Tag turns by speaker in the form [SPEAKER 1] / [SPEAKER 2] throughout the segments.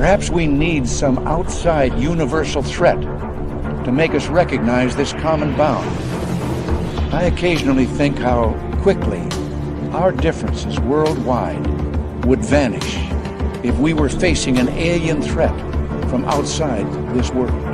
[SPEAKER 1] Perhaps we need some outside universal threat to make us recognize this common bound. I occasionally think how quickly our differences worldwide would vanish if we were facing an alien threat from outside this world.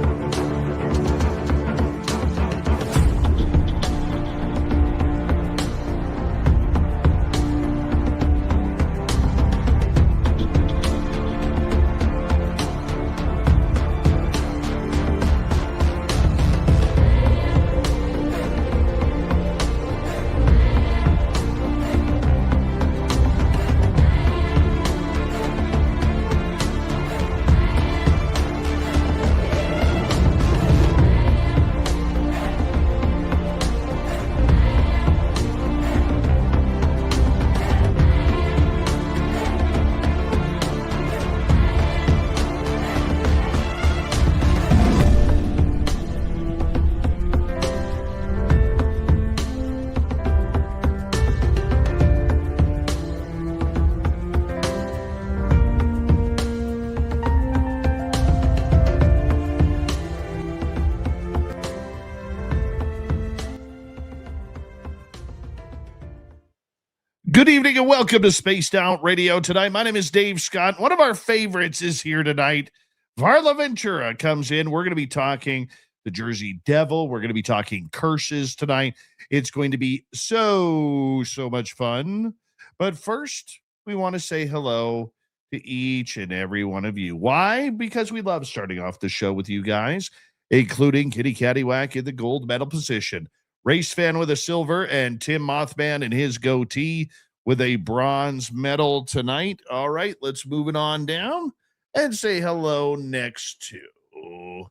[SPEAKER 2] Good evening and welcome to Spaced Out Radio tonight. My name is Dave Scott. One of our favorites is here tonight. Varla Ventura comes in. We're going to be talking the Jersey Devil. We're going to be talking curses tonight. It's going to be so much fun. But first, we want to say hello to each and every one of you. Why? Because we love starting off the show with you guys, including Kitty Caddywhack in the gold medal position, Race Fan with a silver, and Tim Mothman in his goatee with a bronze medal tonight. All right, let's move it on down and say hello next to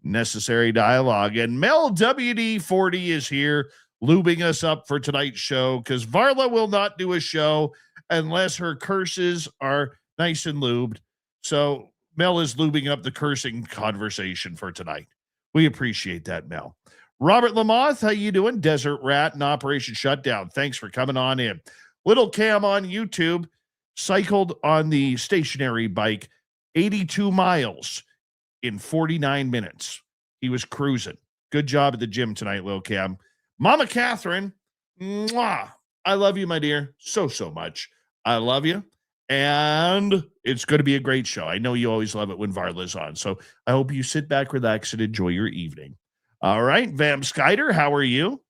[SPEAKER 2] Necessary Dialogue. And Mel WD-40 is here lubing us up for tonight's show because Varla will not do a show unless her curses are nice and lubed. So Mel is lubing up the cursing conversation for tonight. We appreciate that, Mel. Robert Lamoth, how you doing? Desert Rat and Operation Shutdown. Thanks for coming on in. Little Cam on YouTube cycled on the stationary bike 82 miles in 49 minutes. He was cruising. Good job at the gym tonight, Lil Cam. Mama Catherine, mwah, I love you, my dear, so much. I love you. And it's going to be a great show. I know you always love it when Varla's on. So I hope you sit back, relax, and enjoy your evening. All right, Vam Skyder, how are you?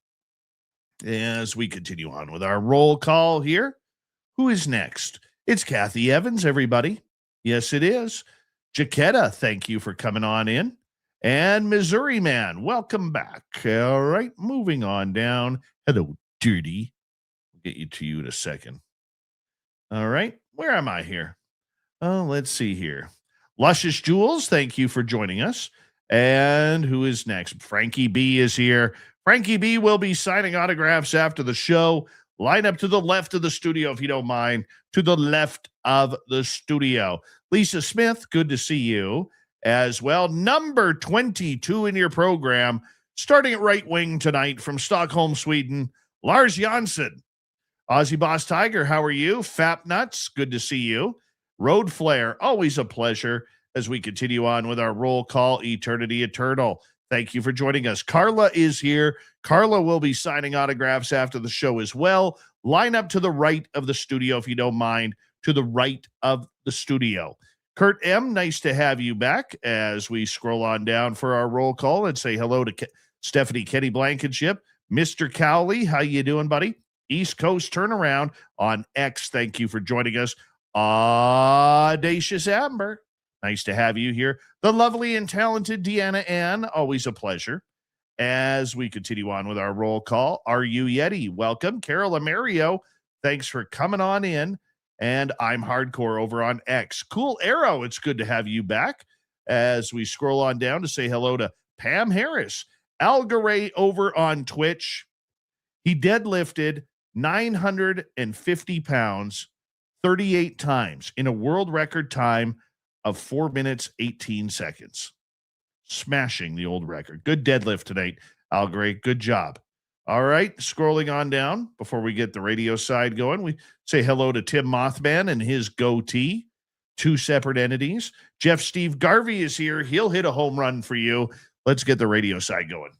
[SPEAKER 2] As we continue on with our roll call here, who is next? It's Kathy Evans, everybody. Yes, it is. Jaquetta, thank you for coming on in. And Missouri Man, welcome back. All right, moving on down. Hello, Dirty. We'll get to you in a second. All right, where am I here? Oh, let's see here. Luscious Jules, thank you for joining us. And who is next? Frankie B is here. Frankie B will be signing autographs after the show. Line up to the left of the studio, if you don't mind. To the left of the studio. Lisa Smith, good to see you as well. Number 22 in your program, starting at right wing tonight from Stockholm, Sweden, Lars Jansson. Aussie Boss Tiger, how are you? Fap Nuts, good to see you. Road Flare, always a pleasure as we continue on with our roll call, Eternity Eternal. Thank you for joining us. Carla is here. Carla will be signing autographs after the show as well. Line up to the right of the studio, if you don't mind, to the right of the studio. Kurt M., nice to have you back as we scroll on down for our roll call and say hello to Stephanie Kenny Blankenship. Mr. Cowley, how you doing, buddy? East Coast Turnaround on X. Thank you for joining us. Audacious Amber, nice to have you here. The lovely and talented Deanna Ann, always a pleasure. As we continue on with our roll call, Are You Yeti? Welcome. Carol Amario, thanks for coming on in. And I'm Hardcore over on X. Cool Arrow, it's good to have you back. As we scroll on down to say hello to Pam Harris. Algaray over on Twitch. He deadlifted 950 pounds 38 times in a world record time of 4 minutes, 18 seconds. Smashing the old record. Good deadlift tonight, Algaray. Good job. All right, scrolling on down before we get the radio side going, we say hello to Tim Mothman and his goatee. two separate entities. Jeff Steve Garvey is here. He'll hit a home run for you. Let's get the radio side going.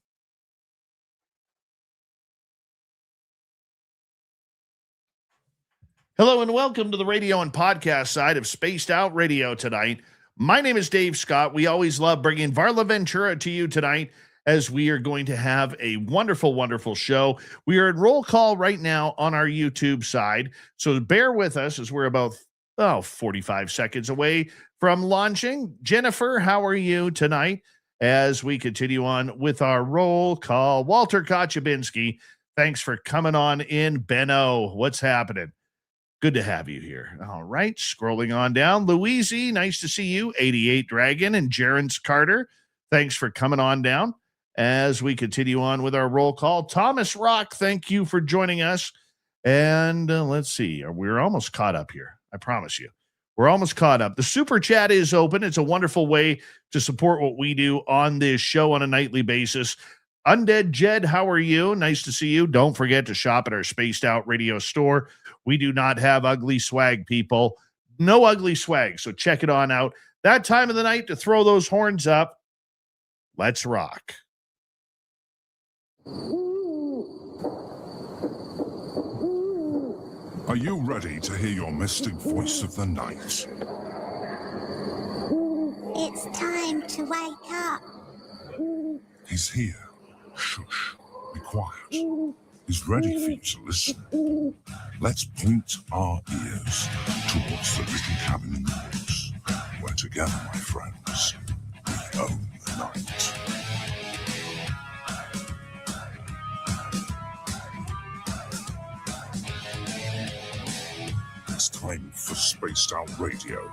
[SPEAKER 2] Hello and welcome to the radio and podcast side of Spaced Out Radio tonight. My name is Dave Scott. We always love bringing Varla Ventura to you tonight as we are going to have a wonderful, wonderful show. We are in roll call right now on our YouTube side, so bear with us as we're about 45 seconds away from launching. Jennifer, how are you tonight as we continue on with our roll call? Walter Kochabinski, thanks for coming on in. Benno, what's happening? Good to have you here. All right, scrolling on down. Louise, nice to see you. 88 Dragon and Jerence Carter, thanks for coming on down as we continue on with our roll call. Thomas Rock, thank you for joining us. And let's see, we're almost caught up here. I promise you, we're almost caught up. The super chat is open. It's a wonderful way to support what we do on this show on a nightly basis. Undead Jed, how are you? Nice to see you. Don't forget to shop at our Spaced Out Radio store. We do not have ugly swag, people. No ugly swag, so check it on out. That time of the night to throw those horns up. Let's rock.
[SPEAKER 3] Are you ready to hear your mystic voice of the night?
[SPEAKER 4] It's time to wake up.
[SPEAKER 3] He's here. Shush. Be quiet. He's ready for you to listen. Let's point our ears towards the little cabin in the woods, where together, my friends, we own the night. It's time for Spaced Out Radio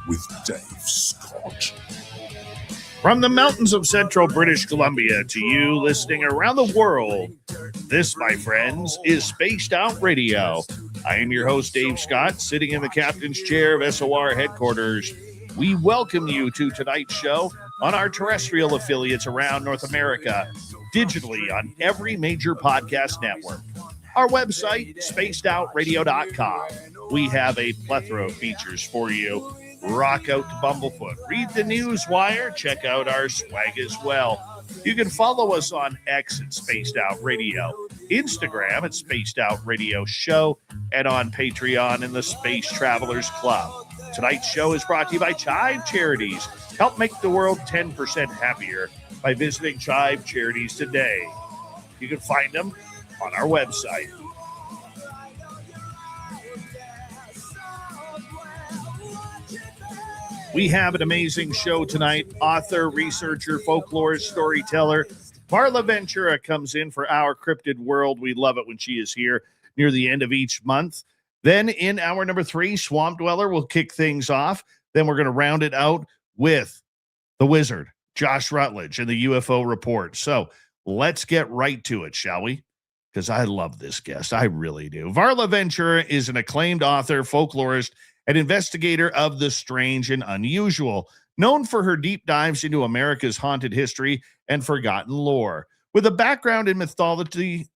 [SPEAKER 3] with Dave Scott.
[SPEAKER 2] From the mountains of central British Columbia to you listening around the world, this, my friends, is Spaced Out Radio. I am your host, Dave Scott, sitting in the captain's chair of SOR headquarters. We welcome you to tonight's show on our terrestrial affiliates around North America, digitally on every major podcast network. Our website, spacedoutradio.com. We have a plethora of features for you. Rock out to Bumblefoot. Read the news wire. Check out our swag as well. You can follow us on X at Spaced Out Radio, Instagram at Spaced Out Radio Show, and on Patreon in the Space Travelers Club. Tonight's show is brought to you by Chive Charities. Help make the world 10% happier by visiting Chive Charities today. You can find them on our website. We have an amazing show tonight. Author, researcher, folklorist, storyteller, Varla Ventura comes in for our Cryptid World. We love it when she is here near the end of each month. Then in hour number 3, Swamp Dweller will kick things off. Then we're going to round it out with the wizard, Josh Rutledge, and the UFO report. So let's get right to it, shall we? Because I love this guest. I really do. Varla Ventura is an acclaimed author, folklorist, and investigator of the strange and unusual, known for her deep dives into America's haunted history and forgotten lore. With a background in mythology,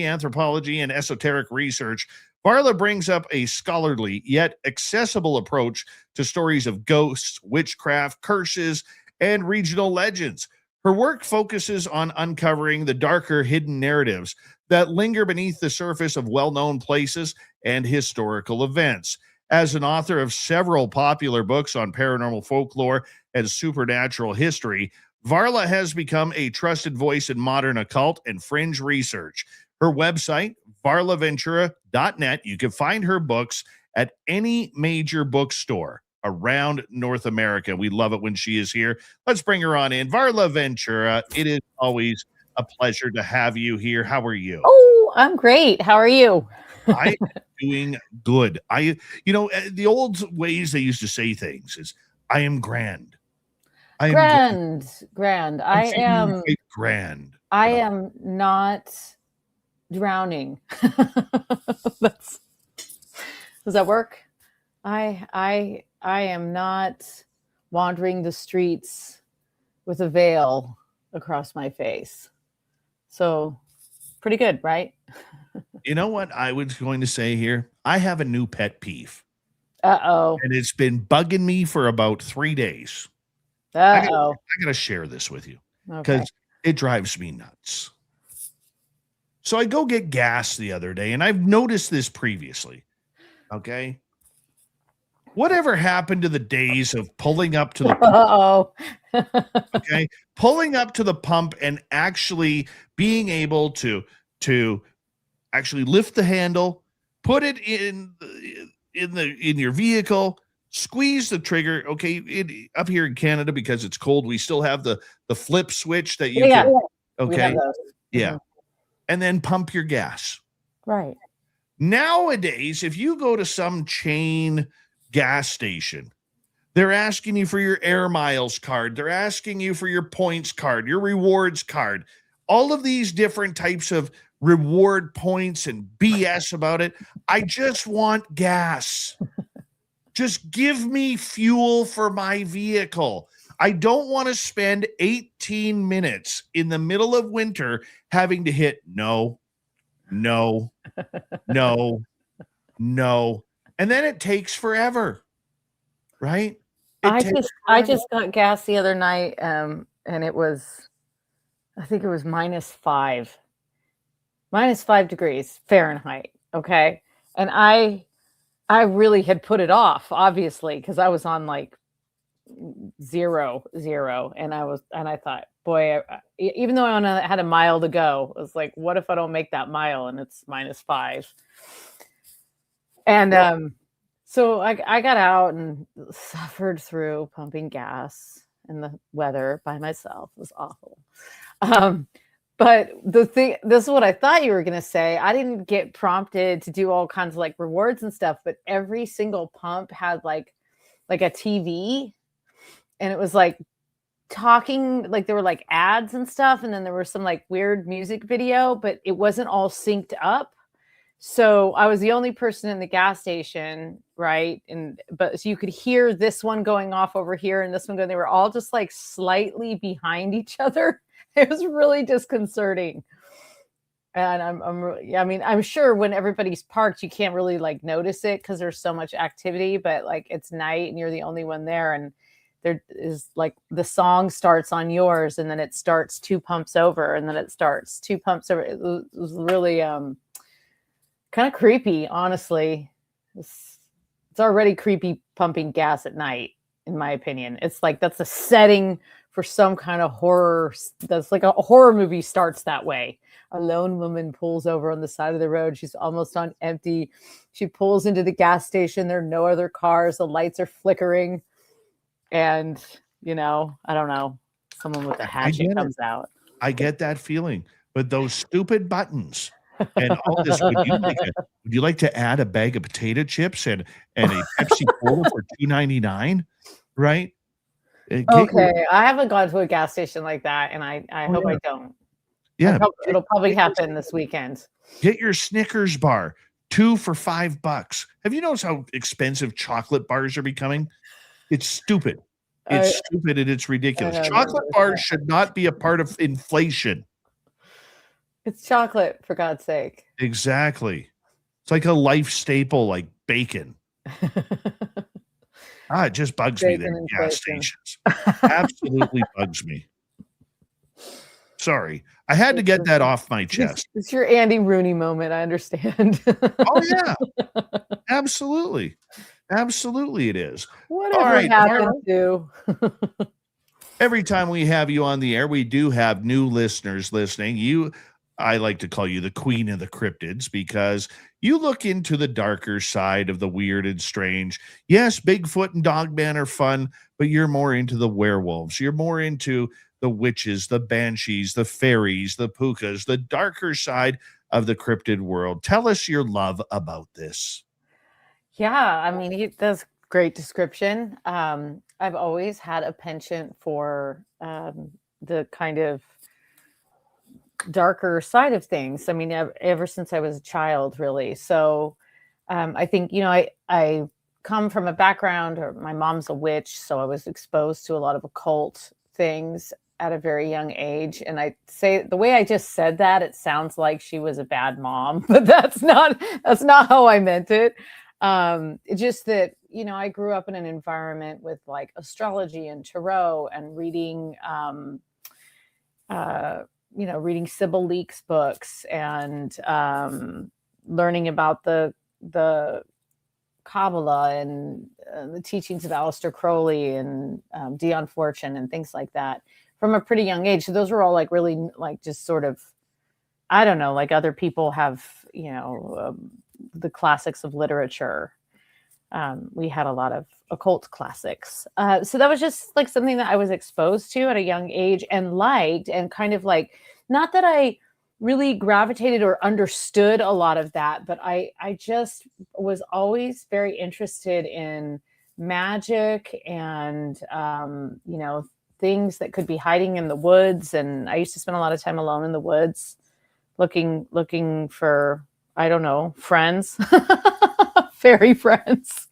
[SPEAKER 2] anthropology, and esoteric research, Varla brings up a scholarly yet accessible approach to stories of ghosts, witchcraft, curses, and regional legends. Her work focuses on uncovering the darker hidden narratives that linger beneath the surface of well-known places and historical events. As an author of several popular books on paranormal folklore and supernatural history, Varla has become a trusted voice in modern occult and fringe research. Her website, varlaventura.net, you can find her books at any major bookstore around North America. We love it when she is here. Let's bring her on in. Varla Ventura, it is always a pleasure to have you here. How are you?
[SPEAKER 5] Oh, I'm great. How are you?
[SPEAKER 2] I am doing good. The old ways they used to say things is, I am grand. I am
[SPEAKER 5] grand.
[SPEAKER 2] I'm feeling quite grand.
[SPEAKER 5] I am not drowning. Does that work? I am not wandering the streets with a veil across my face. So pretty good, right?
[SPEAKER 2] You know what I was going to say here? I have a new pet peeve.
[SPEAKER 5] Uh-oh.
[SPEAKER 2] And it's been bugging me for about 3 days.
[SPEAKER 5] Uh-oh.
[SPEAKER 2] I gotta share this with you
[SPEAKER 5] Okay.
[SPEAKER 2] because it drives me nuts. So I go get gas the other day, and I've noticed this previously. Okay. Whatever happened to the days of pulling up to the pump?
[SPEAKER 5] Uh-oh.
[SPEAKER 2] Okay. Pulling up to the pump and actually being able to actually lift the handle, put it in your vehicle, squeeze the trigger. Okay, up here in Canada, because it's cold, we still have the flip switch that you
[SPEAKER 5] Yeah.
[SPEAKER 2] can.
[SPEAKER 5] We have
[SPEAKER 2] Okay,
[SPEAKER 5] those.
[SPEAKER 2] yeah,
[SPEAKER 5] Mhm.
[SPEAKER 2] and then pump your gas.
[SPEAKER 5] Right.
[SPEAKER 2] Nowadays, if you go to some chain gas station, they're asking you for your air miles card. They're asking you for your points card, your rewards card, all of these different types of reward points and BS about it. I just want gas. Just give me fuel for my vehicle. I don't want to spend 18 minutes in the middle of winter having to hit no, no, no, no. And then it takes forever, right?
[SPEAKER 5] I just got gas the other night, and it was, I think it was -5 degrees Fahrenheit. Okay. And I really had put it off, obviously, because I was on like 0. And I thought, boy, even though I only had a mile to go, I was like, what if I don't make that mile and it's -5? And so I got out and suffered through pumping gas in the weather by myself. It was awful. But this is what I thought you were going to say. I didn't get prompted to do all kinds of like rewards and stuff, but every single pump had like a TV, and it was like talking, like there were like ads and stuff. And then there was some like weird music video, but it wasn't all synced up. So I was the only person in the gas station, right? But so you could hear this one going off over here and this one going. They were all just like slightly behind each other. It was really disconcerting. And I'm sure when everybody's parked, you can't really like notice it because there's so much activity. But like it's night and you're the only one there, and there is like the song starts on yours, and then it starts 2 pumps over, and then it starts 2 pumps over. It was really kind of creepy, honestly. It's already creepy pumping gas at night, in my opinion. It's like that's a setting for some kind of horror. That's like a horror movie starts that way. A lone woman pulls over on the side of the road. She's almost on empty. She pulls into the gas station. There are no other cars. The lights are flickering. And, I don't know. Someone with a hatchet comes out.
[SPEAKER 2] I get that feeling. But those stupid buttons and all this, would you like to add a bag of potato chips and a Pepsi Cola for $2.99? Right?
[SPEAKER 5] Okay, I haven't gone to a gas station like that, and I hope I don't.
[SPEAKER 2] Yeah,
[SPEAKER 5] it'll probably happen this weekend.
[SPEAKER 2] Get your Snickers bar, 2 for $5. Have you noticed how expensive chocolate bars are becoming? It's stupid. It's stupid and it's ridiculous. Chocolate bars should not be a part of inflation.
[SPEAKER 5] It's chocolate, for God's sake.
[SPEAKER 2] Exactly. It's like a life staple, like bacon. It just bugs me there at gas stations. Absolutely bugs me. Sorry. I had to get that off my chest.
[SPEAKER 5] It's your Andy Rooney moment. I understand.
[SPEAKER 2] Oh, yeah. Absolutely. Absolutely it is.
[SPEAKER 5] Whatever happened to.
[SPEAKER 2] Every time we have you on the air, we do have new listeners listening. I like to call you the queen of the cryptids because you look into the darker side of the weird and strange. Yes, Bigfoot and Dogman are fun, but you're more into the werewolves. You're more into the witches, the banshees, the fairies, the pukas, the darker side of the cryptid world. Tell us your love about this.
[SPEAKER 5] Yeah, I mean, he does great description. I've always had a penchant for the kind of darker side of things. I mean, ever since I was a child, really. So I think, I come from a background, or my mom's a witch, so I was exposed to a lot of occult things at a very young age. And I say the way I just said that, it sounds like she was a bad mom, but that's not how I meant it. Just that, I grew up in an environment with like astrology and tarot and reading, reading Sybil Leek's books and learning about the Kabbalah and the teachings of Aleister Crowley and Dion Fortune and things like that from a pretty young age. So those were all like really like just sort of, I don't know, like other people have, the classics of literature. We had a lot of occult classics. So that was just like something that I was exposed to at a young age and liked, and kind of like, not that I really gravitated or understood a lot of that, but I just was always very interested in magic and, things that could be hiding in the woods. And I used to spend a lot of time alone in the woods looking for, I don't know, friends, fairy friends.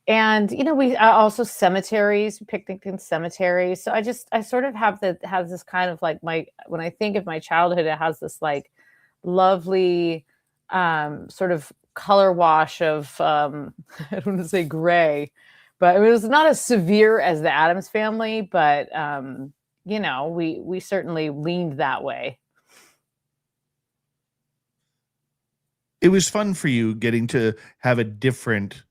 [SPEAKER 5] And we also cemeteries, picnicked in cemeteries. So I sort of have this kind of like when I think of my childhood, it has this like lovely sort of color wash of I don't want to say gray, but it was not as severe as the Addams Family, but we certainly leaned that way.
[SPEAKER 2] It was fun for you getting to have a different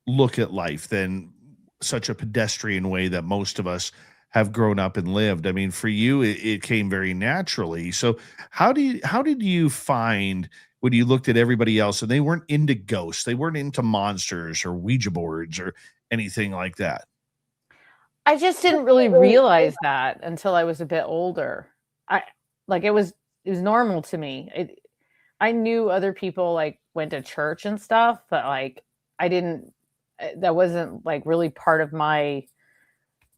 [SPEAKER 2] look at life than such a pedestrian way that most of us have grown up and lived. I mean, for you, it came very naturally. So how did you find when you looked at everybody else and they weren't into ghosts, they weren't into monsters or Ouija boards or anything like that?
[SPEAKER 5] I just didn't really realize that until I was a bit older. It was normal to me. I knew other people like went to church and stuff, but like that wasn't like really part of my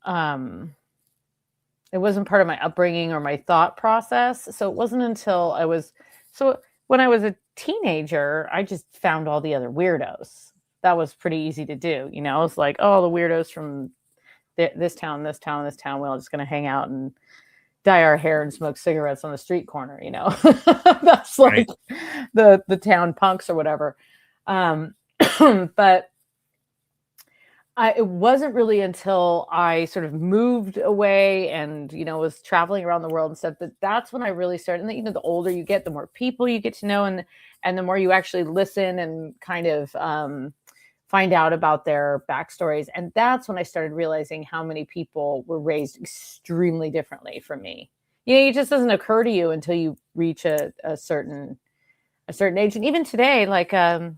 [SPEAKER 5] it wasn't part of my upbringing or my thought process. So it wasn't until when I was a teenager, I just found all the other weirdos. That was pretty easy to do. It's like, oh, the weirdos from this town, this town, this town. We're all just going to hang out and dye our hair and smoke cigarettes on the street corner. That's like the town punks or whatever. But it wasn't really until I sort of moved away and, was traveling around the world and stuff, that's when I really started. And the older you get, the more people you get to know, and the more you actually listen and kind of find out about their backstories. And that's when I started realizing how many people were raised extremely differently from me. It just doesn't occur to you until you reach a certain age. And even today, like, I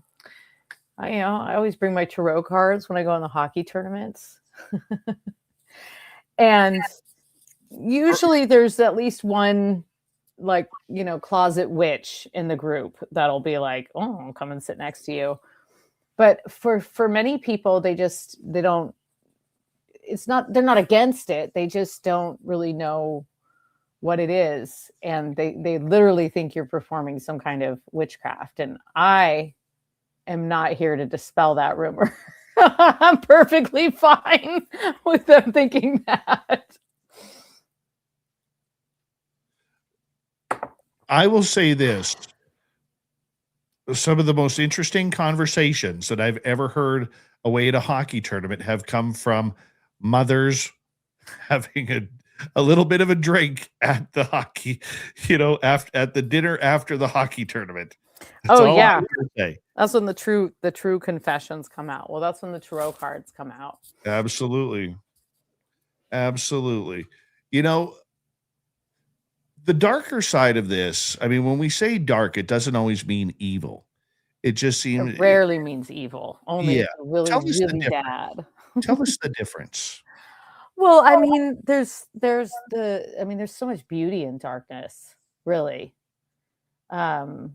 [SPEAKER 5] always bring my tarot cards when I go on the hockey tournaments. And usually there's at least one, like, closet witch in the group that'll be like, oh, I'll come and sit next to you. But for many people, they're not against it. They just don't really know what it is. And they literally think you're performing some kind of witchcraft. And I am not here to dispel that rumor. I'm perfectly fine with them thinking that.
[SPEAKER 2] I will say this. Some of the most interesting conversations that I've ever heard away at a hockey tournament have come from mothers having a little bit of a drink at the hockey, at the dinner after the hockey tournament. That's all
[SPEAKER 5] yeah.
[SPEAKER 2] I'm gonna say.
[SPEAKER 5] That's when the true confessions come out. Well, that's when the tarot cards come out.
[SPEAKER 2] Absolutely. Absolutely. The darker side of this, I mean, when we say dark, it doesn't always mean evil. It just seems
[SPEAKER 5] it rarely means evil. Only if you're really, really bad.
[SPEAKER 2] Tell us the difference.
[SPEAKER 5] Well, I mean, there's so much beauty in darkness, really. Things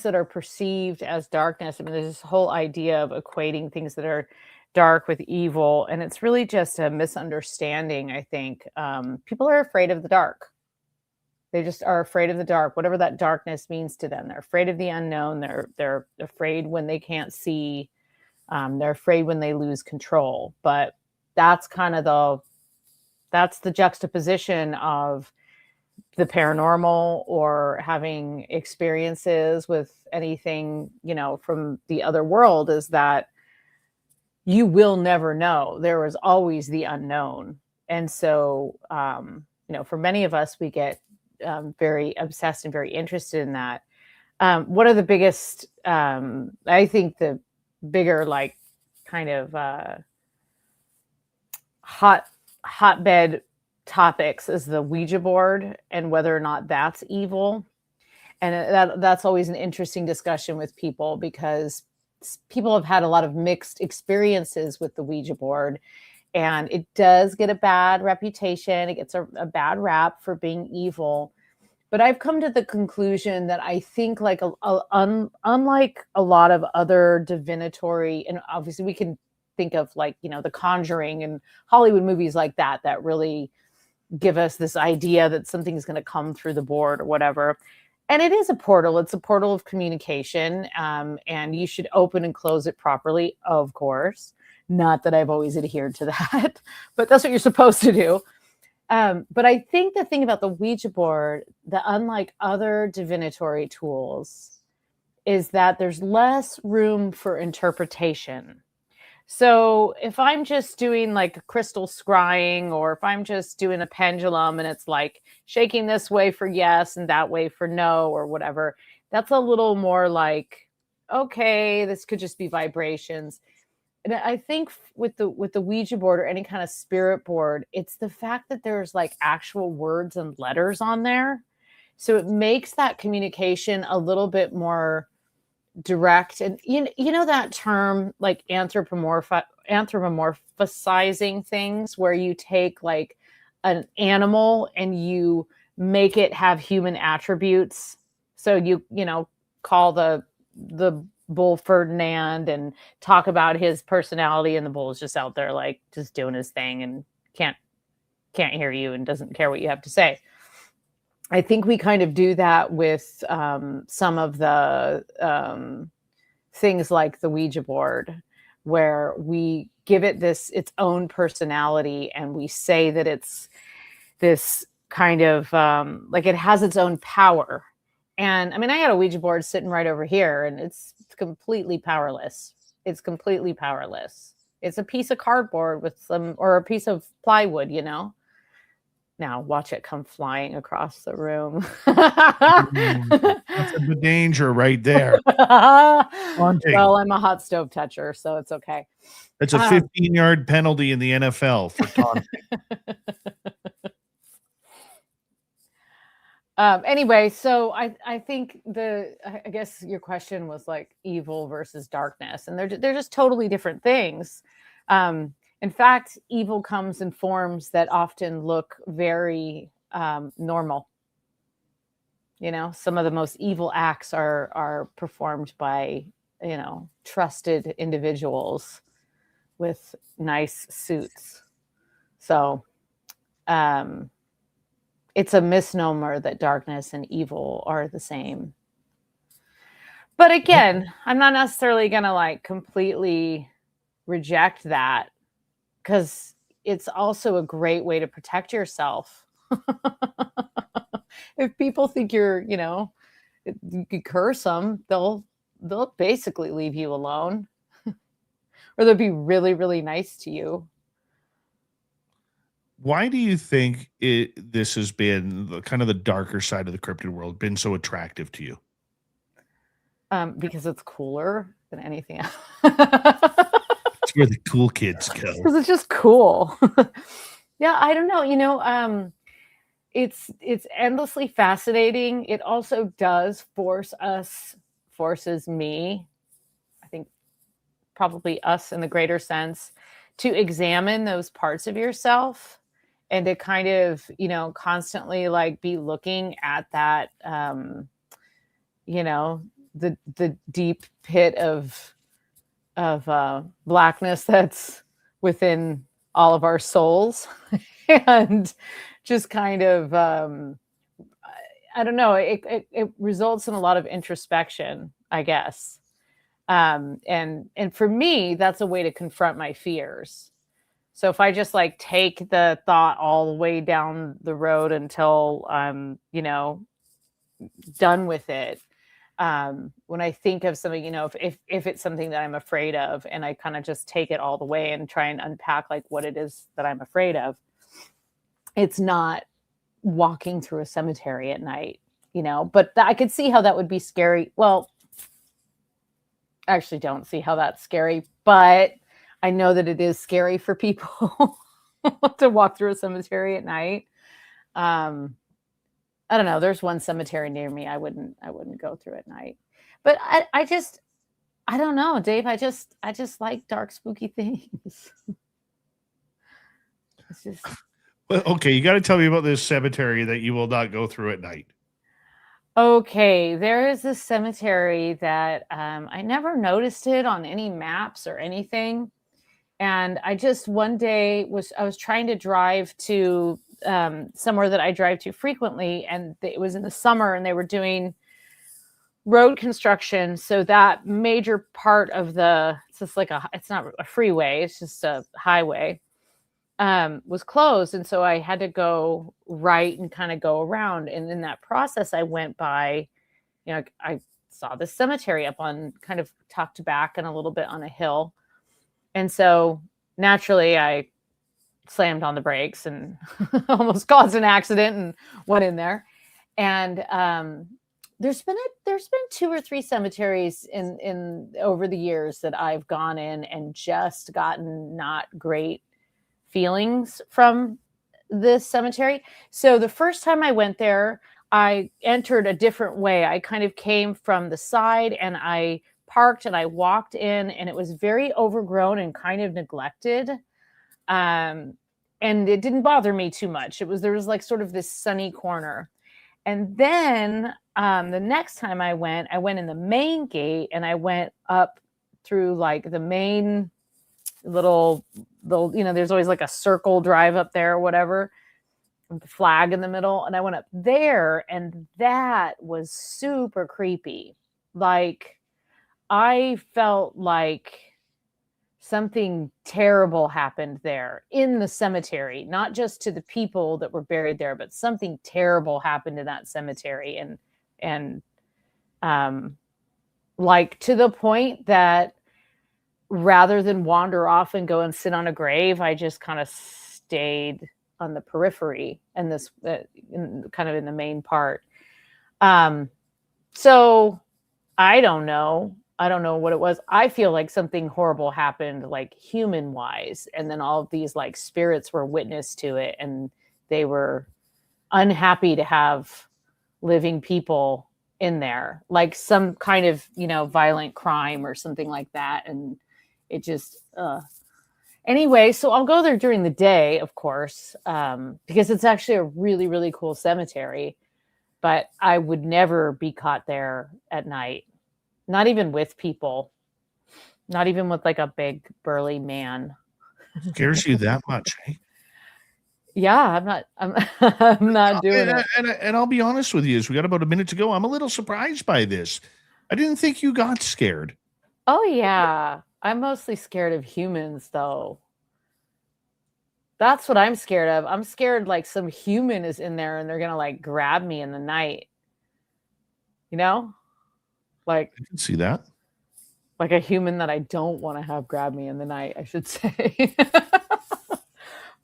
[SPEAKER 5] that are perceived as darkness. I mean, there's this whole idea of equating things that are dark with evil, and it's really just a misunderstanding. I think people are afraid of the dark. They just are afraid of the dark, whatever that darkness means to them. They're afraid of the unknown. They're afraid when they can't see. They're afraid when they lose control. But that's kind of the juxtaposition of the paranormal or having experiences with anything, from the other world, is that you will never know. There is always the unknown. And so, for many of us, we get very obsessed and very interested in that. One of the biggest, I think the bigger, like, kind of hotbed topics is the Ouija board and whether or not that's evil. And that's always an interesting discussion with people, because people have had a lot of mixed experiences with the Ouija board, and it does get a bad reputation. It gets a bad rap for being evil. But I've come to the conclusion that I think, like, unlike a lot of other divinatory, and obviously we can think of, like, The Conjuring and Hollywood movies like that really give us this idea that something's going to come through the board or whatever. And it is a portal. It's a portal of communication. And you should open and close it properly, of course. Not that I've always adhered to that, but that's what you're supposed to do. But I think the thing about the Ouija board, that unlike other divinatory tools, is that there's less room for interpretation. So if I'm just doing like a crystal scrying, or if I'm just doing a pendulum and it's like shaking this way for yes and that way for no or whatever, that's a little more like, okay, this could just be vibrations. And I think with the Ouija board or any kind of spirit board, it's the fact that there's like actual words and letters on there. So it makes that communication a little bit more direct. And you know that term, like anthropomorphizing things, where you take like an animal and you make it have human attributes. So you call the bull Ferdinand and talk about his personality, and the bull is just out there like just doing his thing and can't hear you and doesn't care what you have to say. I think we kind of do that with some of the things like the Ouija board, where we give it its own personality, and we say that it's this kind of like it has its own power. And I mean, I got a Ouija board sitting right over here, and it's completely powerless. It's completely powerless. It's a piece of cardboard or a piece of plywood, Now watch it come flying across the room.
[SPEAKER 2] That's the danger right there.
[SPEAKER 5] Well, I'm a hot stove toucher, so it's okay.
[SPEAKER 2] It's a 15-yard penalty in the NFL for taunting.
[SPEAKER 5] Anyway, so I think I guess your question was like evil versus darkness, and they're just totally different things. In fact, evil comes in forms that often look very normal. Some of the most evil acts are performed by, trusted individuals with nice suits. So it's a misnomer that darkness and evil are the same. But again, I'm not necessarily going to like completely reject that, because it's also a great way to protect yourself. If people think you could curse them, they'll basically leave you alone, or they'll be really, really nice to you.
[SPEAKER 2] Why do you think this has been kind of the darker side of the cryptid world been so attractive to you?
[SPEAKER 5] Because it's cooler than anything else.
[SPEAKER 2] It's where the cool kids go.
[SPEAKER 5] Because it's just cool. Yeah, I don't know. It's endlessly fascinating. It also does forces me, I think probably us in the greater sense, to examine those parts of yourself, and to kind of, constantly like be looking at that, the deep pit of blackness that's within all of our souls. And just kind of, I don't know, it results in a lot of introspection, I guess. And for me, that's a way to confront my fears. So if I just like take the thought all the way down the road until I'm, done with it, when I think of something, if it's something that I'm afraid of, and I kind of just take it all the way and try and unpack like what it is that I'm afraid of, it's not walking through a cemetery at night, but I could see how that would be scary. Well, I actually don't see how that's scary, but I know that it is scary for people to walk through a cemetery at night. I don't know. There's one cemetery near me. I wouldn't go through at night, but I don't know, Dave. I just like dark, spooky things. It's just.
[SPEAKER 2] Well, okay, you got to tell me about this cemetery that you will not go through at night.
[SPEAKER 5] Okay, there is this cemetery that I never noticed it on any maps or anything. And I just one day I was trying to drive to somewhere that I drive to frequently, and it was in the summer, and they were doing road construction. So that major part of it's not a freeway, it's just a highway, was closed. And so I had to go right and kind of go around. And in that process, I went by, I saw this cemetery up on kind of tucked back and a little bit on a hill. And so naturally I slammed on the brakes and almost caused an accident and went in there. And there's been 2 or 3 cemeteries in over the years that I've gone in and just gotten not great feelings from this cemetery. So the first time I went there, I entered a different way. I kind of came from the side, and I parked and I walked in, and it was very overgrown and kind of neglected. And it didn't bother me too much. There was like sort of this sunny corner. And then the next time I went in the main gate, and I went up through like the main little, there's always like a circle drive up there or whatever, with the flag in the middle. And I went up there, and that was super creepy. Like, I felt like something terrible happened there in the cemetery, not just to the people that were buried there, but something terrible happened in that cemetery. And like, to the point that rather than wander off and go and sit on a grave, I just kind of stayed on the periphery and kind of in the main part. So I don't know what it was. I feel like something horrible happened, like human wise. And then all of these like spirits were witness to it, and they were unhappy to have living people in there, like some kind of, violent crime or something like that. And it just, anyway, so I'll go there during the day, of course, because it's actually a really, really cool cemetery, but I would never be caught there at night. Not even with people, not even with like a big burly man.
[SPEAKER 2] Scares you that much, eh?
[SPEAKER 5] Yeah, I'm not doing it.
[SPEAKER 2] And I'll be honest with you, as we got about a minute to go, I'm a little surprised by this. I didn't think you got scared.
[SPEAKER 5] Oh yeah, I'm mostly scared of humans, though. That's what I'm scared of. I'm scared like some human is in there and they're gonna like grab me in the night. Like,
[SPEAKER 2] I can see that.
[SPEAKER 5] Like a human that I don't want to have grab me in the night, I should say.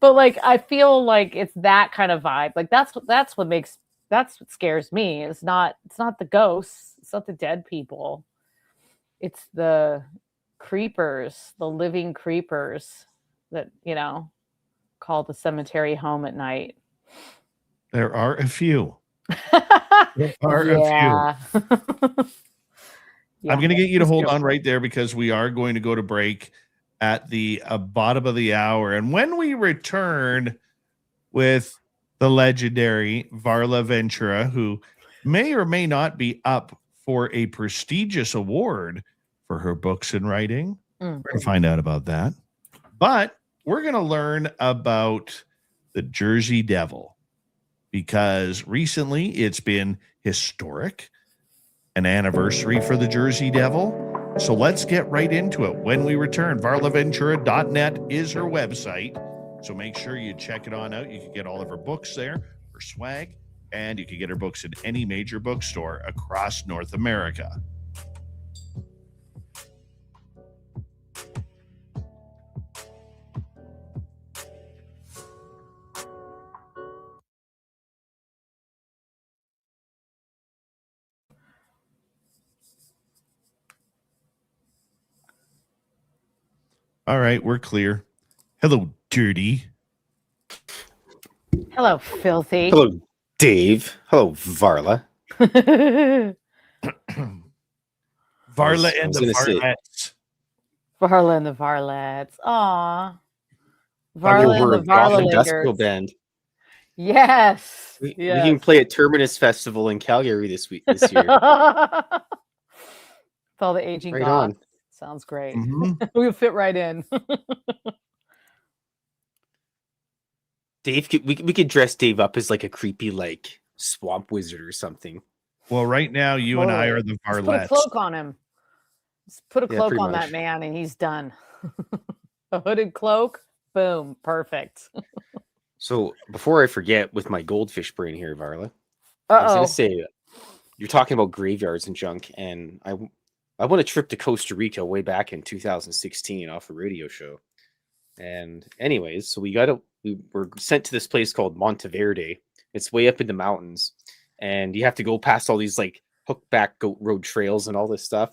[SPEAKER 5] But like, I feel like it's that kind of vibe. Like that's what scares me. It's not the ghosts. It's not the dead people. It's the creepers, the living creepers that, call the cemetery home at night.
[SPEAKER 2] There are a few. There are
[SPEAKER 5] a few.
[SPEAKER 2] Yeah, I'm going to get you to hold on right there, because we are going to go to break at the bottom of the hour. And when we return with the legendary Varla Ventura, who may or may not be up for a prestigious award for her books and writing, we're going to find out about that. But we're going to learn about the Jersey Devil, because recently it's been historic, an anniversary for the Jersey Devil. So let's get right into it. When we return, varlaventura.net is her website. So make sure you check it on out. You can get all of her books there, her swag, and you can get her books in any major bookstore across North America. All right, we're clear. Hello, Dirty.
[SPEAKER 5] Hello, filthy.
[SPEAKER 6] Hello, Dave. Hello, Varla.
[SPEAKER 2] Varla and the
[SPEAKER 6] gonna say-
[SPEAKER 2] Varlettes.
[SPEAKER 5] Varla and the Varlettes. Aw.
[SPEAKER 6] Oh,
[SPEAKER 5] Varla
[SPEAKER 6] we're
[SPEAKER 5] and
[SPEAKER 6] a
[SPEAKER 5] the Varla
[SPEAKER 6] goth industrial
[SPEAKER 5] Lingers.
[SPEAKER 6] band.
[SPEAKER 5] Yes.
[SPEAKER 6] We
[SPEAKER 5] yes.
[SPEAKER 6] can play at Terminus Festival in Calgary this year.
[SPEAKER 5] With all the aging
[SPEAKER 6] Right
[SPEAKER 5] goths.
[SPEAKER 6] on.
[SPEAKER 5] Sounds great.
[SPEAKER 2] Mhm.
[SPEAKER 5] We'll fit right in.
[SPEAKER 6] Dave, we could dress Dave up as like a creepy like swamp wizard or something.
[SPEAKER 2] Well, right now, you and I are the
[SPEAKER 5] Just put a
[SPEAKER 2] Varlettes.
[SPEAKER 5] cloak on him. Just put a
[SPEAKER 6] Yeah,
[SPEAKER 5] cloak
[SPEAKER 6] pretty
[SPEAKER 5] on
[SPEAKER 6] much.
[SPEAKER 5] that man and he's done. A hooded cloak. Boom. Perfect.
[SPEAKER 6] So before I forget, with my goldfish brain here, Varla, I was
[SPEAKER 5] Uh-oh.
[SPEAKER 6] gonna say you're talking about graveyards and junk, and I won a trip to Costa Rica way back in 2016 off a radio show. And anyways, so we were sent to this place called Monteverde. It's way up in the mountains, and you have to go past all these like hookback goat road trails and all this stuff.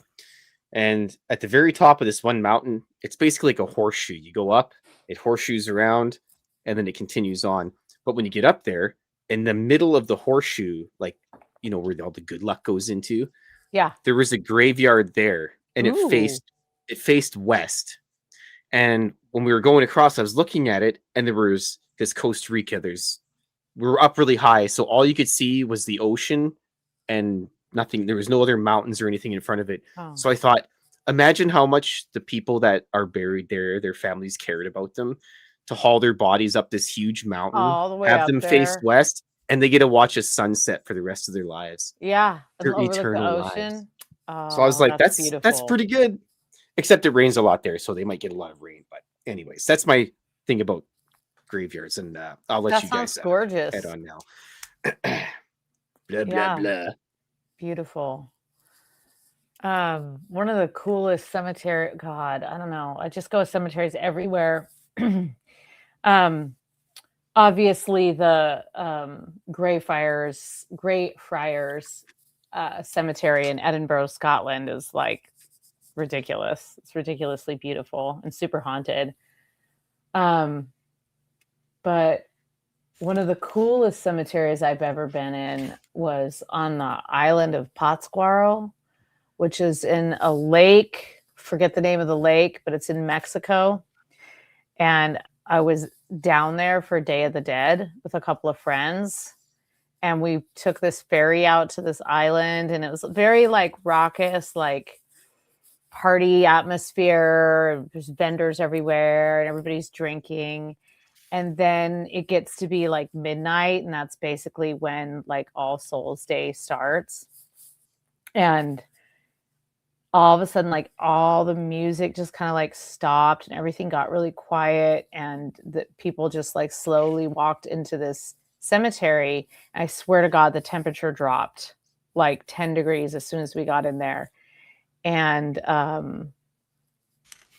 [SPEAKER 6] And at the very top of this one mountain, it's basically like a horseshoe. You go up, it horseshoes around, and then it continues on. But when you get up there, in the middle of the horseshoe, like where all the good luck goes into,
[SPEAKER 5] Yeah.
[SPEAKER 6] there was a graveyard there, and
[SPEAKER 5] Ooh.
[SPEAKER 6] it faced west. And when we were going across, I was looking at it, and there was this Costa Rica. We were up really high, so all you could see was the ocean and nothing. There was no other mountains or anything in front of it.
[SPEAKER 5] Oh.
[SPEAKER 6] So I thought, imagine how much the people that are buried there, their families cared about them, to haul their bodies up this huge mountain,
[SPEAKER 5] All the way
[SPEAKER 6] have
[SPEAKER 5] up
[SPEAKER 6] them face
[SPEAKER 5] there.
[SPEAKER 6] west, and they get to watch a sunset for the rest of their lives.
[SPEAKER 5] Yeah.
[SPEAKER 6] Their
[SPEAKER 5] Overlook the
[SPEAKER 6] eternal lives.
[SPEAKER 5] ocean. Oh,
[SPEAKER 6] So I was like, that's
[SPEAKER 5] beautiful.
[SPEAKER 6] pretty good. Except it rains a lot there, so they might get a lot of rain. But anyways, that's my thing about graveyards, and I'll let
[SPEAKER 5] That
[SPEAKER 6] you guys
[SPEAKER 5] sounds gorgeous.
[SPEAKER 6] head on now. Blah blah
[SPEAKER 5] Yeah.
[SPEAKER 6] blah.
[SPEAKER 5] Beautiful. One of the coolest cemetery. God, I don't know. I just go to cemeteries everywhere. Obviously, the Greyfriars Cemetery in Edinburgh, Scotland, is like ridiculous. It's ridiculously beautiful and super haunted. But one of the coolest cemeteries I've ever been in was on the island of Pátzcuaro, which is in a lake. Forget the name of the lake, but it's in Mexico. And I was down there for Day of the Dead with a couple of friends. And we took this ferry out to this island, and it was very like raucous, like party atmosphere. There's vendors everywhere and everybody's drinking. And then it gets to be like midnight, and that's basically when like All Souls Day starts. And all of a sudden, like all the music just kind of like stopped and everything got really quiet, and the people just like slowly walked into this cemetery. And I swear to God, the temperature dropped like 10 degrees as soon as we got in there. And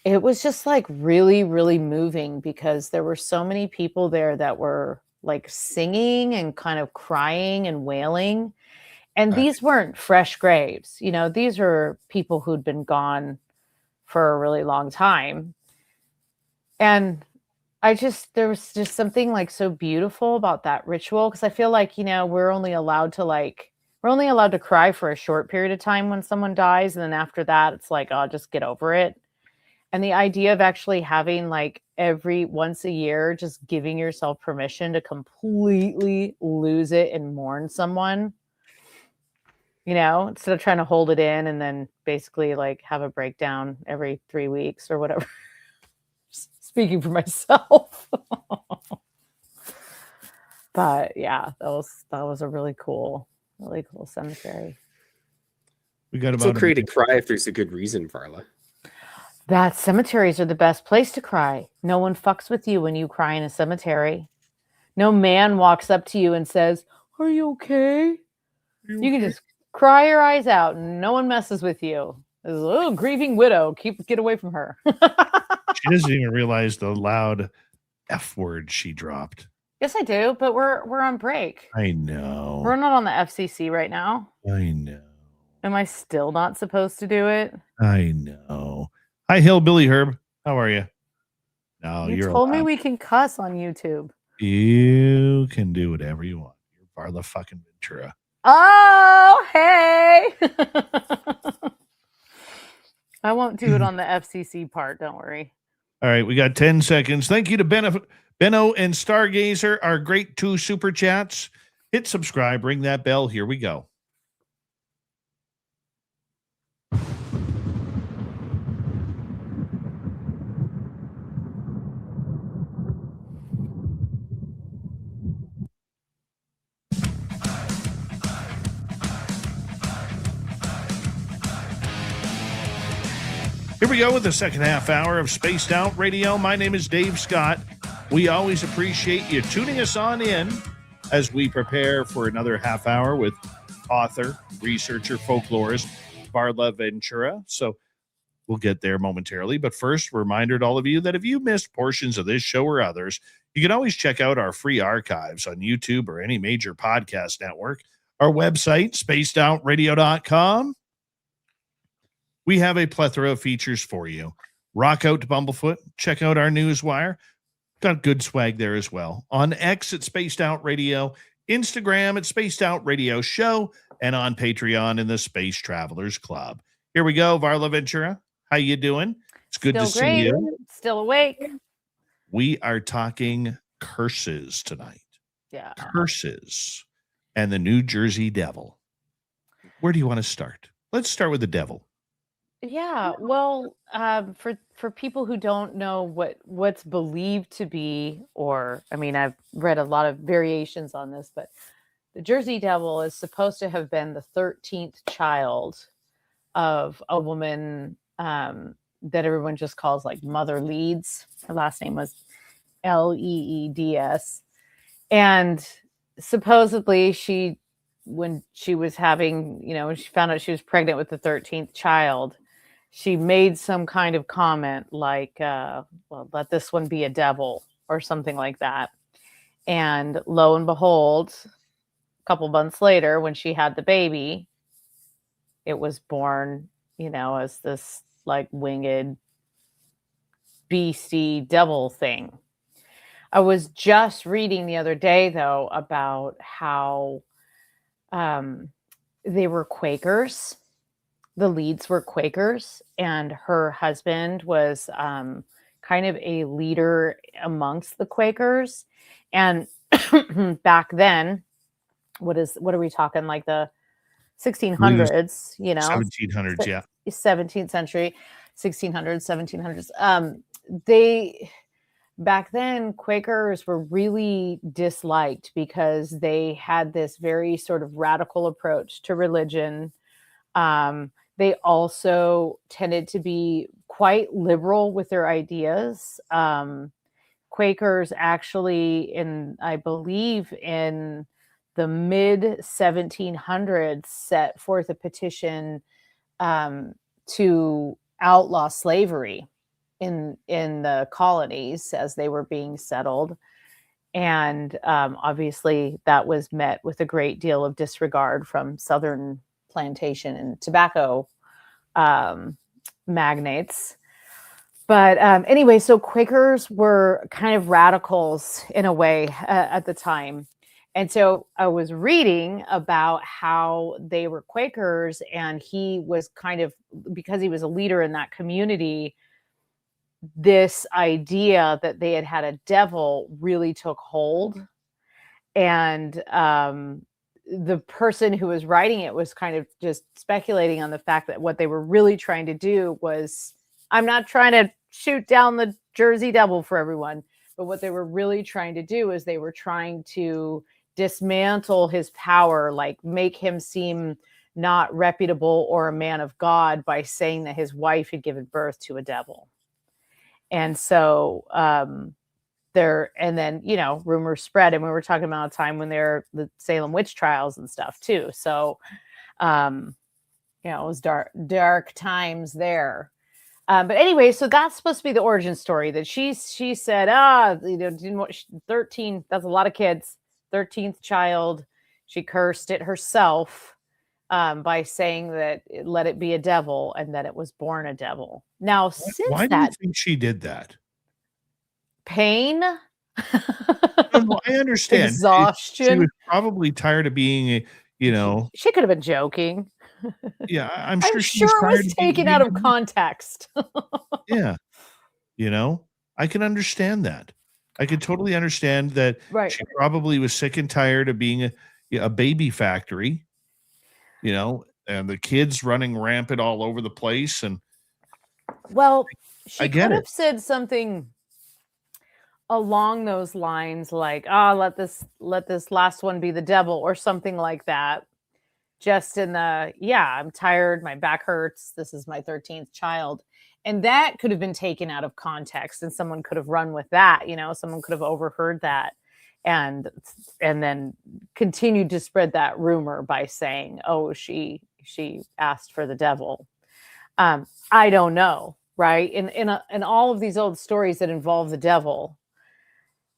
[SPEAKER 5] it was just like really, really moving because there were so many people there that were like singing and kind of crying and wailing. And these weren't fresh graves. These are people who'd been gone for a really long time. And there was just something like so beautiful about that ritual. Cause I feel like, we're only allowed to cry for a short period of time when someone dies. And then after that, it's like, oh, just get over it. And the idea of actually having like every once a year, just giving yourself permission to completely lose it and mourn someone, instead of trying to hold it in and then basically like have a breakdown every 3 weeks or whatever. Speaking for myself. But yeah, that was a really cool cemetery.
[SPEAKER 2] We got
[SPEAKER 6] It's
[SPEAKER 2] about
[SPEAKER 6] okay to cry if there's a good reason, Varla.
[SPEAKER 5] That cemeteries are the best place to cry. No one fucks with you when you cry in a cemetery. No man walks up to you and says, "Are you okay?" You can just cry your eyes out and no one messes with you. There's a little grieving widow. Get away from her.
[SPEAKER 2] She doesn't even realize the loud F word she dropped.
[SPEAKER 5] Yes, I do, but we're on break.
[SPEAKER 2] I know.
[SPEAKER 5] We're not on the FCC right now.
[SPEAKER 2] I know.
[SPEAKER 5] Am I still not supposed to do it?
[SPEAKER 2] I know. Hi, Hillbilly Herb. How are you? No,
[SPEAKER 5] You told me we can cuss on YouTube.
[SPEAKER 2] You can do whatever you want. You're Varla fucking Ventura.
[SPEAKER 5] Oh, hey. I won't do it on the FCC part. Don't worry.
[SPEAKER 2] All right, we got 10 seconds. Thank you to Benno and Stargazer, our great 2 super chats. Hit subscribe, ring that bell. Here we go. Here we go with the second half hour of Spaced Out Radio. My name is Dave Scott. We always appreciate you tuning us on in as we prepare for another half hour with author, researcher, folklorist, Varla Ventura. So we'll get there momentarily. But first, a reminder to all of you that if you missed portions of this show or others, you can always check out our free archives on YouTube or any major podcast network. Our website, spacedoutradio.com. We have a plethora of features for you. Rock out to Bumblefoot. Check out our newswire. Got good swag there as well. On X at Spaced Out Radio, Instagram at Spaced Out Radio Show, and on Patreon in the Space Travelers Club. Here we go, Varla Ventura. How you doing? It's good to see you.
[SPEAKER 5] Still awake.
[SPEAKER 2] We are talking curses tonight.
[SPEAKER 5] Yeah.
[SPEAKER 2] Curses and the New Jersey Devil. Where do you want to start? Let's start with the devil.
[SPEAKER 5] Yeah, well, for people who don't know what's believed to be, or I mean, I've read a lot of variations on this, but the Jersey Devil is supposed to have been the 13th child of a woman that everyone just calls like Mother Leeds. Her last name was Leeds, and supposedly when she was having, when she found out she was pregnant with the 13th child, she made some kind of comment like, well, let this one be a devil or something like that. And lo and behold, a couple months later, when she had the baby, it was born, as this like winged beastie devil thing. I was just reading the other day, though, about how they were Quakers. The Leeds were Quakers, and her husband was kind of a leader amongst the Quakers. And back then, what are we talking, like the 1600s,
[SPEAKER 2] 1700s, yeah.
[SPEAKER 5] 17th century, 1600s, 1700s. Back then, Quakers were really disliked because they had this very sort of radical approach to religion. They also tended to be quite liberal with their ideas. Quakers actually, I believe in the mid 1700s, set forth a petition to outlaw slavery in the colonies as they were being settled. And obviously that was met with a great deal of disregard from Southern plantation and tobacco magnates. But anyway, so Quakers were kind of radicals in a way at the time. And so I was reading about how they were Quakers, and he was kind of, because he was a leader in that community, this idea that they had a devil really took hold. And the person who was writing it was kind of just speculating on the fact that what they were really trying to do was, I'm not trying to shoot down the Jersey Devil for everyone, but what they were really trying to do is they were trying to dismantle his power, like make him seem not reputable or a man of God by saying that his wife had given birth to a devil. And so and then, rumors spread. And we were talking about a time when there were the Salem witch trials and stuff too. So, it was dark times there. But anyway, so that's supposed to be the origin story, that she said, 13, that's a lot of kids, 13th child. She cursed it herself by saying that let it be a devil and that it was born a devil. Now,
[SPEAKER 2] Why do you think she did that?
[SPEAKER 5] Pain.
[SPEAKER 2] No, I understand.
[SPEAKER 5] Exhaustion.
[SPEAKER 2] She was probably tired of being,
[SPEAKER 5] She could have been joking.
[SPEAKER 2] Yeah, I'm
[SPEAKER 5] I'm
[SPEAKER 2] sure
[SPEAKER 5] sure it was taken out of context.
[SPEAKER 2] Yeah. I can understand that. I can totally understand that.
[SPEAKER 5] Right.
[SPEAKER 2] She probably was sick and tired of being a baby factory, and the kids running rampant all over the place. And
[SPEAKER 5] well, she
[SPEAKER 2] get
[SPEAKER 5] could have
[SPEAKER 2] it.
[SPEAKER 5] said something along those lines, like, let this last one be the devil, or something like that. Just in the, I'm tired, my back hurts, this is my 13th child. And that could have been taken out of context, and someone could have run with that. Someone could have overheard that and then continued to spread that rumor by saying, oh, she asked for the devil. I don't know, right? In all of these old stories that involve the devil,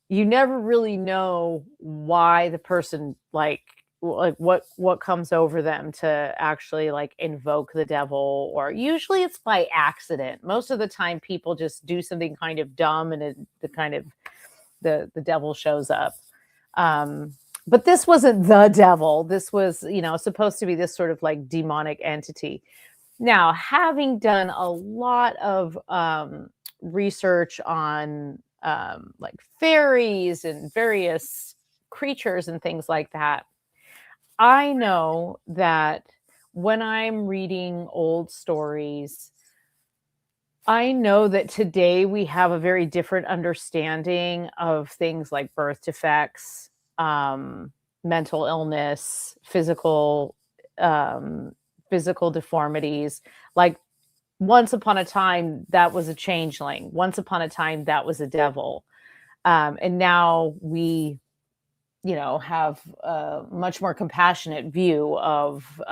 [SPEAKER 5] you never really know why the person like what comes over them to actually like invoke the devil, or usually it's by accident. Most of the time people just do something kind of dumb and the devil shows up. But this wasn't the devil. This was, supposed to be this sort of like demonic entity. Now, having done a lot of research on like fairies and various creatures and things like that, I know that when I'm reading old stories, I know that today we have a very different understanding of things like birth defects, mental illness, physical deformities. Like once upon a time, that was a changeling. Once upon a time, that was a devil. And now we have a much more compassionate view of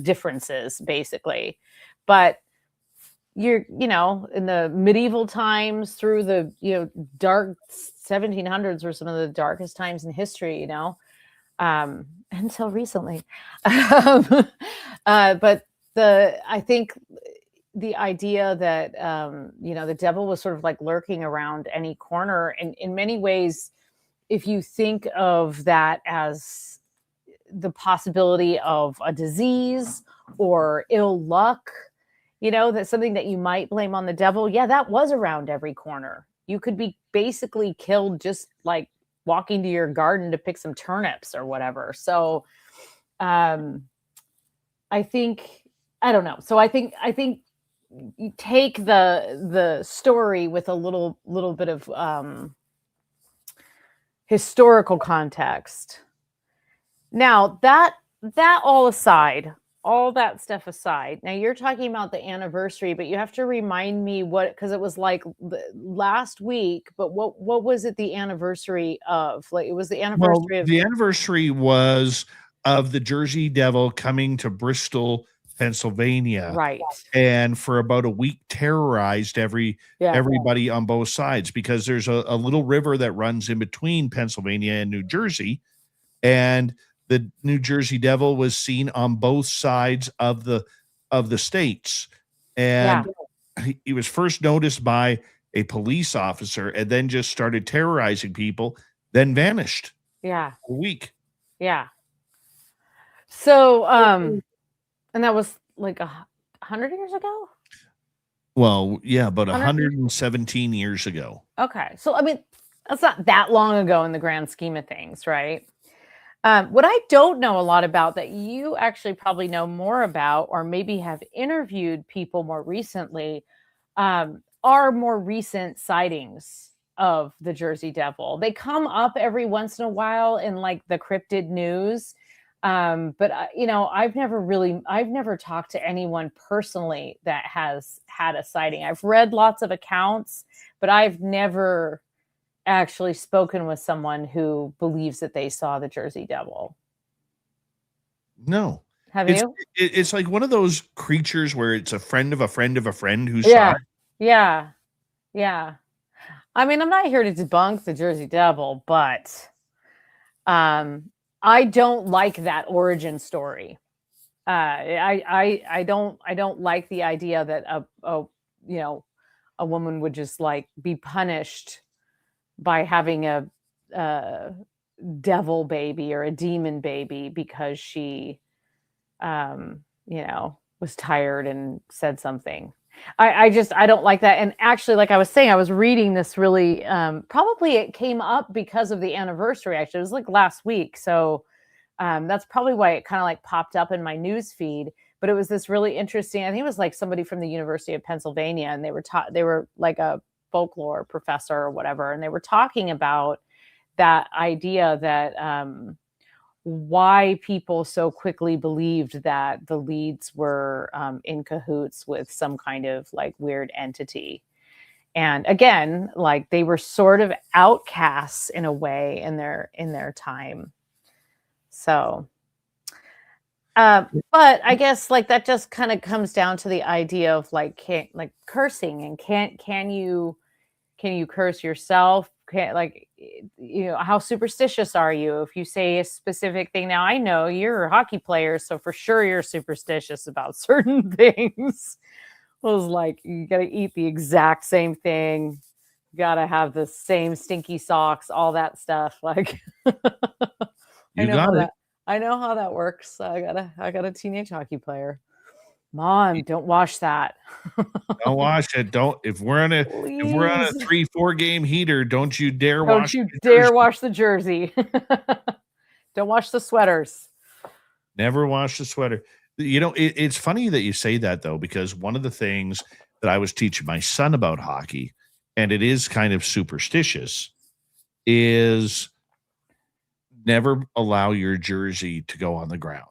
[SPEAKER 5] differences, basically. But in the medieval times through the, dark 1700s were some of the darkest times in history, until recently. But I think the idea that, the devil was sort of like lurking around any corner, and in many ways, if you think of that as the possibility of a disease or ill luck, that's something that you might blame on the devil. Yeah, that was around every corner. You could be basically killed just like walking to your garden to pick some turnips or whatever. So I don't know. So I think you take the story with a little bit of historical context. Now that all aside, all that stuff aside, now you're talking about the anniversary, but you have to remind me because it was like last week, but what was it the anniversary of? Like it was the anniversary of...
[SPEAKER 2] The anniversary was of the Jersey Devil coming to Bristol, Pennsylvania.
[SPEAKER 5] Right.
[SPEAKER 2] And for about a week terrorized everybody on both sides, because there's a little river that runs in between Pennsylvania and New Jersey, and the New Jersey Devil was seen on both sides of the states. And he was first noticed by a police officer and then just started terrorizing people, then vanished.
[SPEAKER 5] Yeah.
[SPEAKER 2] A week.
[SPEAKER 5] Yeah. So, and that was like 100 years ago?
[SPEAKER 2] Well, yeah, about 117 years ago.
[SPEAKER 5] Okay. So, I mean, that's not that long ago in the grand scheme of things, right? What I don't know a lot about that you actually probably know more about, or maybe have interviewed people more recently, are more recent sightings of the Jersey Devil. They come up every once in a while in like the cryptid news. But I've never talked to anyone personally that has had a sighting. I've read lots of accounts, but I've never actually spoken with someone who believes that they saw the Jersey Devil.
[SPEAKER 2] No.
[SPEAKER 5] Have
[SPEAKER 2] It's
[SPEAKER 5] you?
[SPEAKER 2] it's like one of those creatures where it's a friend of a friend of a friend who saw
[SPEAKER 5] Yeah.
[SPEAKER 2] it.
[SPEAKER 5] Yeah. Yeah. I mean, I'm not here to debunk the Jersey Devil, but I don't like that origin story. I don't like the idea that a woman would just like be punished by having a devil baby or a demon baby because she was tired and said something. I don't like that. And actually, like I was saying, I was reading this really probably it came up because of the anniversary. Actually, it was like last week. So that's probably why it kind of like popped up in my news feed. But it was this really interesting. I think it was like somebody from the University of Pennsylvania, and they were like a folklore professor or whatever, and they were talking about that idea that why people so quickly believed that the Leeds were in cahoots with some kind of like weird entity. And again, like they were sort of outcasts in a way in their time. So, but I guess like that just kind of comes down to the idea of like cursing, and can you curse yourself? How superstitious are you if you say a specific thing? Now I know you're a hockey player, so for sure you're superstitious about certain things. It was like you got to eat the exact same thing, you got to have the same stinky socks, all that stuff. Like
[SPEAKER 2] You got it.
[SPEAKER 5] I know how that works. I got a teenage hockey player. Mom, don't wash that.
[SPEAKER 2] Don't wash it. Don't if we're on a
[SPEAKER 5] Please.
[SPEAKER 2] 3-4 game heater, don't you dare
[SPEAKER 5] Don't
[SPEAKER 2] wash
[SPEAKER 5] you
[SPEAKER 2] the
[SPEAKER 5] dare
[SPEAKER 2] jersey.
[SPEAKER 5] wash the jersey. Don't wash the sweaters.
[SPEAKER 2] Never wash the sweater. It's funny that you say that though, because one of the things that I was teaching my son about hockey, and it is kind of superstitious, is never allow your jersey to go on the ground.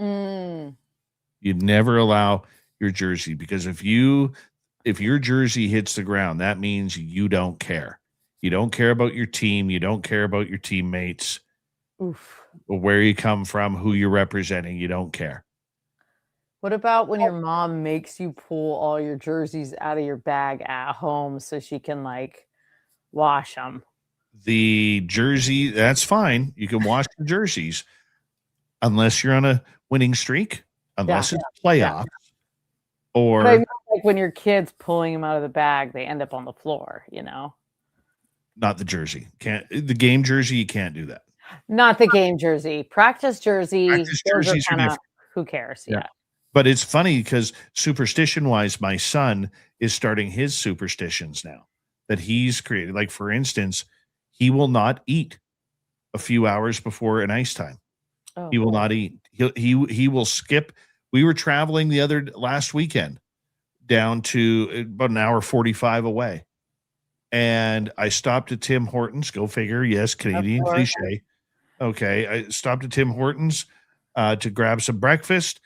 [SPEAKER 5] Mm.
[SPEAKER 2] You never allow your jersey, because if your jersey hits the ground, that means you don't care. You don't care about your team. You don't care about your teammates.
[SPEAKER 5] Oof.
[SPEAKER 2] Where you come from, who you're representing. You don't care.
[SPEAKER 5] What about when your mom makes you pull all your jerseys out of your bag at home so she can like wash them?
[SPEAKER 2] The jersey, that's fine. You can wash the jerseys unless you're on a winning streak, unless it's playoffs, or
[SPEAKER 5] But I mean, like when your kid's pulling them out of the bag, they end up on the floor,
[SPEAKER 2] not the jersey. The game jersey, you can't do that.
[SPEAKER 5] Not the game jersey, practice jersey.
[SPEAKER 2] Practice jerseys are different.
[SPEAKER 5] Who cares?
[SPEAKER 2] Yeah. But it's funny because superstition wise, my son is starting his superstitions now that he's created. Like, for instance, he will not eat a few hours before an ice time.
[SPEAKER 5] Oh,
[SPEAKER 2] he will not eat. He will skip. We were traveling last weekend down to about an hour 45 away. And I stopped at Tim Hortons. Go figure. Yes, Canadian cliche. Okay. I stopped at Tim Hortons to grab some breakfast.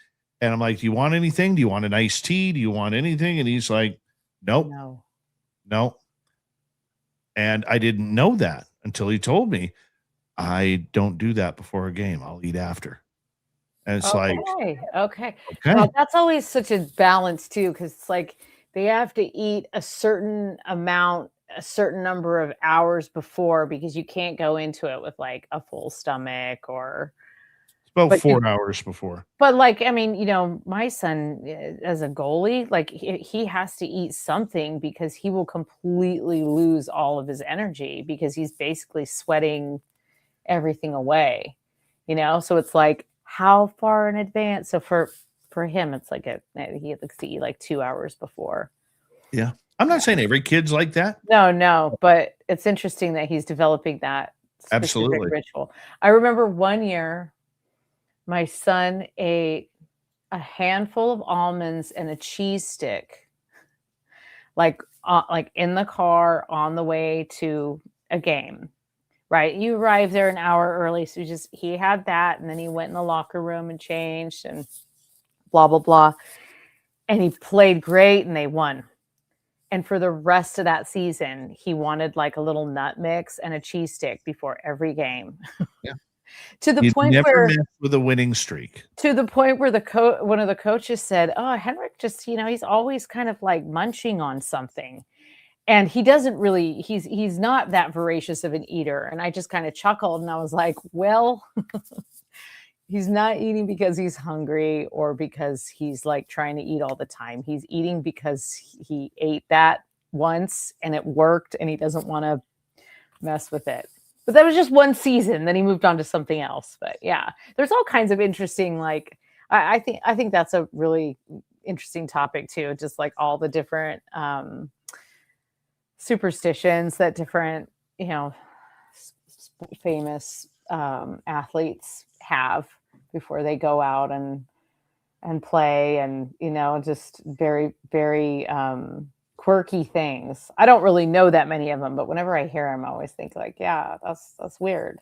[SPEAKER 2] And I'm like, do you want anything? Do you want an iced tea? Do you want anything? And he's like, nope. No. And I didn't know that until he told me. I don't do that before a game. I'll eat after. And it's
[SPEAKER 5] okay. Well, that's always such a balance too, because it's like they have to eat a certain number of hours before, because you can't go into it with like a full stomach or
[SPEAKER 2] it's about 4 hours before.
[SPEAKER 5] But like, I mean, my son as a goalie, like he has to eat something because he will completely lose all of his energy because he's basically sweating everything away, so it's like how far in advance. So for him it's like he likes to eat like 2 hours before.
[SPEAKER 2] Yeah, I'm not saying every kid's like that.
[SPEAKER 5] No, but it's interesting that he's developing that specific ritual. I remember one year my son ate a handful of almonds and a cheese stick like in the car on the way to a game. Right. You arrived there an hour early. So he had that. And then he went in the locker room and changed and blah, blah, blah. And he played great and they won. And for the rest of that season, he wanted like a little nut mix and a cheese stick before every game.
[SPEAKER 2] Yeah.
[SPEAKER 5] To the
[SPEAKER 2] You'd
[SPEAKER 5] point
[SPEAKER 2] never
[SPEAKER 5] where
[SPEAKER 2] mess with a winning streak.
[SPEAKER 5] to the point where one of the coaches said, "Oh, Henrik just, he's always kind of like munching on something." And he doesn't really, he's not that voracious of an eater. And I just kind of chuckled and I was like, well, he's not eating because he's hungry or because he's like trying to eat all the time. He's eating because he ate that once and it worked and he doesn't want to mess with it. But that was just one season. Then he moved on to something else. But yeah, there's all kinds of interesting, like, I think that's a really interesting topic too. Just like all the different superstitions that different, famous athletes have before they go out and play, and just very, very quirky things. I don't really know that many of them, but whenever I hear them, I always think like, yeah, that's weird.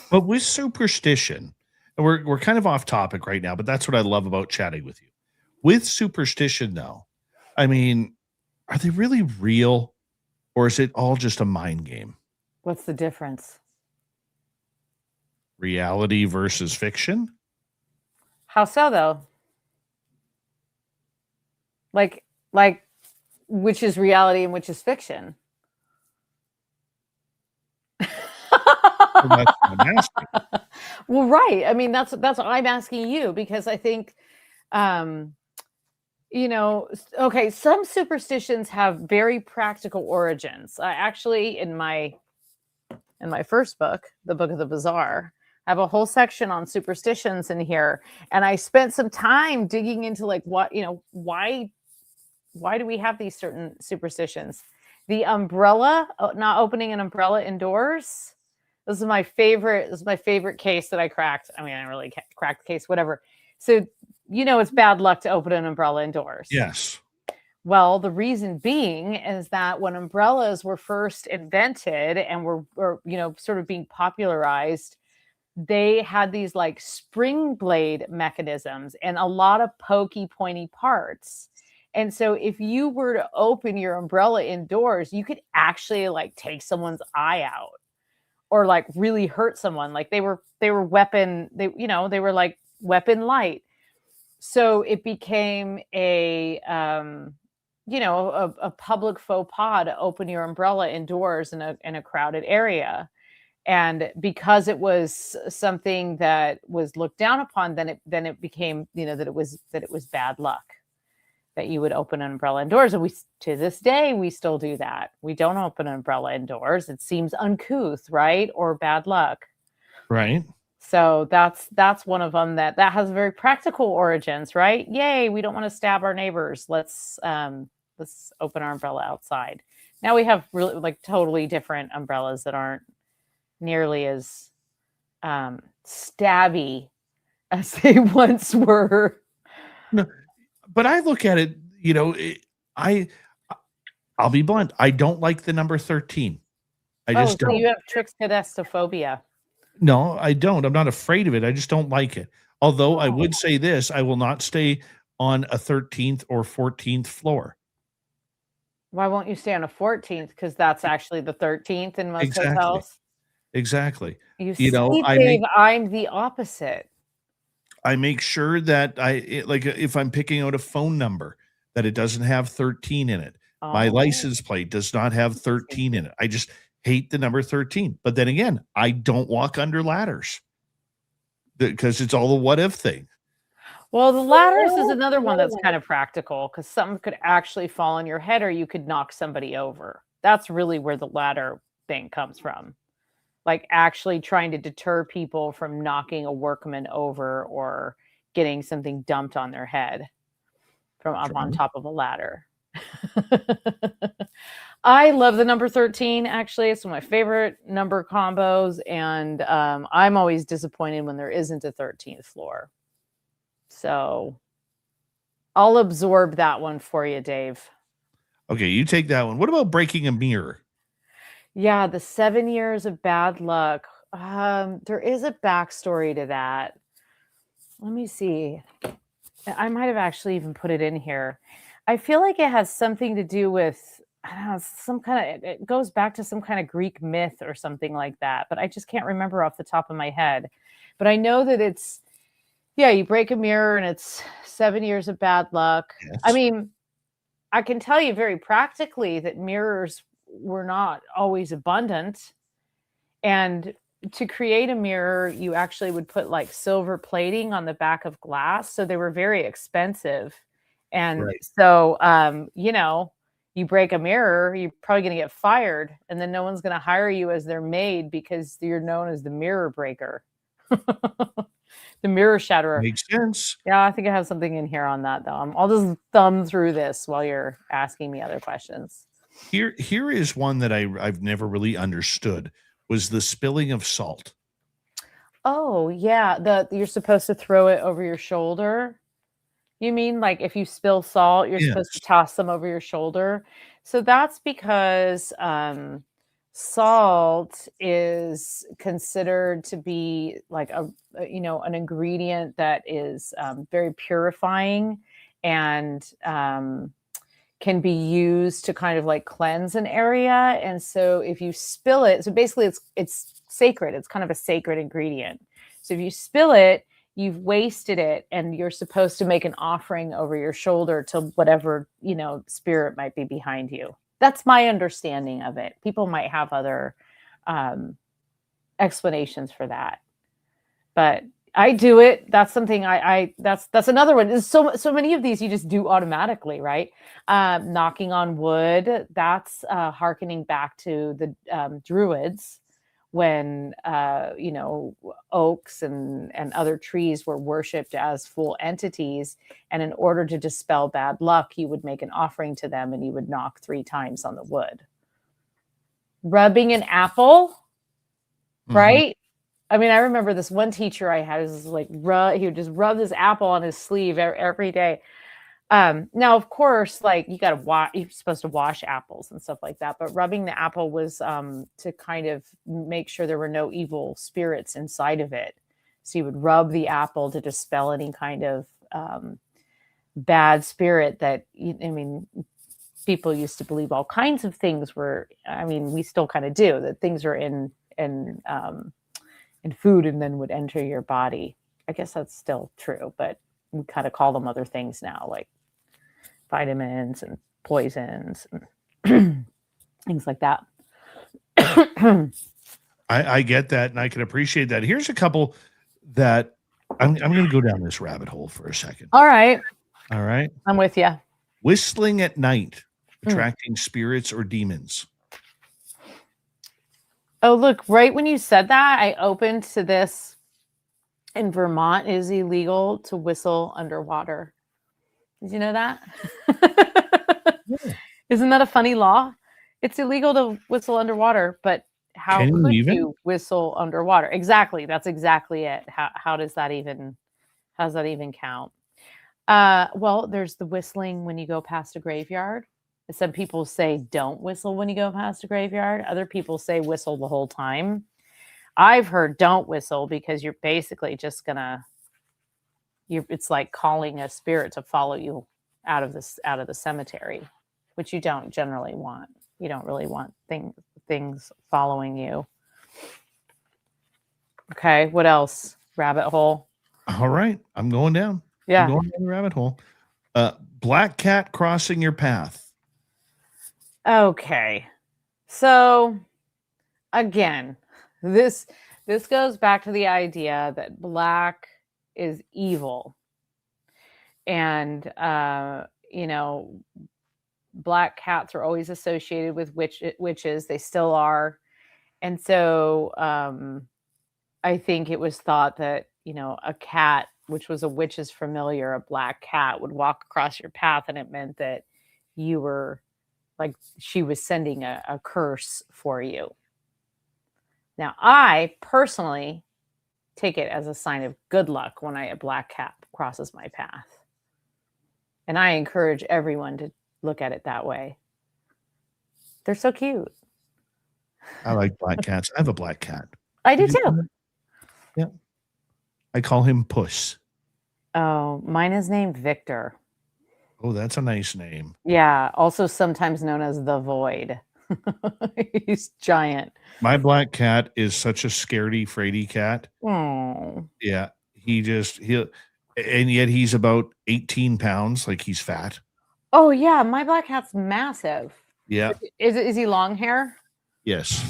[SPEAKER 2] But with superstition, and we're kind of off topic right now, but that's what I love about chatting with you. With superstition, though, I mean, are they really real, or is it all just a mind game?
[SPEAKER 5] What's the difference?
[SPEAKER 2] Reality versus fiction?
[SPEAKER 5] How so, though? Like, which is reality and which is fiction?
[SPEAKER 2] Well, that's what I'm asking.
[SPEAKER 5] Well, right. I mean, that's what I'm asking you, because I think, okay, some superstitions have very practical origins. I actually, in my first book, the Book of the Bizarre, I have a whole section on superstitions in here, and I spent some time digging into like what, why do we have these certain superstitions? The umbrella, not opening an umbrella indoors. This is my favorite case that I cracked. I mean, I really cracked the case, whatever. So, it's bad luck to open an umbrella indoors.
[SPEAKER 2] Yes.
[SPEAKER 5] Well, the reason being is that when umbrellas were first invented and were sort of being popularized, they had these like spring blade mechanisms and a lot of pokey, pointy parts. And so if you were to open your umbrella indoors, you could actually like take someone's eye out or like really hurt someone. Like they were weapon, they were like weapon light. So it became a public faux pas to open your umbrella indoors in a crowded area. And because it was something that was looked down upon, then it became, that it was bad luck that you would open an umbrella indoors. And to this day, we still do that. We don't open an umbrella indoors. It seems uncouth, right? Or bad luck.
[SPEAKER 2] Right.
[SPEAKER 5] So that's one of them that has very practical origins, right? Yay, we don't want to stab our neighbors. Let's open our umbrella outside. Now we have really like totally different umbrellas that aren't nearly as stabby as they once were.
[SPEAKER 2] No, but I look at it, I'll be blunt. I don't like the number 13. I just
[SPEAKER 5] so
[SPEAKER 2] don't.
[SPEAKER 5] You have triskaidekaphobia.
[SPEAKER 2] No, I don't. I'm not afraid of it. I just don't like it. Although I would say this, I will not stay on a 13th or 14th floor.
[SPEAKER 5] Why won't you stay on a 14th? Because that's actually the 13th in most hotels.
[SPEAKER 2] Exactly.
[SPEAKER 5] I'm the opposite.
[SPEAKER 2] I make sure that if I'm picking out a phone number, that it doesn't have 13 in it. My license plate does not have 13 in it. I just hate the number 13. But then again, I don't walk under ladders because it's all a what if thing.
[SPEAKER 5] Well, the ladders is another one that's kind of practical because something could actually fall on your head or you could knock somebody over. That's really where the ladder thing comes from. Like actually trying to deter people from knocking a workman over or getting something dumped on their head from up on top of a ladder. I love the number 13. Actually, it's one of my favorite number combos. And I'm always disappointed when there isn't a 13th floor. So I'll absorb that one for you, Dave.
[SPEAKER 2] Okay, you take that one. What about breaking a mirror?
[SPEAKER 5] Yeah, the 7 years of bad luck. There is a backstory to that. Let me see. I might have actually even put it in here. I feel like it has something to do with, I don't know, some kind of, it goes back to some kind of Greek myth or something like that, but I just can't remember off the top of my head. But I know that it's, yeah, you break a mirror and it's 7 years of bad luck. I
[SPEAKER 2] Yes.
[SPEAKER 5] mean, I can tell you very practically that mirrors were not always abundant. And to create a mirror, you actually would put like silver plating on the back of glass. So they were very expensive. And
[SPEAKER 2] Right.
[SPEAKER 5] so, you break a mirror, you're probably going to get fired. And then no one's going to hire you as their maid because you're known as the mirror breaker, the mirror shatterer.
[SPEAKER 2] Makes sense.
[SPEAKER 5] Yeah, I think I have something in here on that, though. I'll just thumb through this while you're asking me other questions.
[SPEAKER 2] Here is one that I've never really understood was the spilling of salt.
[SPEAKER 5] Oh, yeah. You're supposed to throw it over your shoulder. You mean like if you spill salt, you're supposed to
[SPEAKER 2] Yes.
[SPEAKER 5] toss some over your shoulder? So that's because salt is considered to be like an ingredient that is very purifying and can be used to kind of like cleanse an area. And so if you spill it, so basically it's sacred. It's kind of a sacred ingredient. So if you spill it, you've wasted it, and you're supposed to make an offering over your shoulder to whatever, spirit might be behind you. That's my understanding of it. People might have other explanations for that, but I do it. That's something that's another one. There's so many of these you just do automatically, right? Knocking on wood, that's hearkening back to the Druids when oaks and other trees were worshipped as full entities, and in order to dispel bad luck, you would make an offering to them and you would knock 3 times on the wood. Rubbing an apple, right? I mean, I remember this one teacher I had was like, he would just rub this apple on his sleeve every day. Now, of course, like you got to wash, you're supposed to wash apples and stuff like that. But rubbing the apple was to kind of make sure there were no evil spirits inside of it. So you would rub the apple to dispel any kind of bad spirit that, people used to believe all kinds of things were, we still kind of do, that things are in food and then would enter your body. I guess that's still true, but we kind of call them other things now, like vitamins and poisons and things like that.
[SPEAKER 2] I get that, and I can appreciate that. Here's a couple that I'm going to go down this rabbit hole for a second.
[SPEAKER 5] All right.
[SPEAKER 2] I'm
[SPEAKER 5] with you.
[SPEAKER 2] Whistling at night, attracting spirits or demons.
[SPEAKER 5] Oh, look, right when you said that, I opened to this. In Vermont, it is illegal to whistle underwater. Did you know that?
[SPEAKER 2] Yeah.
[SPEAKER 5] Isn't that a funny law? It's illegal to whistle underwater, but how could you whistle underwater? Exactly. That's exactly it. How does that even count? Well, there's the whistling when you go past a graveyard. Some people say don't whistle when you go past a graveyard. Other people say whistle the whole time. I've heard don't whistle because you're basically just it's like calling a spirit to follow you out of the cemetery, which you don't generally want. You don't really want things following you. Okay, what else? Rabbit hole.
[SPEAKER 2] All right, I'm going down.
[SPEAKER 5] Yeah.
[SPEAKER 2] I'm going down the rabbit hole. Black cat crossing your path.
[SPEAKER 5] Okay. So again, this goes back to the idea that black is evil. And black cats are always associated with witches. They still are. And so I think it was thought that, a cat, which was a witch's familiar, a black cat, would walk across your path, and it meant that you were like she was sending a curse for you. Now, I personally take it as a sign of good luck when a black cat crosses my path. And I encourage everyone to look at it that way. They're so cute.
[SPEAKER 2] I like black cats. I have a black cat.
[SPEAKER 5] I do too.
[SPEAKER 2] Yeah. I call him Puss.
[SPEAKER 5] Oh, mine is named Victor.
[SPEAKER 2] Oh, that's a nice name.
[SPEAKER 5] Yeah, also sometimes known as the Void. He's giant.
[SPEAKER 2] My black cat is such a scaredy fraidy cat.
[SPEAKER 5] Oh.
[SPEAKER 2] Yeah. And yet he's about 18 pounds. Like he's fat.
[SPEAKER 5] Oh yeah, my black cat's massive.
[SPEAKER 2] Yeah.
[SPEAKER 5] Is he long hair?
[SPEAKER 2] Yes.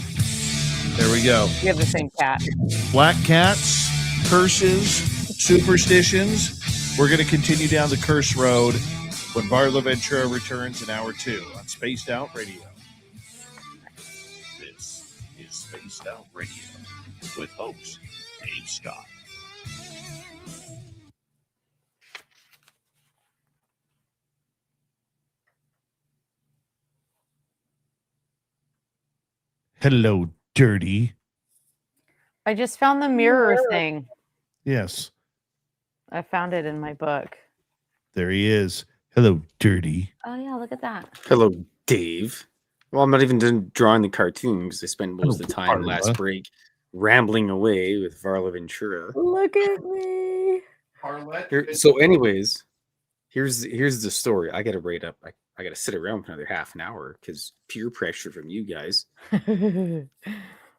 [SPEAKER 2] There we go.
[SPEAKER 5] We have the same cat.
[SPEAKER 2] Black cats, curses, superstitions. We're going to continue down the curse road when Varla Ventura returns in hour 2 on Spaced Out Radio. This is Spaced Out Radio with host Dave Scott. Hello, dirty.
[SPEAKER 5] I just found the mirror thing.
[SPEAKER 2] Yes.
[SPEAKER 5] I found it in my book.
[SPEAKER 2] There he is. Hello, dirty.
[SPEAKER 5] Oh yeah, look at that.
[SPEAKER 6] Hello, Dave. Well, I'm not even done drawing the cartoon because I spent most of the time
[SPEAKER 2] Varla.
[SPEAKER 6] last break rambling away with Varla Ventura.
[SPEAKER 5] Look at me.
[SPEAKER 6] So, anyways, here's the story. I got to rate up. I got to sit around for another half an hour because peer pressure from you guys.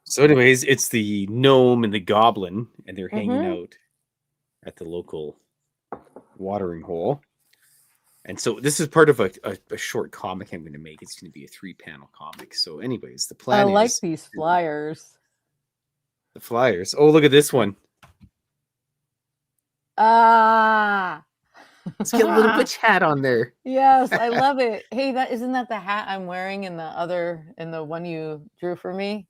[SPEAKER 6] So, anyways, it's the gnome and the goblin, and they're hanging out at the local watering hole. And so this is part of a short comic I'm going to make. It's going to be a 3-panel comic. So, anyways, the plan
[SPEAKER 5] I like
[SPEAKER 6] is
[SPEAKER 5] these flyers.
[SPEAKER 6] the flyers. Oh, look at this one.
[SPEAKER 5] Ah.
[SPEAKER 6] Let's get a little witch hat on there.
[SPEAKER 5] Yes, I love it. Hey, isn't that the hat I'm wearing in the one you drew for me?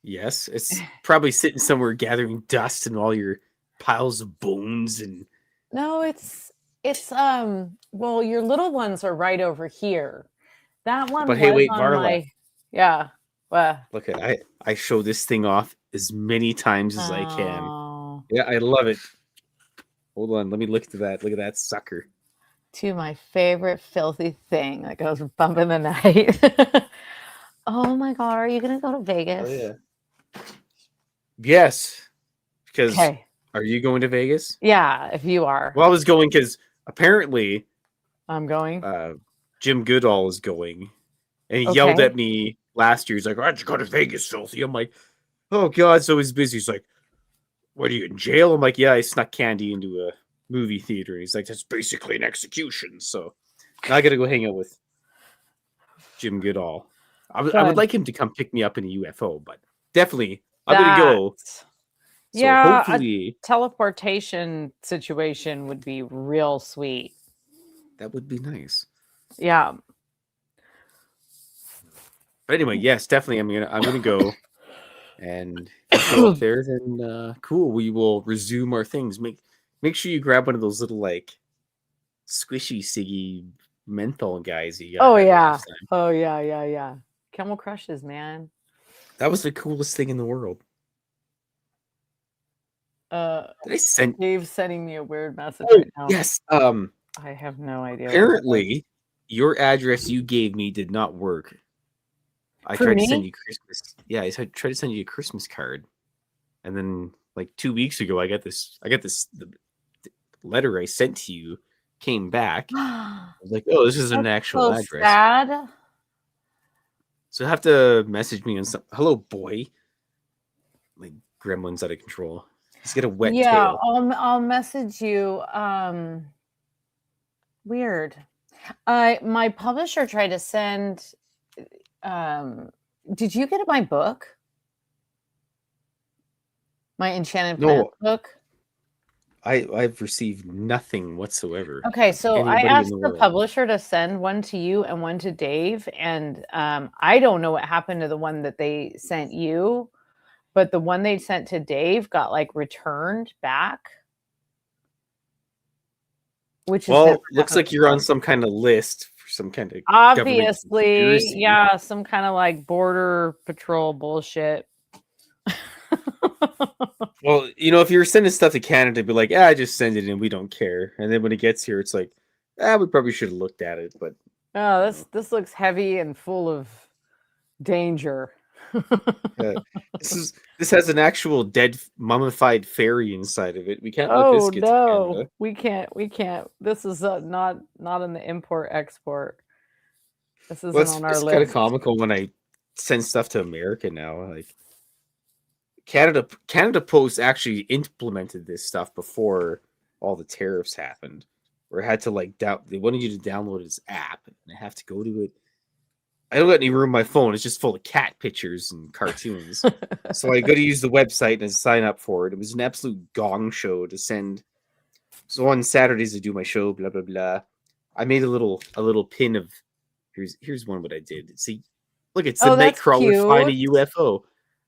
[SPEAKER 6] Yes, it's probably sitting somewhere gathering dust and all your piles of bones and.
[SPEAKER 5] No, it's well, your little ones are right over here. That one
[SPEAKER 6] But hey,
[SPEAKER 5] was
[SPEAKER 6] wait,
[SPEAKER 5] on
[SPEAKER 6] Varla.
[SPEAKER 5] yeah. Well,
[SPEAKER 6] Look at I show this thing off as many times as I can.
[SPEAKER 5] oh,
[SPEAKER 6] Yeah, I love it. Hold on, let me look at that. Look at that sucker.
[SPEAKER 5] to my favorite filthy thing that goes bump in the night. Oh my god, are you gonna go to Vegas?
[SPEAKER 6] Oh yeah. Yes. Because
[SPEAKER 5] Okay.
[SPEAKER 6] are you going to Vegas?
[SPEAKER 5] Yeah, if you are.
[SPEAKER 6] Well, I was going because apparently
[SPEAKER 5] I'm going.
[SPEAKER 6] Jim Goodall is going. And he yelled
[SPEAKER 5] Okay.
[SPEAKER 6] at me last year. He's like, why'd you go to Vegas, filthy? I'm like, oh God, so he's busy. He's like, what are you in jail? I'm like, yeah, I snuck candy into a movie theater. He's like, that's basically an execution. So now I got to go hang out with Jim Goodall. I would
[SPEAKER 5] Good.
[SPEAKER 6] like him to come pick me up in a UFO, but definitely I'm going to go. So
[SPEAKER 5] yeah,
[SPEAKER 6] hopefully
[SPEAKER 5] teleportation situation would be real sweet.
[SPEAKER 6] that would be nice.
[SPEAKER 5] Yeah.
[SPEAKER 6] But anyway, yes, definitely I'm gonna go. And if you go up there, then cool. We will resume our things. Make sure you grab one of those little like squishy siggy menthol guys you got.
[SPEAKER 5] Oh
[SPEAKER 6] had
[SPEAKER 5] yeah.
[SPEAKER 6] last time.
[SPEAKER 5] Oh yeah. Camel crushes, man.
[SPEAKER 6] That was the coolest thing in the world. Did I send?
[SPEAKER 5] Dave's sending me a weird message
[SPEAKER 6] Oh,
[SPEAKER 5] right now.
[SPEAKER 6] yes.
[SPEAKER 5] I have no idea. what that was.
[SPEAKER 6] Apparently, your address you gave me did not work. I
[SPEAKER 5] For
[SPEAKER 6] tried
[SPEAKER 5] me?
[SPEAKER 6] to send you Christmas. Yeah, I tried to send you a Christmas card, and then like 2 weeks ago, I got this. The letter I sent to you came back. I was like, oh, this is an actual
[SPEAKER 5] so
[SPEAKER 6] address.
[SPEAKER 5] sad.
[SPEAKER 6] So you have to message me on some. Hello, boy. Like gremlins out of control. He's got a wet
[SPEAKER 5] Yeah,
[SPEAKER 6] tail.
[SPEAKER 5] I'll message you. Weird. My publisher tried to send. Did you get my book? My Enchanted Plants book?
[SPEAKER 6] I've received nothing whatsoever.
[SPEAKER 5] Okay, so I
[SPEAKER 6] Anybody in
[SPEAKER 5] asked
[SPEAKER 6] the
[SPEAKER 5] the
[SPEAKER 6] world.
[SPEAKER 5] publisher to send one to you and one to Dave, and I don't know what happened to the one that they sent you, but the one they sent to Dave got like returned back. Which is
[SPEAKER 6] Well,
[SPEAKER 5] never
[SPEAKER 6] looks
[SPEAKER 5] happened
[SPEAKER 6] like you're on
[SPEAKER 5] before.
[SPEAKER 6] some kind of list for some kind of government
[SPEAKER 5] Obviously,
[SPEAKER 6] conspiracy.
[SPEAKER 5] yeah, some kind of like border patrol bullshit.
[SPEAKER 6] Well, if you're sending stuff to Canada, be like, just send it in, we don't care. And then when it gets here, it's like, we probably should have looked at it, but
[SPEAKER 5] Oh, this looks heavy and full of danger.
[SPEAKER 6] Uh, this has an actual dead mummified fairy inside of it. We can't let this
[SPEAKER 5] Oh
[SPEAKER 6] get to
[SPEAKER 5] no,
[SPEAKER 6] Canada.
[SPEAKER 5] we can't. This is not in the import export. This
[SPEAKER 6] Well,
[SPEAKER 5] isn't on our
[SPEAKER 6] it's kind of
[SPEAKER 5] list.
[SPEAKER 6] comical when I send stuff to America now. Like Canada Post actually implemented this stuff before all the tariffs happened, where I had to like they wanted you to download this app, and I have to go to it. I don't got any room on my phone. It's just full of cat pictures and cartoons. So I got to use the website and sign up for it. It was an absolute gong show to send. So on Saturdays I do my show, blah blah blah. I made a little pin of here's one what I did. See, look, it's the
[SPEAKER 5] Oh, that's
[SPEAKER 6] Nightcrawler find a
[SPEAKER 5] cute.
[SPEAKER 6] UFO.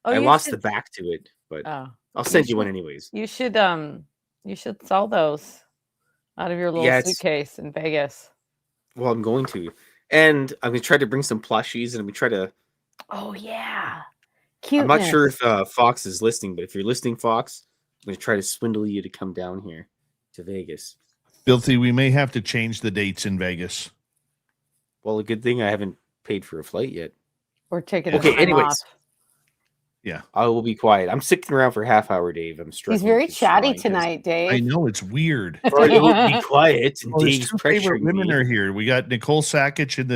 [SPEAKER 5] Oh,
[SPEAKER 6] I
[SPEAKER 5] you
[SPEAKER 6] lost
[SPEAKER 5] should.
[SPEAKER 6] the back to it, but
[SPEAKER 5] Oh,
[SPEAKER 6] I'll
[SPEAKER 5] you
[SPEAKER 6] send you one
[SPEAKER 5] should.
[SPEAKER 6] anyways.
[SPEAKER 5] You should sell those out of your little
[SPEAKER 6] Yeah, it's
[SPEAKER 5] suitcase in Vegas.
[SPEAKER 6] well, I'm going to, and I'm gonna try to bring some plushies, and I'm gonna try to.
[SPEAKER 5] Oh yeah,
[SPEAKER 6] I'm not sure
[SPEAKER 5] cuteness.
[SPEAKER 6] if Fox is listening, but if you're listening, Fox, I'm gonna try to swindle you to come down here to Vegas.
[SPEAKER 2] Filthy, we may have to change the dates in Vegas.
[SPEAKER 6] Well, a good thing I haven't paid for a flight yet.
[SPEAKER 5] We're taking
[SPEAKER 6] Okay,
[SPEAKER 5] time
[SPEAKER 6] anyways.
[SPEAKER 5] off.
[SPEAKER 2] Yeah.
[SPEAKER 6] I will be quiet. I'm sticking around for a half hour, Dave. I'm struggling.
[SPEAKER 5] He's very
[SPEAKER 6] to
[SPEAKER 5] chatty
[SPEAKER 6] fly 'cause-
[SPEAKER 5] tonight, Dave.
[SPEAKER 2] I know, it's weird.
[SPEAKER 6] Sorry, I won't be quiet. And
[SPEAKER 2] Well, his
[SPEAKER 6] Dave's
[SPEAKER 2] two favorite
[SPEAKER 6] pressuring
[SPEAKER 2] women
[SPEAKER 6] me.
[SPEAKER 2] are here. We got Nicole Sakic in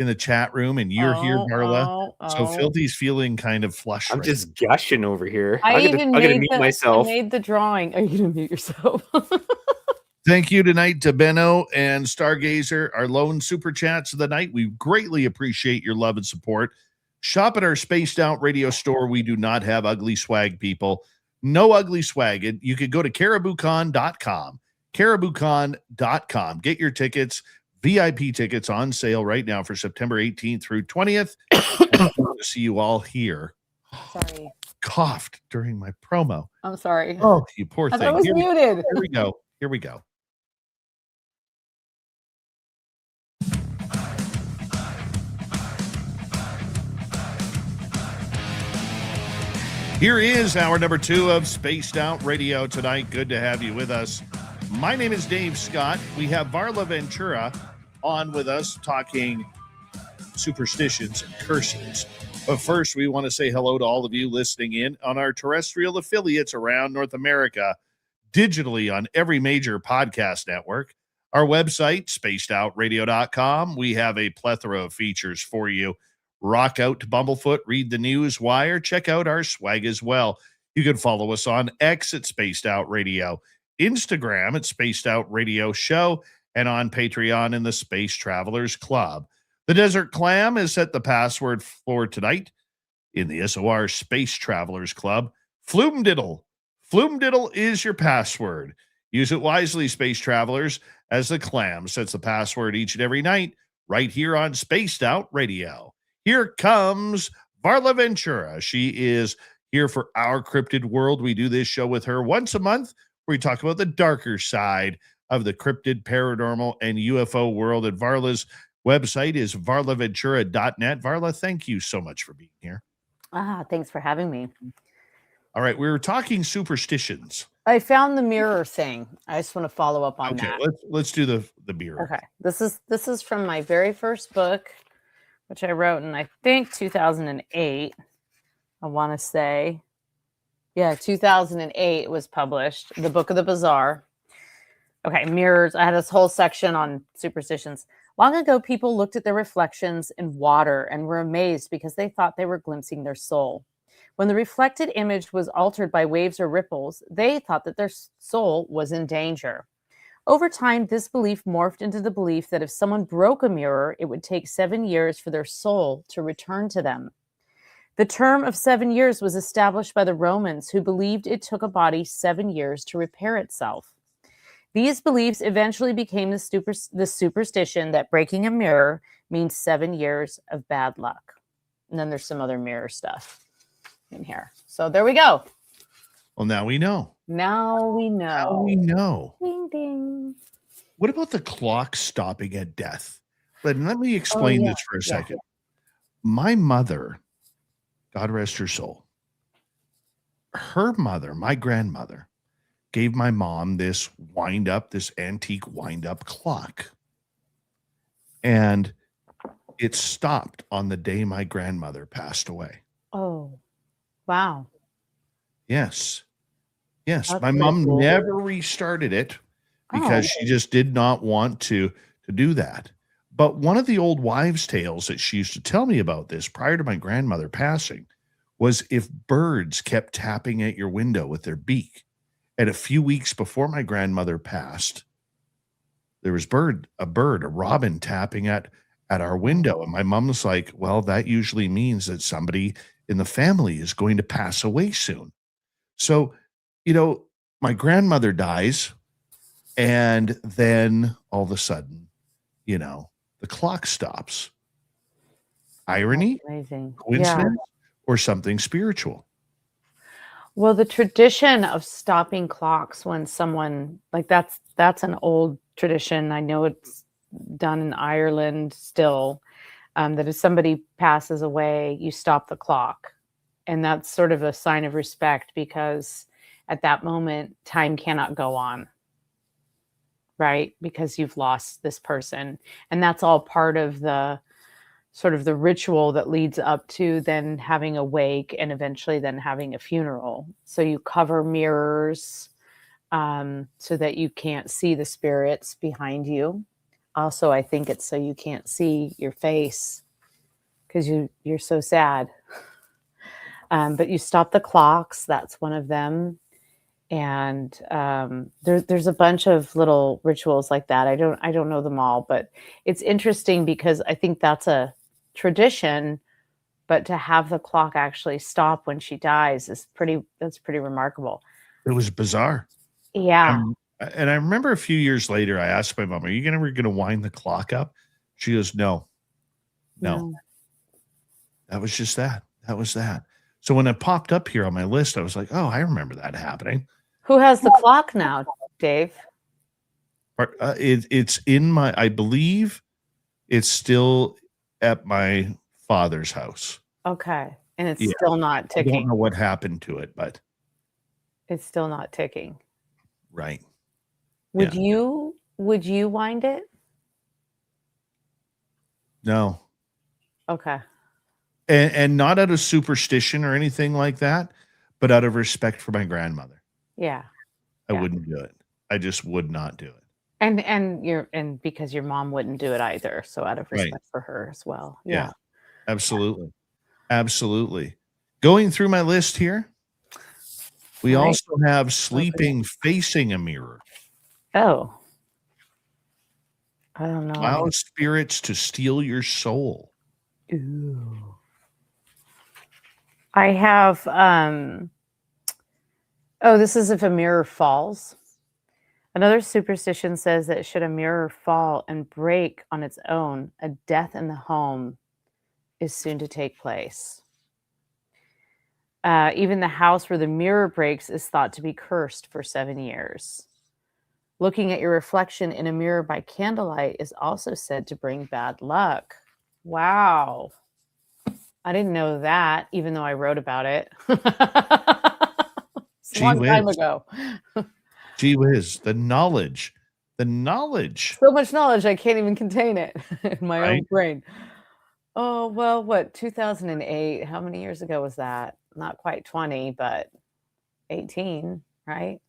[SPEAKER 2] the chat room, and you're here, Varla. So Filthy's feeling kind of flush.
[SPEAKER 6] I'm
[SPEAKER 2] right
[SPEAKER 6] just gushing over here.
[SPEAKER 5] I
[SPEAKER 6] I'm gonna mute myself.
[SPEAKER 5] I made the drawing. Are you gonna mute yourself?
[SPEAKER 2] Thank you tonight to Benno and Stargazer, our lone super chats of the night. We greatly appreciate your love and support. Shop at our Spaced Out Radio store. We do not have ugly swag, people. No ugly swag. You could go to cariboucon.com. cariboucon.com. Get your tickets, VIP tickets on sale right now for September 18th through 20th. I want to see you all here.
[SPEAKER 5] Sorry.
[SPEAKER 2] Coughed during my promo.
[SPEAKER 5] I'm sorry.
[SPEAKER 2] Oh, you poor
[SPEAKER 5] I
[SPEAKER 2] thing.
[SPEAKER 5] thought it was muted.
[SPEAKER 2] Here we go. Here we go. Here is hour number 2 of Spaced Out Radio tonight. Good to have you with us. My name is Dave Scott. We have Varla Ventura on with us talking superstitions and curses. But first, we want to say hello to all of you listening in on our terrestrial affiliates around North America, digitally on every major podcast network. Our website, spacedoutradio.com. We have a plethora of features for you. Rock out to Bumblefoot, read the news wire, check out our swag as well. You can follow us on X at Spaced Out Radio, Instagram at Spaced Out Radio Show, and on Patreon in the Space Travelers Club. The Desert Clam is set the password for tonight in the SOR Space Travelers Club. Floomdiddle. Floomdiddle is your password. Use it wisely, Space Travelers, as the Clam sets the password each and every night right here on Spaced Out Radio. Here comes Varla Ventura. She is here for Our Cryptid World. We do this show with her once a month where we talk about the darker side of the cryptid, paranormal, and UFO world. And Varla's website is varlaventura.net. Varla, thank you so much for being here.
[SPEAKER 5] Thanks for having me.
[SPEAKER 2] All right, we were talking superstitions.
[SPEAKER 5] I found the mirror thing. I just want to follow up on that.
[SPEAKER 2] Okay, let's do the mirror.
[SPEAKER 5] Okay. This is from my very first book, which I wrote in, I think, 2008. I want to say. Yeah, 2008 it was published. The Book of the Bizarre. Okay, mirrors. I had this whole section on superstitions. Long ago, people looked at their reflections in water and were amazed because they thought they were glimpsing their soul. When the reflected image was altered by waves or ripples, they thought that their soul was in danger. Over time, this belief morphed into the belief that if someone broke a mirror, it would take 7 years for their soul to return to them. The term of 7 years was established by the Romans, who believed it took a body 7 years to repair itself. These beliefs eventually became the superstition that breaking a mirror means 7 years of bad luck. And then there's some other mirror stuff in here. So there we go.
[SPEAKER 2] Well, now we know.
[SPEAKER 5] Now we know.
[SPEAKER 2] Now we know.
[SPEAKER 5] Ding, ding.
[SPEAKER 2] What about the clock stopping at death? Let me explain this for a second. My mother, God rest her soul, her mother, my grandmother, gave my mom this antique wind-up clock. And it stopped on the day my grandmother passed away.
[SPEAKER 5] Oh, wow.
[SPEAKER 2] Yes. Yes.
[SPEAKER 5] That's
[SPEAKER 2] My
[SPEAKER 5] pretty
[SPEAKER 2] mom
[SPEAKER 5] cool.
[SPEAKER 2] never restarted it because
[SPEAKER 5] Oh,
[SPEAKER 2] she just did not want to do that. But one of the old wives' tales that she used to tell me about this prior to my grandmother passing was if birds kept tapping at your window with their beak. And a few weeks before my grandmother passed, there was a robin tapping at our window. And my mom was like, well, that usually means that somebody in the family is going to pass away soon. So, my grandmother dies, and then all of a sudden, the clock stops. Irony,
[SPEAKER 5] amazing. Yeah.
[SPEAKER 2] coincidence, or something spiritual.
[SPEAKER 5] Well, the tradition of stopping clocks when someone like that's an old tradition. I know it's done in Ireland still. That if somebody passes away, you stop the clock, and that's sort of a sign of respect because at that moment, time cannot go on, right? Because you've lost this person, and that's all part of the sort of the ritual that leads up to then having a wake and eventually then having a funeral. So you cover mirrors so that you can't see the spirits behind you. Also, I think it's so you can't see your face because you're so sad. But you stop the clocks. That's one of them. And there's a bunch of little rituals like that. I don't know them all, but it's interesting because I think that's a tradition, but to have the clock actually stop when she dies that's pretty remarkable.
[SPEAKER 2] It was bizarre.
[SPEAKER 5] Yeah.
[SPEAKER 2] And I remember a few years later, I asked my mom, are you ever going to wind the clock up? She goes, no. That was just that. That was that. So when it popped up here on my list, I was like, oh, I remember that happening.
[SPEAKER 5] Who has the clock now, Dave?
[SPEAKER 2] It's in I believe it's still at my father's house.
[SPEAKER 5] Okay. And it's still not
[SPEAKER 2] I don't
[SPEAKER 5] ticking.
[SPEAKER 2] know what happened to it, but
[SPEAKER 5] It's still not ticking.
[SPEAKER 2] right.
[SPEAKER 5] Would you wind it?
[SPEAKER 2] No.
[SPEAKER 5] Okay.
[SPEAKER 2] And not out of superstition or anything like that, but out of respect for my grandmother.
[SPEAKER 5] Yeah.
[SPEAKER 2] I wouldn't do it. I just would not do it.
[SPEAKER 5] And because your mom wouldn't do it either. So out of respect for her as well.
[SPEAKER 2] Yeah. Absolutely. Absolutely. Going through my list here, we also have sleeping facing a mirror.
[SPEAKER 5] Oh. I don't know.
[SPEAKER 2] Allow spirits to steal your soul.
[SPEAKER 5] Ooh. I have this is if a mirror falls. Another superstition says that should a mirror fall and break on its own, a death in the home is soon to take place. Even the house where the mirror breaks is thought to be cursed for 7 years. Looking at your reflection in a mirror by candlelight is also said to bring bad luck. Wow. I didn't know that, even though I wrote about it. It's a long time ago.
[SPEAKER 2] Gee whiz, the knowledge.
[SPEAKER 5] So much knowledge, I can't even contain it in my own brain. Oh, well, what, 2008? How many years ago was that? Not quite 20, but 18, right?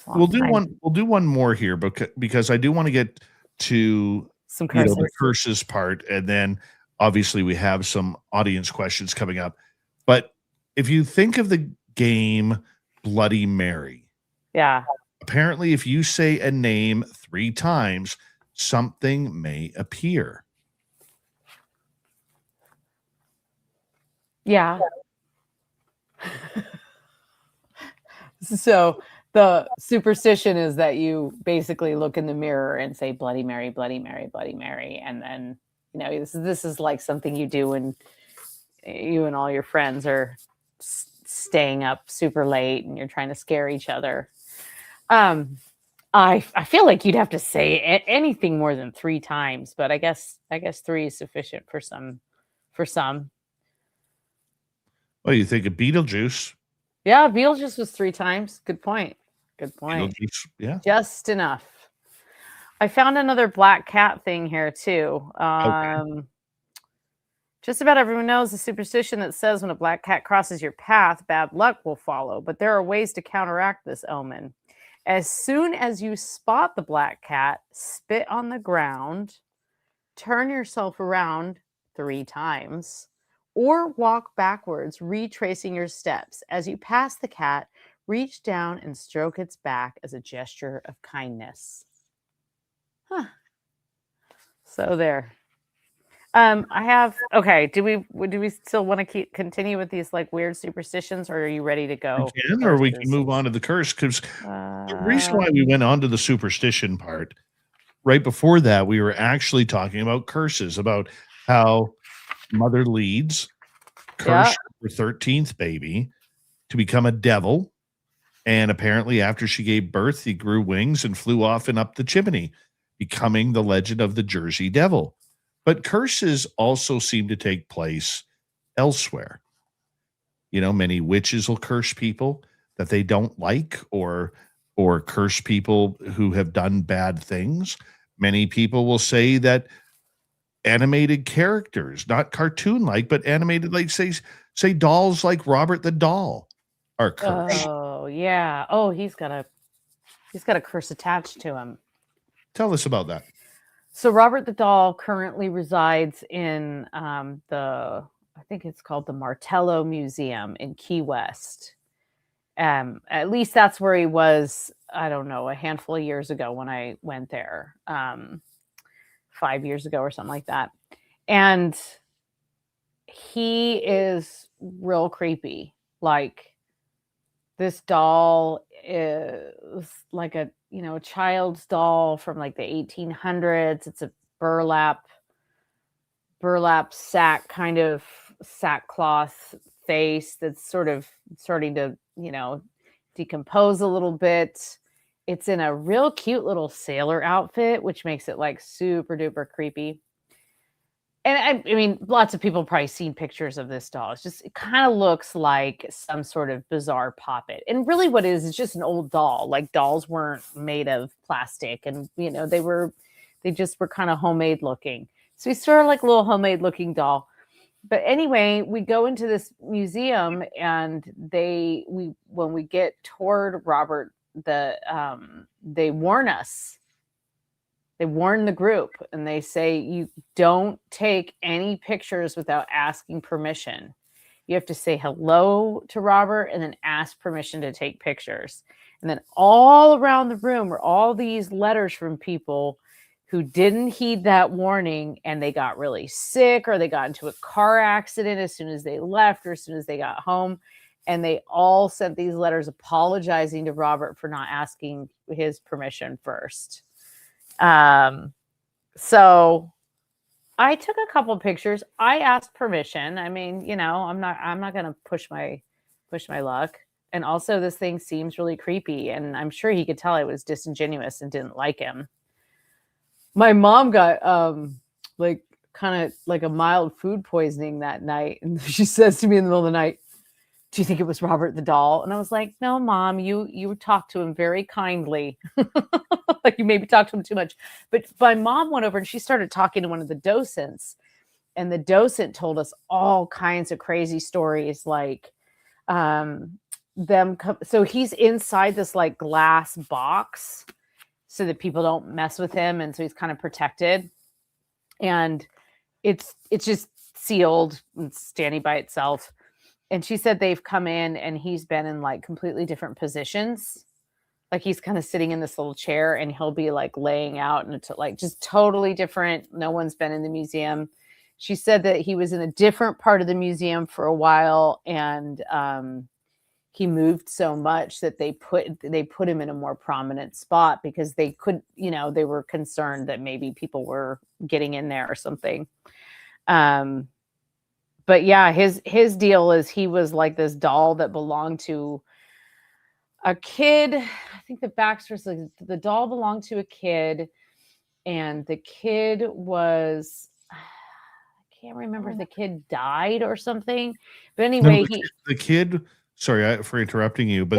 [SPEAKER 2] We'll do one more here because I do want to get to
[SPEAKER 5] some curses.
[SPEAKER 2] The curses part, and then obviously we have some audience questions coming up. But if you think of the game Bloody Mary, apparently if you say a name 3 times, something may appear.
[SPEAKER 5] Yeah. So the superstition is that you basically look in the mirror and say Bloody Mary, Bloody Mary, Bloody Mary, and then this is like something you do when you and all your friends are staying up super late and you're trying to scare each other. I feel like you'd have to say anything more than 3 times, but I guess 3 is sufficient for some.
[SPEAKER 2] Well, you think of Beetlejuice.
[SPEAKER 5] Yeah, Beetlejuice was 3 times. Good point.
[SPEAKER 2] Yeah.
[SPEAKER 5] Just enough. I found another black cat thing here too. Just about everyone knows the superstition that says when a black cat crosses your path, bad luck will follow. But there are ways to counteract this omen. As soon as you spot the black cat, spit on the ground, turn yourself around 3 times, or walk backwards, retracing your steps. As you pass the cat, reach down and stroke its back as a gesture of kindness. Huh. So there. I have okay. Do we still want to continue with these like weird superstitions, or are you ready to go?
[SPEAKER 2] We can, or we can move on to the curse, because the reason why we went on to the superstition part, right before that, we were actually talking about curses, about how Mother Leeds cursed her 13th baby to become a devil, and apparently after she gave birth, he grew wings and flew off and up the chimney, becoming the legend of the Jersey Devil. But curses also seem to take place elsewhere. You know, many witches will curse people that they don't like, or curse people who have done bad things. Many people will say that animated characters, not cartoon-like, but animated, like say dolls like Robert the Doll are cursed.
[SPEAKER 5] Oh, yeah. Oh, he's got a curse attached to him.
[SPEAKER 2] Tell us about that.
[SPEAKER 5] So Robert the Doll currently resides in I think it's called the Martello Museum in Key West. At least that's where he was, I don't know, a handful of years ago when I went there, 5 years ago or something like that. And he is real creepy. Like, this doll is like a child's doll from like the 1800s. It's a burlap sack, kind of sackcloth face that's sort of starting to, decompose a little bit. It's in a real cute little sailor outfit, which makes it like super duper creepy. And I mean, lots of people have probably seen pictures of this doll. It kind of looks like some sort of bizarre puppet. And really what it is, it's just an old doll. Like, dolls weren't made of plastic, and, they just were kind of homemade looking. So he's sort of like a little homemade looking doll. But anyway, we go into this museum, and when we get toward Robert, they warn us. They warn the group, and they say, you don't take any pictures without asking permission. You have to say hello to Robert and then ask permission to take pictures. And then all around the room are all these letters from people who didn't heed that warning, and they got really sick, or they got into a car accident as soon as they left, or as soon as they got home. And they all sent these letters apologizing to Robert for not asking his permission first. So I took a couple pictures. I asked permission. I mean, I'm not going to push my luck. And also, this thing seems really creepy, and I'm sure he could tell I was disingenuous and didn't like him. My mom got, kind of like a mild food poisoning that night. And she says to me in the middle of the night, "Do you think it was Robert the Doll?" And I was like, "No, Mom, you talked to him very kindly." Like, you maybe talked to him too much. But my mom went over and she started talking to one of the docents. And the docent told us all kinds of crazy stories, like so he's inside this like glass box so that people don't mess with him. And so he's kind of protected. And it's just sealed and standing by itself. And she said they've come in and he's been in like completely different positions. Like, he's kind of sitting in this little chair, and he'll be like laying out, and it's like just totally different. No one's been in the museum. She said that he was in a different part of the museum for a while, and he moved so much that they put him in a more prominent spot because they could, they were concerned that maybe people were getting in there or something. But yeah, his deal is he was like this doll that belonged to a kid. I think the backstory, like, the doll belonged to a kid, and the kid was, I can't remember if the kid died or something. But anyway,
[SPEAKER 2] the kid, sorry for interrupting you, but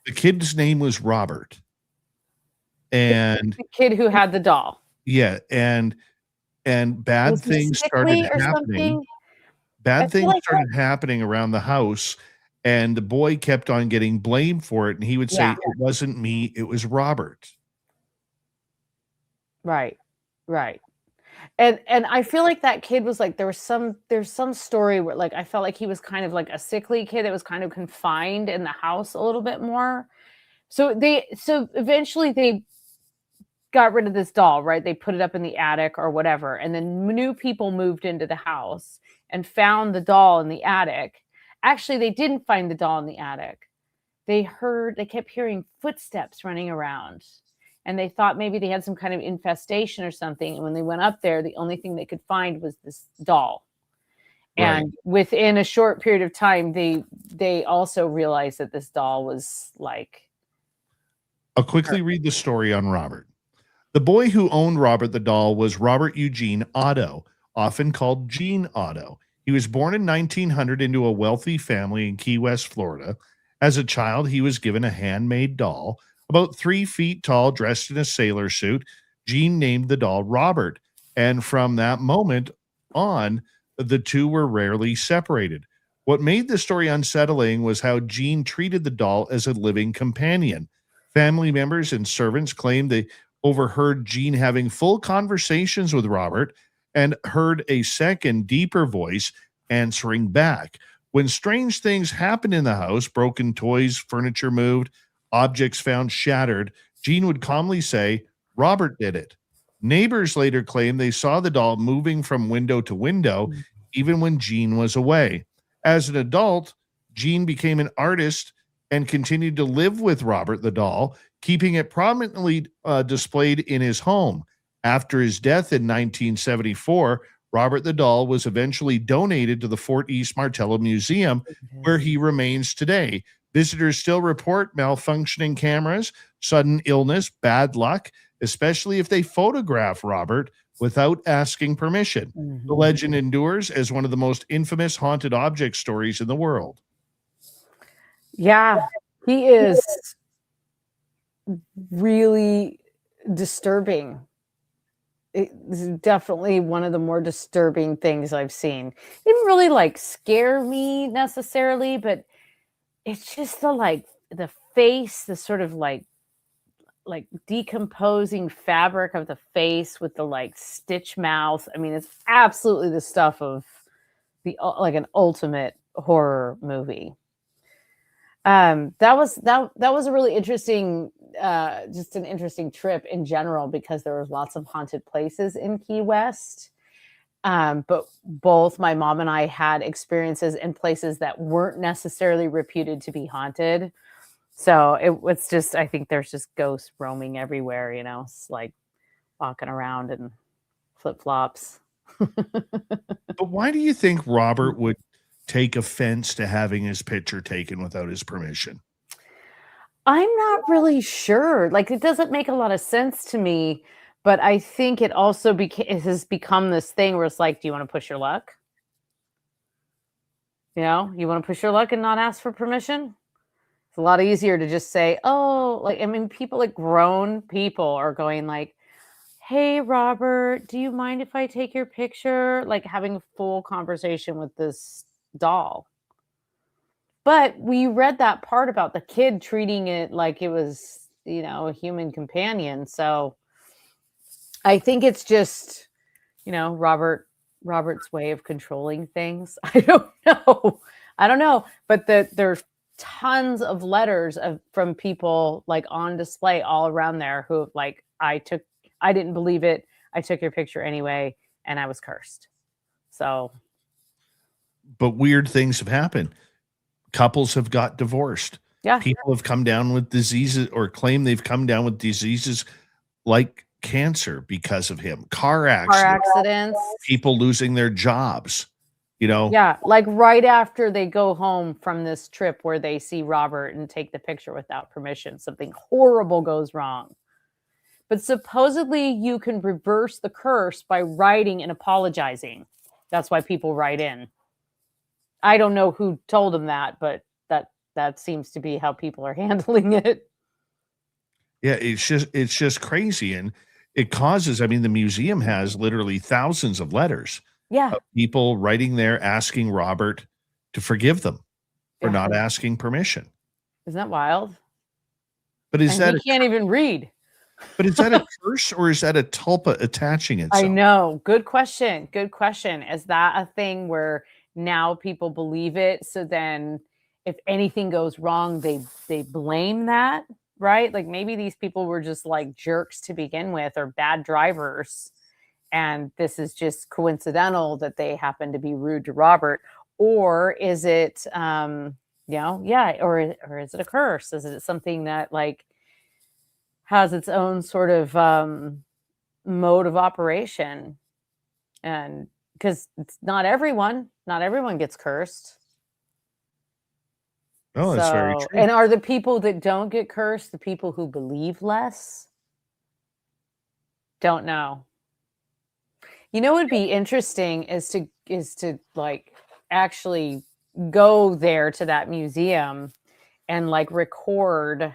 [SPEAKER 2] the kid's name was Robert. And
[SPEAKER 5] the kid who had the doll.
[SPEAKER 2] Yeah, and bad things started happening.
[SPEAKER 5] I
[SPEAKER 2] bad
[SPEAKER 5] feel
[SPEAKER 2] things
[SPEAKER 5] like
[SPEAKER 2] started happening around the house, and the boy kept on getting blamed for it. And he would say,
[SPEAKER 5] yeah,
[SPEAKER 2] "It wasn't me, it was Robert."
[SPEAKER 5] right, right. And I feel like that kid was like there's some story where like I felt like he was kind of like a sickly kid that was kind of confined in the house a little bit more. So eventually they got rid of this doll, right? They put it up in the attic or whatever, and then new people moved into the house and found the doll in the attic. Actually, they didn't find the doll in the attic. They kept hearing footsteps running around, and they thought maybe they had some kind of infestation or something. And when they went up there, the only thing they could find was this doll.
[SPEAKER 2] Right.
[SPEAKER 5] And within a short period of time, they also realized that this doll was like,
[SPEAKER 2] I'll quickly read the story on Robert. The boy who owned Robert the doll was Robert Eugene Otto, often called Gene Otto. He was born in 1900 into a wealthy family in Key West, Florida. As a child, he was given a handmade doll, about 3 feet tall, dressed in a sailor suit. Gene named the doll Robert, and from that moment on, the two were rarely separated. What made the story unsettling was how Gene treated the doll as a living companion. Family members and servants claimed they overheard Gene having full conversations with Robert and heard a second, deeper voice answering back. When strange things happened in the house, broken toys, furniture moved, objects found shattered, Gene would calmly say, "Robert did it." Neighbors later claimed they saw the doll moving from window to window, even when Gene was away. As an adult, Gene became an artist and continued to live with Robert the doll, keeping it prominently displayed in his home. After his death in 1974, Robert the doll was eventually donated to the Fort East Martello Museum, where he remains today. Visitors still report malfunctioning cameras, sudden illness, bad luck, especially if they photograph Robert without asking permission. The legend endures as one of the most infamous haunted object stories in the world.
[SPEAKER 5] yeah, he is really disturbing. It's definitely one of the more disturbing things I've seen. It didn't really like scare me necessarily, but it's just the face, the sort of like decomposing fabric of the face with the like stitch mouth. I mean, it's absolutely the stuff of the like an ultimate horror movie. That was a really interesting, just an interesting trip in general because there was lots of haunted places in Key West. But both my mom and I had experiences in places that weren't necessarily reputed to be haunted. So it was just, I think there's just ghosts roaming everywhere, it's like walking around in flip flops.
[SPEAKER 2] But why do you think Robert would take offense to having his picture taken without his permission?
[SPEAKER 5] I'm not really sure. Like, it doesn't make a lot of sense to me, but I think it also it has become this thing where it's like, do you want to push your luck? You want to push your luck and not ask for permission? It's a lot easier to just say, oh, like, I mean, people like grown people are going like, hey, Robert, do you mind if I take your picture? Like having a full conversation with this doll. But we read that part about the kid treating it like it was, a human companion. So I think it's just, Robert's way of controlling things. I don't know. But there's tons of letters from people like on display all around there who like, I didn't believe it. I took your picture anyway, and I was cursed. So.
[SPEAKER 2] But weird things have happened. Couples have got divorced.
[SPEAKER 5] Yeah.
[SPEAKER 2] People have come down with diseases or claim they've come down with diseases like cancer because of him. Car accidents. People losing their jobs.
[SPEAKER 5] Yeah, like right after they go home from this trip where they see Robert and take the picture without permission, something horrible goes wrong. But supposedly you can reverse the curse by writing and apologizing. That's why people write in. I don't know who told them that, but that seems to be how people are handling it.
[SPEAKER 2] Yeah, it's just crazy. And it causes, I mean, the museum has literally thousands of letters
[SPEAKER 5] Yeah.
[SPEAKER 2] of people writing there asking Robert to forgive them for
[SPEAKER 5] Yeah.
[SPEAKER 2] not asking permission.
[SPEAKER 5] Isn't that wild?
[SPEAKER 2] But is
[SPEAKER 5] And
[SPEAKER 2] that
[SPEAKER 5] he can't even read.
[SPEAKER 2] but is that a curse or is that a tulpa attaching itself?
[SPEAKER 5] I know. Good question. Good question. Is that a thing where now people believe it? So then if anything goes wrong, they blame that, right? Like maybe these people were just like jerks to begin with or bad drivers. And this is just coincidental that they happen to be rude to Robert. Or is it or is it a curse? Is it something that like has its own sort of mode of operation? And because it's not everyone gets cursed.
[SPEAKER 2] Oh, that's very
[SPEAKER 5] So,
[SPEAKER 2] true.
[SPEAKER 5] and are the people that don't get cursed the people who believe less? Don't know. You know what would be interesting is to like actually go there to that museum and like record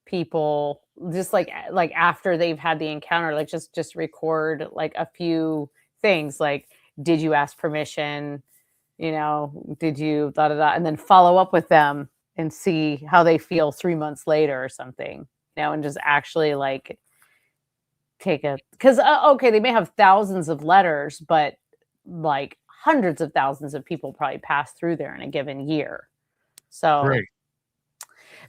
[SPEAKER 5] people just like after they've had the encounter, like just record like a few things like, did you ask permission? You know, did you da da da, and then follow up with them and see how they feel 3 months later or something, you know, and just actually like take a, because okay, they may have thousands of letters, but like hundreds of thousands of people probably pass through there in a given year. So
[SPEAKER 2] Great.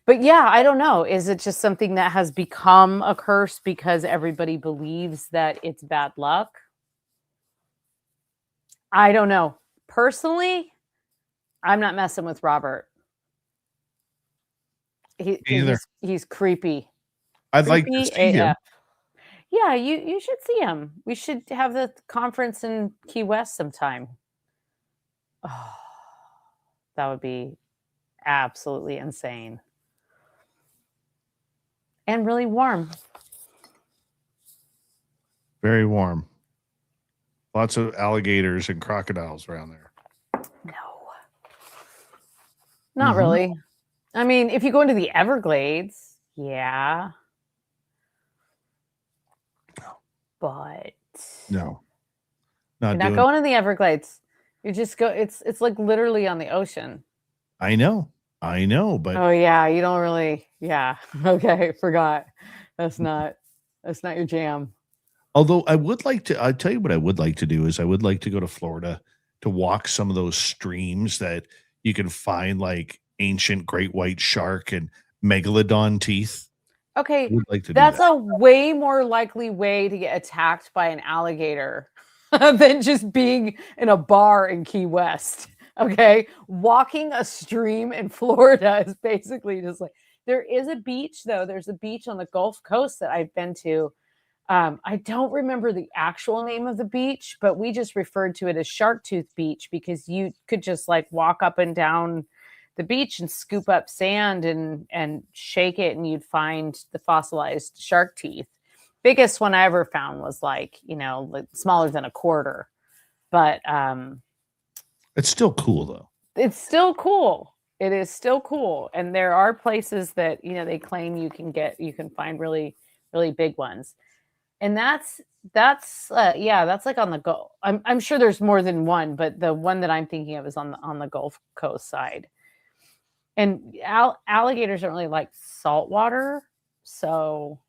[SPEAKER 5] but yeah, I don't know. Is it just something that has become a curse because everybody believes that it's bad luck? I don't know. Personally, I'm not messing with Robert. He's creepy.
[SPEAKER 2] I'd like to
[SPEAKER 5] Creepy
[SPEAKER 2] see him.
[SPEAKER 5] AF. Yeah, you should see him. We should have the conference in Key West sometime. Oh, that would be absolutely insane. And really warm.
[SPEAKER 2] Very warm. Lots of alligators and crocodiles around there.
[SPEAKER 5] No. Not really. I mean, if you go into the Everglades, yeah. But
[SPEAKER 2] No.
[SPEAKER 5] you're not going in the Everglades. You just go, it's like literally on the ocean.
[SPEAKER 2] I know, but
[SPEAKER 5] Oh yeah, you don't really, yeah. Okay, forgot. That's not your jam.
[SPEAKER 2] although I'll tell you what I would like to do is I would like to go to Florida to walk some of those streams that you can find like ancient great white shark and megalodon teeth. I
[SPEAKER 5] Okay,
[SPEAKER 2] would like to do
[SPEAKER 5] that's
[SPEAKER 2] that.
[SPEAKER 5] a way more likely way to get attacked by an alligator than just being in a bar in Key West. Okay, walking a stream in Florida is basically just like, there is a beach though. There's a beach on the Gulf Coast that I've been to. I don't remember the actual name of the beach, but we just referred to it as Shark Tooth Beach because you could just like walk up and down the beach and scoop up sand and shake it, and you'd find the fossilized shark teeth. Biggest one I ever found was like, you know, like smaller than a quarter. But
[SPEAKER 2] It's still cool though.
[SPEAKER 5] it's still cool. It is still cool. And there are places that, you know, they claim you can find really, really big ones. And that's like on the go. I'm sure there's more than one, but the one that I'm thinking of is on the Gulf Coast side. And alligators don't really like salt water, so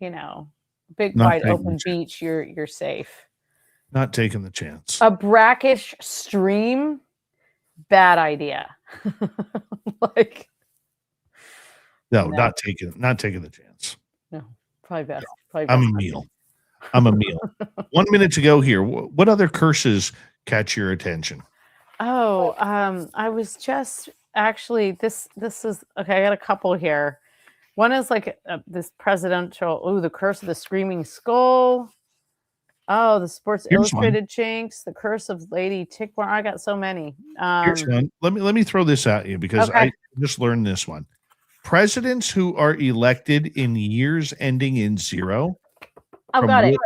[SPEAKER 5] you know, big
[SPEAKER 2] Not
[SPEAKER 5] wide
[SPEAKER 2] taking
[SPEAKER 5] open
[SPEAKER 2] the chance.
[SPEAKER 5] beach, you're safe.
[SPEAKER 2] Not taking the chance.
[SPEAKER 5] A brackish stream, bad idea. Like
[SPEAKER 2] No,
[SPEAKER 5] no.
[SPEAKER 2] not taking the chance.
[SPEAKER 5] No, probably best. Probably
[SPEAKER 2] I'm
[SPEAKER 5] best
[SPEAKER 2] a
[SPEAKER 5] not
[SPEAKER 2] meal. I'm a meal. 1 minute to go here. What other curses catch your attention?
[SPEAKER 5] Oh, I was just actually this is okay. I got a couple here. One is like this presidential. Oh, the curse of the screaming skull. Oh, the Sports
[SPEAKER 2] Here's one.
[SPEAKER 5] Illustrated jinx. The curse of Lady Tickborn. I got so many.
[SPEAKER 2] Here's one. Let me throw this at you because
[SPEAKER 5] Okay.
[SPEAKER 2] I just learned this one. Presidents who are elected in years ending in 0.
[SPEAKER 5] I've got it.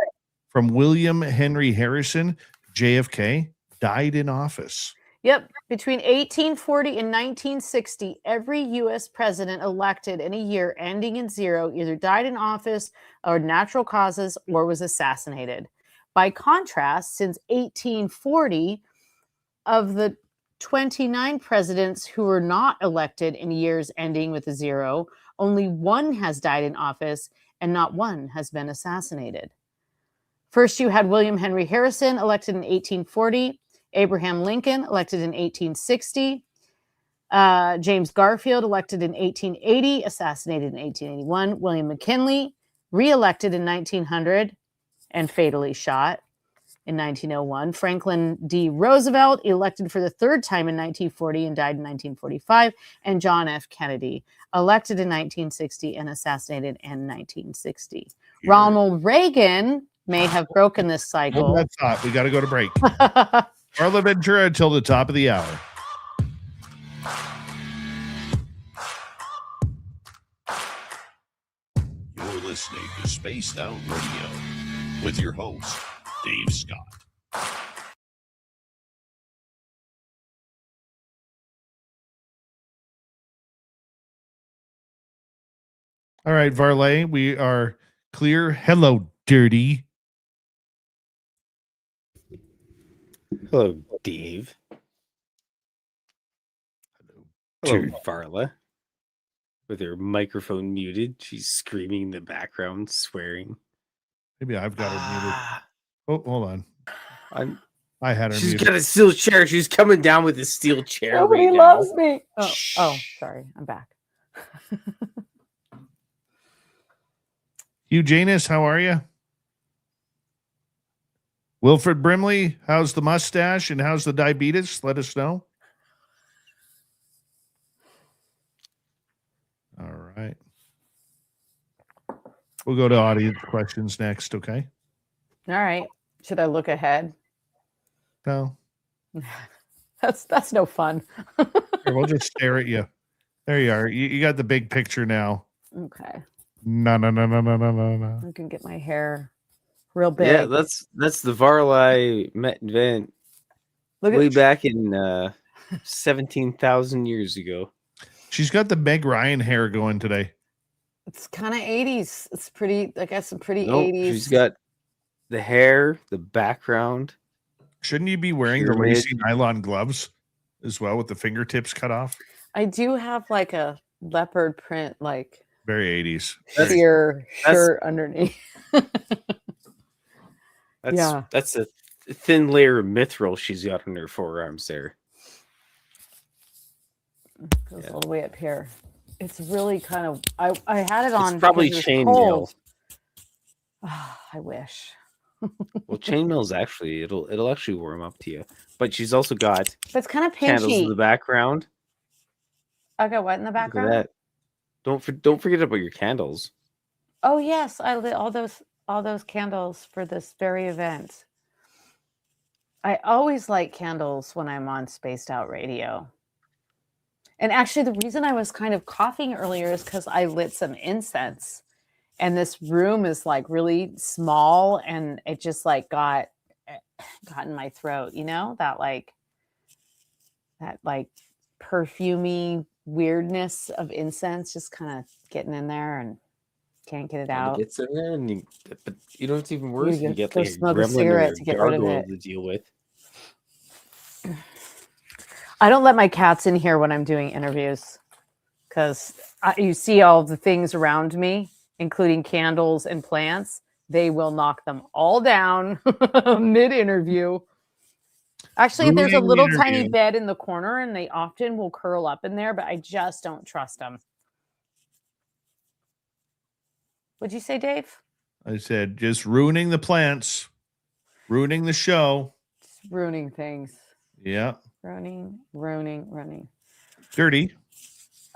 [SPEAKER 2] From William Henry Harrison, JFK, died in office.
[SPEAKER 5] Yep. Between 1840 and 1960, every U.S. president elected in a year ending in 0 either died in office or natural causes or was assassinated. By contrast, since 1840, of the 29 presidents who were not elected in years ending with a 0, only 1 has died in office and not 1 has been assassinated. First, you had William Henry Harrison, elected in 1840, Abraham Lincoln, elected in 1860, James Garfield, elected in 1880, assassinated in 1881, William McKinley, re-elected in 1900 and fatally shot in 1901, Franklin D. Roosevelt, elected for the 3rd time in 1940 and died in 1945, and John F. Kennedy, elected in 1960 and assassinated in 1960. Ronald Reagan may have broken this cycle.
[SPEAKER 2] Hold that thought. We got to go to break. Varla Ventura until the top of the hour.
[SPEAKER 7] You're listening to Spaced Out Radio with your host, Dave Scott.
[SPEAKER 2] All right, Varley, we are clear. Hello, Dirty.
[SPEAKER 6] Hello, Dave. Hello, Varla. With her microphone muted, she's screaming in the background, swearing.
[SPEAKER 2] Maybe I've got her muted. Oh, hold on. I had her
[SPEAKER 6] She's
[SPEAKER 2] muted.
[SPEAKER 6] got a steel chair. She's coming down with a steel chair.
[SPEAKER 5] Nobody
[SPEAKER 6] right
[SPEAKER 5] loves
[SPEAKER 6] now.
[SPEAKER 5] me. Oh, sorry. I'm back.
[SPEAKER 2] Hugh Janus, how are you? Wilfred Brimley, how's the mustache and how's the diabetes? Let us know. All right. We'll go to audience questions next, okay?
[SPEAKER 5] All right. Should I look ahead?
[SPEAKER 2] No.
[SPEAKER 5] That's no fun.
[SPEAKER 2] Here, we'll just stare at you. There you are. You got the big picture now.
[SPEAKER 5] Okay.
[SPEAKER 2] No.
[SPEAKER 5] I can get my hair real big.
[SPEAKER 6] Yeah, that's the Varla met event way back in 17,000 years ago.
[SPEAKER 2] She's got the Meg Ryan hair going today.
[SPEAKER 5] It's kind of 80s. It's pretty. I got some pretty
[SPEAKER 6] Nope,
[SPEAKER 5] 80s.
[SPEAKER 6] she's got the hair, the background.
[SPEAKER 2] Shouldn't you be wearing the lacy nylon gloves as well with the fingertips cut off?
[SPEAKER 5] I do have like a leopard print, like
[SPEAKER 2] very 80s
[SPEAKER 5] sheer shirt underneath.
[SPEAKER 6] That's a thin layer of mithril she's got on her forearms there.
[SPEAKER 5] Goes all the way up here. It's really kind of. I had it on.
[SPEAKER 6] It's probably chainmail.
[SPEAKER 5] Oh, I wish.
[SPEAKER 6] Well, chainmail's actually it'll actually warm up to you. But she's also got.
[SPEAKER 5] But it's kind of
[SPEAKER 6] candles
[SPEAKER 5] pinchy.
[SPEAKER 6] in the background.
[SPEAKER 5] I got what in the background?
[SPEAKER 6] Look at that. Don't forget about your candles.
[SPEAKER 5] Oh yes, I lit all those candles for this very event. I always light candles when I'm on Spaced Out Radio. And actually, the reason I was kind of coughing earlier is because I lit some incense, and this room is like really small, and it just like got in my throat. You know, that like perfumey weirdness of incense just kind of getting in there and can't get it out.
[SPEAKER 6] It gets in there, but you know what's even worse? You get like a
[SPEAKER 5] smoke a
[SPEAKER 6] gremlin
[SPEAKER 5] cigarette
[SPEAKER 6] or
[SPEAKER 5] to get rid of
[SPEAKER 6] gargoyle
[SPEAKER 5] it.
[SPEAKER 6] to deal with.
[SPEAKER 5] I don't let my cats in here when I'm doing interviews because you see all the things around me, including candles and plants. They will knock them all down mid-interview. Actually, there's a little tiny bed in the corner, and they often will curl up in there, but I just don't trust them. What'd you say, Dave?
[SPEAKER 2] I said just ruining the plants, ruining the show.
[SPEAKER 5] Just ruining things.
[SPEAKER 2] Yeah.
[SPEAKER 5] Ruining.
[SPEAKER 2] Dirty.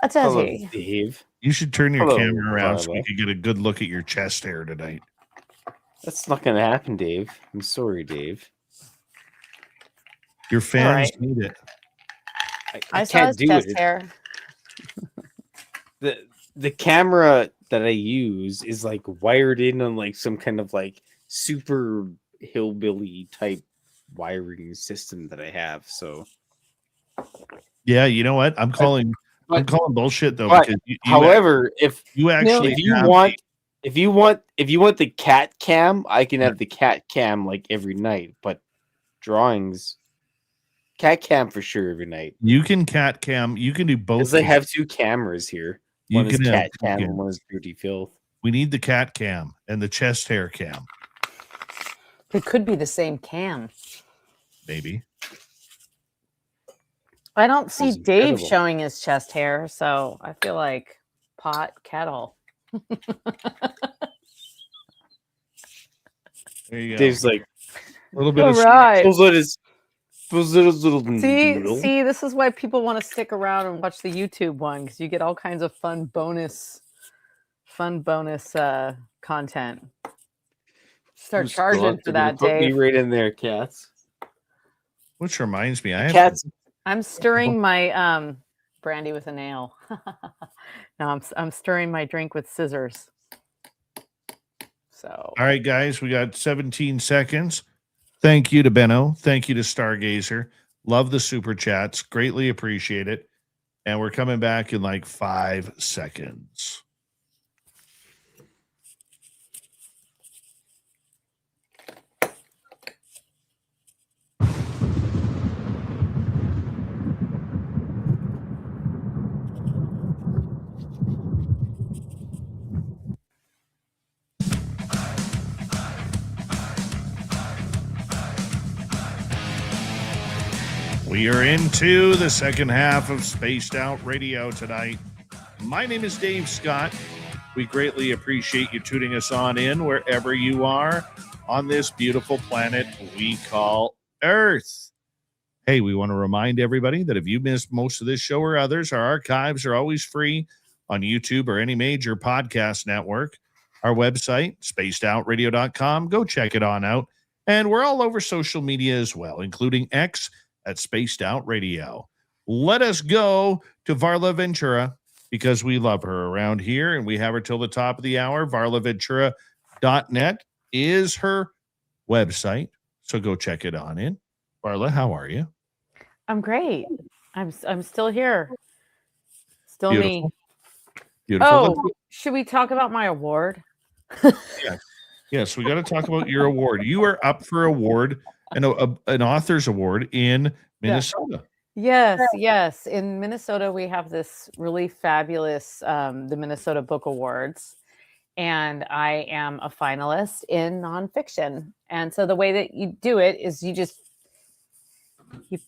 [SPEAKER 5] That's it.
[SPEAKER 6] Dave.
[SPEAKER 2] You should turn your camera around so we can get a good look at your chest hair tonight.
[SPEAKER 6] That's not going to happen, Dave. I'm sorry, Dave.
[SPEAKER 2] Your fans need it.
[SPEAKER 6] I
[SPEAKER 5] saw
[SPEAKER 6] can't
[SPEAKER 5] his
[SPEAKER 6] do
[SPEAKER 5] chest
[SPEAKER 6] it.
[SPEAKER 5] hair.
[SPEAKER 6] The camera that I use is like wired in on like some kind of like super hillbilly type wiring system that I have. So
[SPEAKER 2] yeah, you know what? I'm calling bullshit though.
[SPEAKER 6] But,
[SPEAKER 2] because
[SPEAKER 6] however, if
[SPEAKER 2] you actually
[SPEAKER 6] if If you want the cat cam, I can have the cat cam like every night. But drawings, cat cam for sure every night.
[SPEAKER 2] You can cat cam. You can do both.
[SPEAKER 6] Because I have two cameras here.
[SPEAKER 2] You
[SPEAKER 6] One is
[SPEAKER 2] can have
[SPEAKER 6] cat cam and one is dirty filth.
[SPEAKER 2] We need the cat cam and the chest hair cam.
[SPEAKER 5] It could be the same cam.
[SPEAKER 2] Maybe.
[SPEAKER 5] I don't see
[SPEAKER 6] Sounds
[SPEAKER 5] Dave
[SPEAKER 6] incredible.
[SPEAKER 5] showing his chest hair, so I feel like pot kettle.
[SPEAKER 2] There you go.
[SPEAKER 6] Dave's like
[SPEAKER 2] a little bit
[SPEAKER 5] All
[SPEAKER 2] of
[SPEAKER 5] right.
[SPEAKER 6] those little doodle.
[SPEAKER 5] See, this is why people want to stick around and watch the YouTube one, because you get all kinds of fun bonus content. Start
[SPEAKER 6] Who's
[SPEAKER 5] charging
[SPEAKER 6] gone?
[SPEAKER 5] for
[SPEAKER 6] They're gonna
[SPEAKER 5] that,
[SPEAKER 6] put me
[SPEAKER 5] Dave.
[SPEAKER 6] right in there, cats.
[SPEAKER 2] Which reminds me, I have
[SPEAKER 6] Cats.
[SPEAKER 5] I'm stirring my brandy with a nail. No, I'm stirring my drink with scissors. So
[SPEAKER 2] All right, guys, we got 17 seconds. Thank you to Benno. Thank you to Stargazer. Love the super chats. Greatly appreciate it. And we're coming back in like 5 seconds. We are into the second half of Spaced Out Radio tonight. My name is Dave Scott. We greatly appreciate you tuning us on in wherever you are on this beautiful planet we call Earth. Hey, we want to remind everybody that if you missed most of this show or others, our archives are always free on YouTube or any major podcast network. Our website, spacedoutradio.com. Go check it on out. And we're all over social media as well, including X at Spaced Out Radio. Let us go to Varla Ventura because we love her around here and we have her till the top of the hour. VarlaVentura.net is her website. So go check it on in. Varla, how are you?
[SPEAKER 5] I'm great. I'm still here. Still
[SPEAKER 2] Beautiful.
[SPEAKER 5] me.
[SPEAKER 2] Beautiful.
[SPEAKER 5] Oh, should we talk about my award?
[SPEAKER 2] Yes, we got to talk about your award. You are up for award, an author's award in Minnesota.
[SPEAKER 5] Yes. In Minnesota, we have this really fabulous, the Minnesota Book Awards, and I am a finalist in nonfiction. And so the way that you do it is a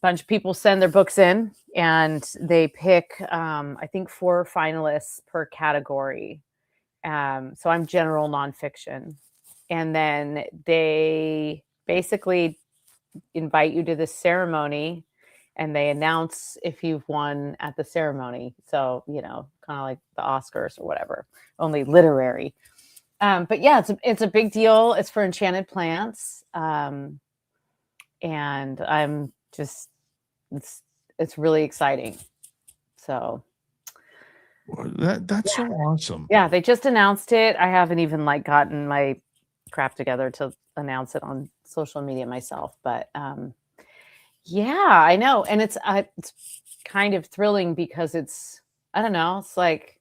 [SPEAKER 5] bunch of people send their books in, and they pick, I think, 4 finalists per category. So I'm general nonfiction. And then they basically invite you to this ceremony and they announce if you've won at the ceremony. So, kind of like the Oscars or whatever, only literary. But yeah, it's a big deal. It's for Enchanted Plants. And I'm just, it's really exciting. So
[SPEAKER 2] That's so awesome.
[SPEAKER 5] yeah, they just announced it. I haven't even gotten my crap together to announce it on social media myself, but yeah, I know. And it's kind of thrilling because it's, I don't know, it's like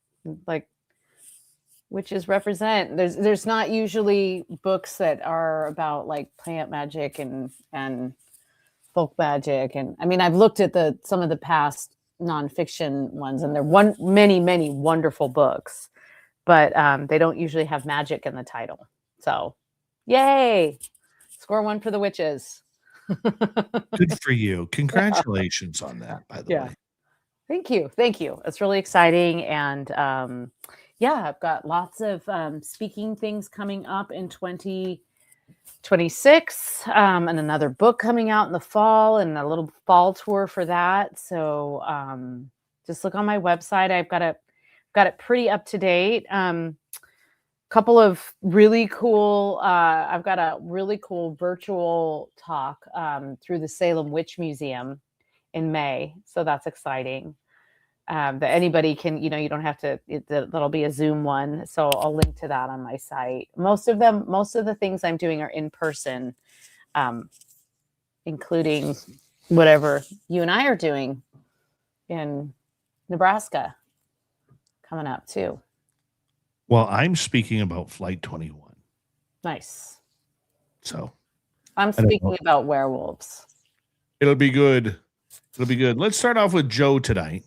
[SPEAKER 5] witches represent. There's not usually books that are about like plant magic and folk magic. And I mean, I've looked at some of the past nonfiction ones, and they're many wonderful books, but they don't usually have magic in the title. So yay, score 1 for the witches.
[SPEAKER 2] Good for you. Congratulations on that, by the way.
[SPEAKER 5] Thank you. It's really exciting. And I've got lots of speaking things coming up in 2026, and another book coming out in the fall, and a little fall tour for that. So just look on my website. I've got it pretty up to date. Couple of really cool, I've got a really cool virtual talk through the Salem Witch Museum in May. So that's exciting. That anybody can, you don't have to, that'll be a Zoom one. So I'll link to that on my site. Most of the things I'm doing are in person, including whatever you and I are doing in Nebraska coming up too.
[SPEAKER 2] Well, I'm speaking about Flight 21.
[SPEAKER 5] Nice.
[SPEAKER 2] So
[SPEAKER 5] I'm
[SPEAKER 2] I don't know.
[SPEAKER 5] speaking about werewolves.
[SPEAKER 2] It'll be good. It'll be good. Let's start off with Joe tonight,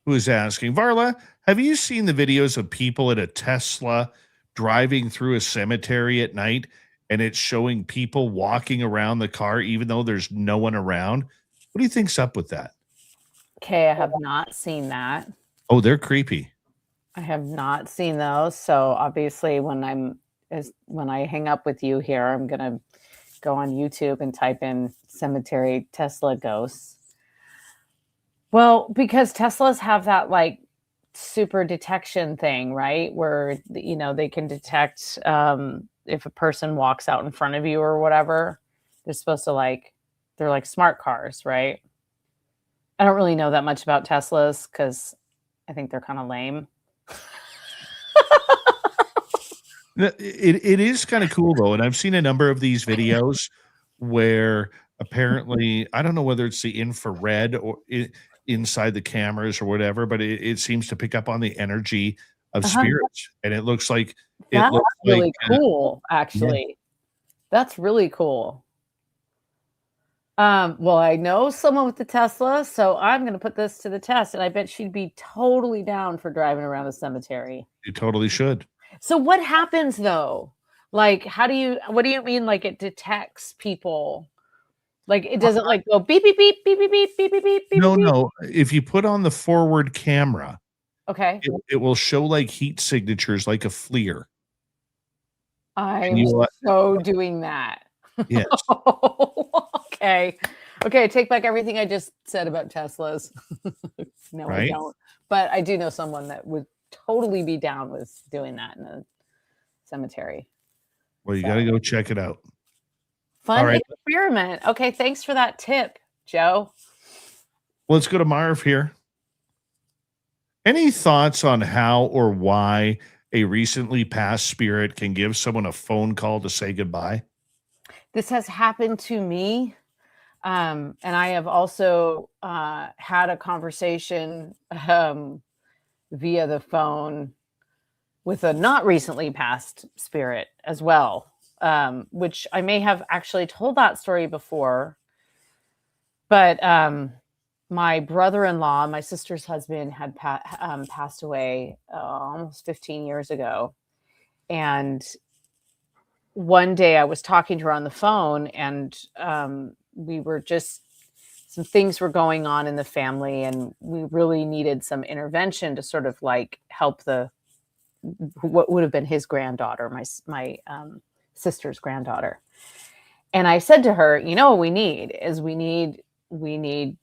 [SPEAKER 2] who is asking, Varla, have you seen the videos of people in a Tesla driving through a cemetery at night, and it's showing people walking around the car even though there's no one around? What do you think's up with that?
[SPEAKER 5] Okay, I have not seen that.
[SPEAKER 2] Oh, they're creepy.
[SPEAKER 5] I have not seen those. So obviously when I hang up with you here, I'm gonna go on YouTube and type in cemetery Tesla ghosts. Well, because Teslas have that like super detection thing, right? Where they can detect if a person walks out in front of you or whatever. They're supposed to they're like smart cars, right? I don't really know that much about Teslas because I think they're kind of lame.
[SPEAKER 2] It is kind of cool though, and I've seen a number of these videos where apparently I don't know whether it's the infrared or inside the cameras or whatever, but it seems to pick up on the energy of spirits, and it looks like
[SPEAKER 5] That's really cool,
[SPEAKER 2] yeah.
[SPEAKER 5] actually. That's really cool. Well, I know someone with the Tesla, so I'm going to put this to the test, and I bet she'd be totally down for driving around a cemetery.
[SPEAKER 2] You totally should.
[SPEAKER 5] So what happens though? Like, what do you mean? Like it detects people? Like it doesn't like go beep, beep, beep, beep, beep, beep, beep, beep, beep, beep.
[SPEAKER 2] No. If you put on the forward camera,
[SPEAKER 5] Okay.
[SPEAKER 2] it will show like heat signatures like a FLIR.
[SPEAKER 5] I'm so doing that.
[SPEAKER 2] Yes.
[SPEAKER 5] Okay. Okay, I take back everything I just said about Teslas. No, right? I don't. But I do know someone that would totally be down with doing that in a cemetery.
[SPEAKER 2] Well, you got to go check it out.
[SPEAKER 5] Fun experiment. Okay, thanks for that tip, Joe.
[SPEAKER 2] Let's go to Marv here. Any thoughts on how or why a recently passed spirit can give someone a phone call to say goodbye?
[SPEAKER 5] This has happened to me. And I have also had a conversation via the phone with a not recently passed spirit as well, which I may have actually told that story before. But my brother-in-law, my sister's husband, had passed away almost 15 years ago. And one day I was talking to her on the phone, and we were just, some things were going on in the family, and we really needed some intervention to sort of like help what would have been his granddaughter, my sister's granddaughter. And I said to her, what we need is we need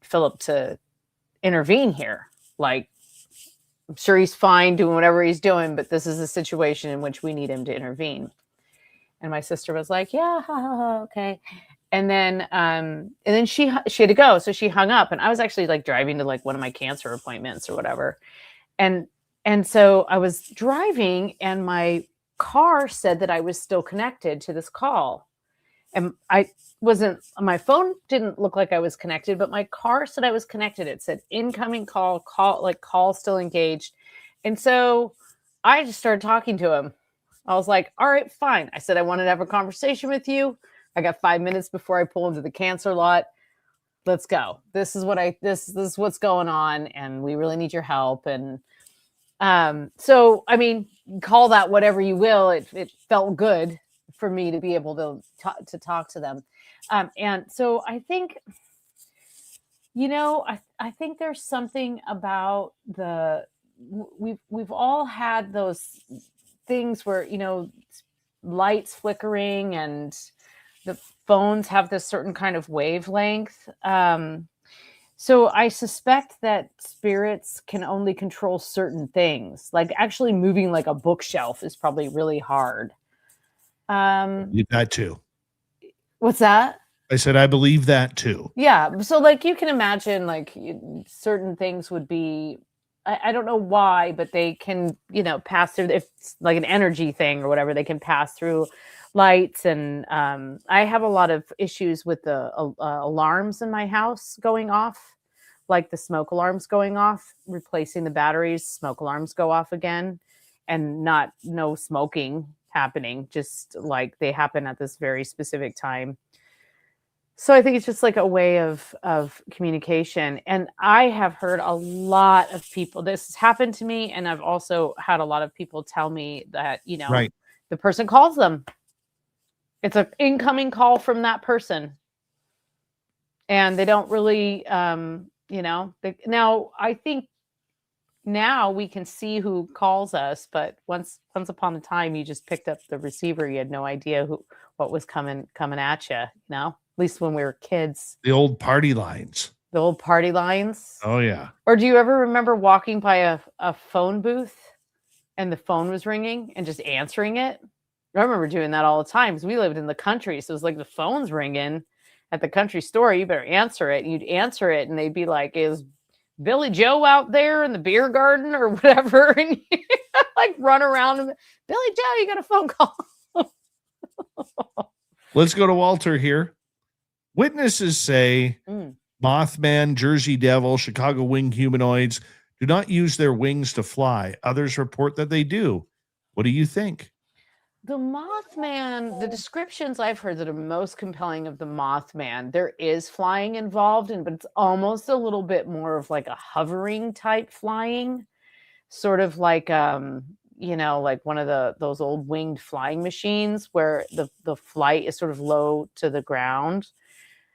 [SPEAKER 5] Philip to intervene here. Like, I'm sure he's fine doing whatever he's doing, but this is a situation in which we need him to intervene. And my sister was like, yeah, okay. And then she had to go. So she hung up, and I was actually like driving to like one of my cancer appointments or whatever. And so I was driving, and my car said that I was still connected to this call. And my phone didn't look like I was connected, but my car said I was connected. It said incoming call still engaged. And so I just started talking to him. I was like, all right, fine. I said, I wanted to have a conversation with you. I got 5 minutes before I pull into the cancer lot. Let's go. This is what's going on, and we really need your help. And so, I mean, call that whatever you will. It felt good for me to be able to talk to them. And so I think, I think there's something about we've all had those things where, lights flickering and the phones have this certain kind of wavelength. So I suspect that spirits can only control certain things. Like actually moving like a bookshelf is probably really hard.
[SPEAKER 2] That too.
[SPEAKER 5] What's that?
[SPEAKER 2] I said, I believe that too.
[SPEAKER 5] Yeah. So like you can imagine like certain things would be, I don't know why, but they can, pass through, if it's like an energy thing or whatever, they can pass through lights. And I have a lot of issues with the alarms in my house going off, like the smoke alarms going off, replacing the batteries, smoke alarms go off again. and no smoking happening, just like they happen at this very specific time. So I think it's just like a way of communication. And I have heard a lot of people, this has happened to me, and I've also had a lot of people tell me that,
[SPEAKER 2] Right.
[SPEAKER 5] the person calls them. It's an incoming call from that person. And they don't really, now I think now we can see who calls us, but once upon a time, you just picked up the receiver. You had no idea what was coming at you, At least when we were kids.
[SPEAKER 2] The old party lines.
[SPEAKER 5] The old party lines.
[SPEAKER 2] Oh, yeah.
[SPEAKER 5] Or do you ever remember walking by a phone booth and the phone was ringing and just answering it? I remember doing that all the time because we lived in the country. So it was like the phone's ringing at the country store. You better answer it. And you'd answer it and they'd be like, is Billy Joe out there in the beer garden or whatever? And you like run around and Billy Joe, you got a phone call.
[SPEAKER 2] Let's go to Walter here. Witnesses say Mothman, Jersey Devil, Chicago winged humanoids do not use their wings to fly. Others report that they do. What do you think?
[SPEAKER 5] The Mothman, the descriptions I've heard that are most compelling of the Mothman, there is flying involved, but it's almost a little bit more of like a hovering type flying, sort of like like one of those old winged flying machines where the flight is sort of low to the ground.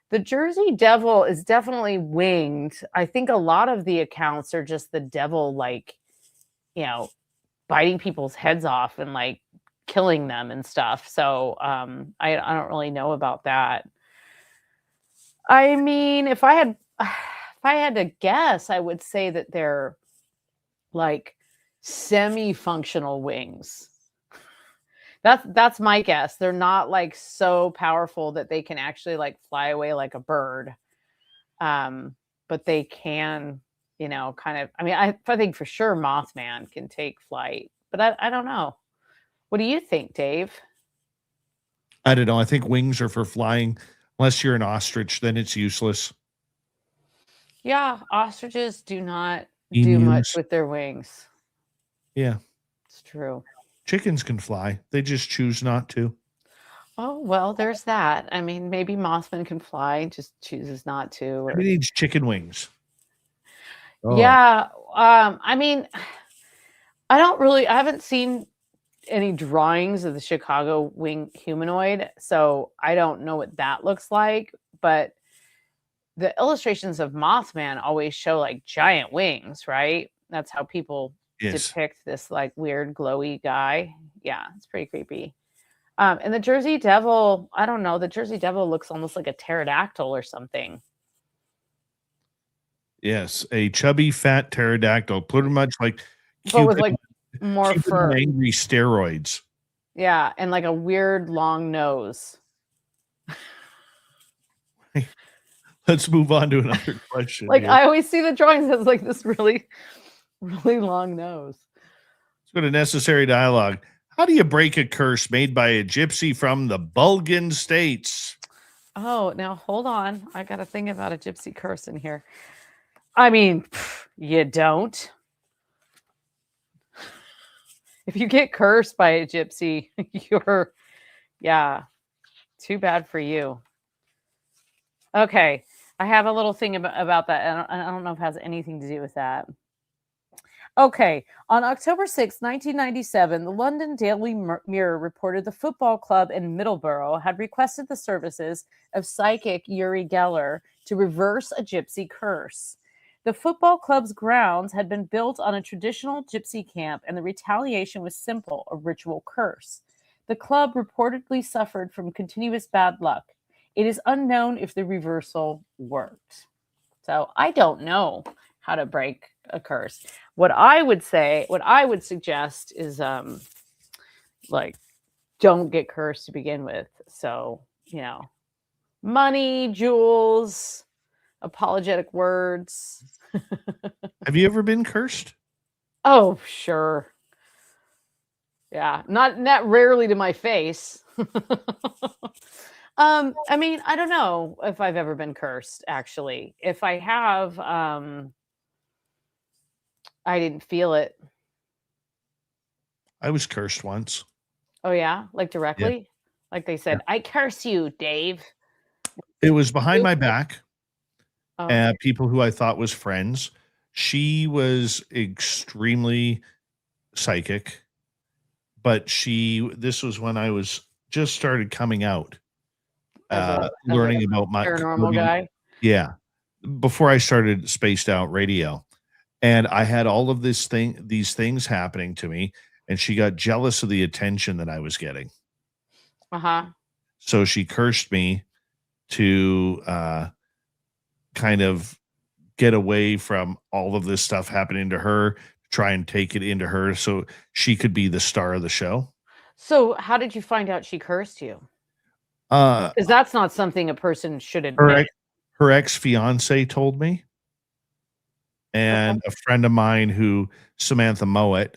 [SPEAKER 5] The Jersey Devil is definitely winged. I think a lot of the accounts are just the devil, like, biting people's heads off and like killing them and stuff. So I don't really know about that. I mean, if I had to guess, I would say that they're like semi-functional wings. That's my guess. They're not like so powerful that they can actually like fly away like a bird. But they can, kind of, I mean, I think for sure Mothman can take flight, but I don't know. What do you think, Dave?
[SPEAKER 2] I don't know. I think wings are for flying. Unless you're an ostrich, then it's useless.
[SPEAKER 5] Yeah, ostriches do not do much with their wings.
[SPEAKER 2] Yeah.
[SPEAKER 5] It's true.
[SPEAKER 2] Chickens can fly. They just choose not to.
[SPEAKER 5] Oh, well, there's that. I mean, maybe Mothman can fly, just chooses not to.
[SPEAKER 2] He needs chicken wings.
[SPEAKER 5] Oh. Yeah. I mean, I haven't seen any drawings of the Chicago wing humanoid, so I don't know what that looks like, but the illustrations of Mothman always show like giant wings, right? That's how people depict this like weird glowy guy. Yeah, it's pretty creepy. And the Jersey Devil, I don't know, the Jersey Devil looks almost like a pterodactyl or something.
[SPEAKER 2] Yes, a chubby fat pterodactyl, pretty much like
[SPEAKER 5] but with like more fur,
[SPEAKER 2] angry steroids.
[SPEAKER 5] Yeah, and like a weird long nose.
[SPEAKER 2] Let's move on to another question.
[SPEAKER 5] Like, I always see the drawings as like this really, really long nose.
[SPEAKER 2] Let's go to necessary dialogue. How do you break a curse made by a gypsy from the Bulgan states?
[SPEAKER 5] Oh, now hold on. I got a thing about a gypsy curse in here. I mean, you don't. If you get cursed by a gypsy, too bad for you. Okay, I have a little thing about that. I don't know if it has anything to do with that. Okay, on October 6, 1997, the London Daily Mirror reported the football club in Middleborough had requested the services of psychic Uri Geller to reverse a gypsy curse. The football club's grounds had been built on a traditional gypsy camp, and the retaliation was simple, a ritual curse. The club reportedly suffered from continuous bad luck. It is unknown if the reversal worked. So I don't know how to break a curse. What I would suggest is like, don't get cursed to begin with. So, money, jewels, apologetic words.
[SPEAKER 2] Have you ever been cursed?
[SPEAKER 5] Oh, sure. Yeah, not rarely to my face. I mean, I don't know if I've ever been cursed, actually. If I have, I didn't feel it.
[SPEAKER 2] I was cursed once.
[SPEAKER 5] Oh yeah, like
[SPEAKER 2] Yeah.
[SPEAKER 5] directly, like they said, "I curse you, Dave."
[SPEAKER 2] It was behind my back.
[SPEAKER 5] Oh,
[SPEAKER 2] People who I thought was friends. She was extremely psychic, but this was when I was just started coming out,
[SPEAKER 5] as a
[SPEAKER 2] learning about my
[SPEAKER 5] paranormal guy.
[SPEAKER 2] yeah, before I started Spaced Out Radio. And I had all of these things happening to me, and she got jealous of the attention that I was getting.
[SPEAKER 5] Uh huh.
[SPEAKER 2] So she cursed me to kind of get away from all of this stuff happening to her, try and take it into her so she could be the star of the show.
[SPEAKER 5] So, how did you find out she cursed you?
[SPEAKER 2] Uh,
[SPEAKER 5] Because that's not something a person should
[SPEAKER 2] her
[SPEAKER 5] admit.
[SPEAKER 2] her ex-fiance told me, and a friend of mine Samantha Mowat,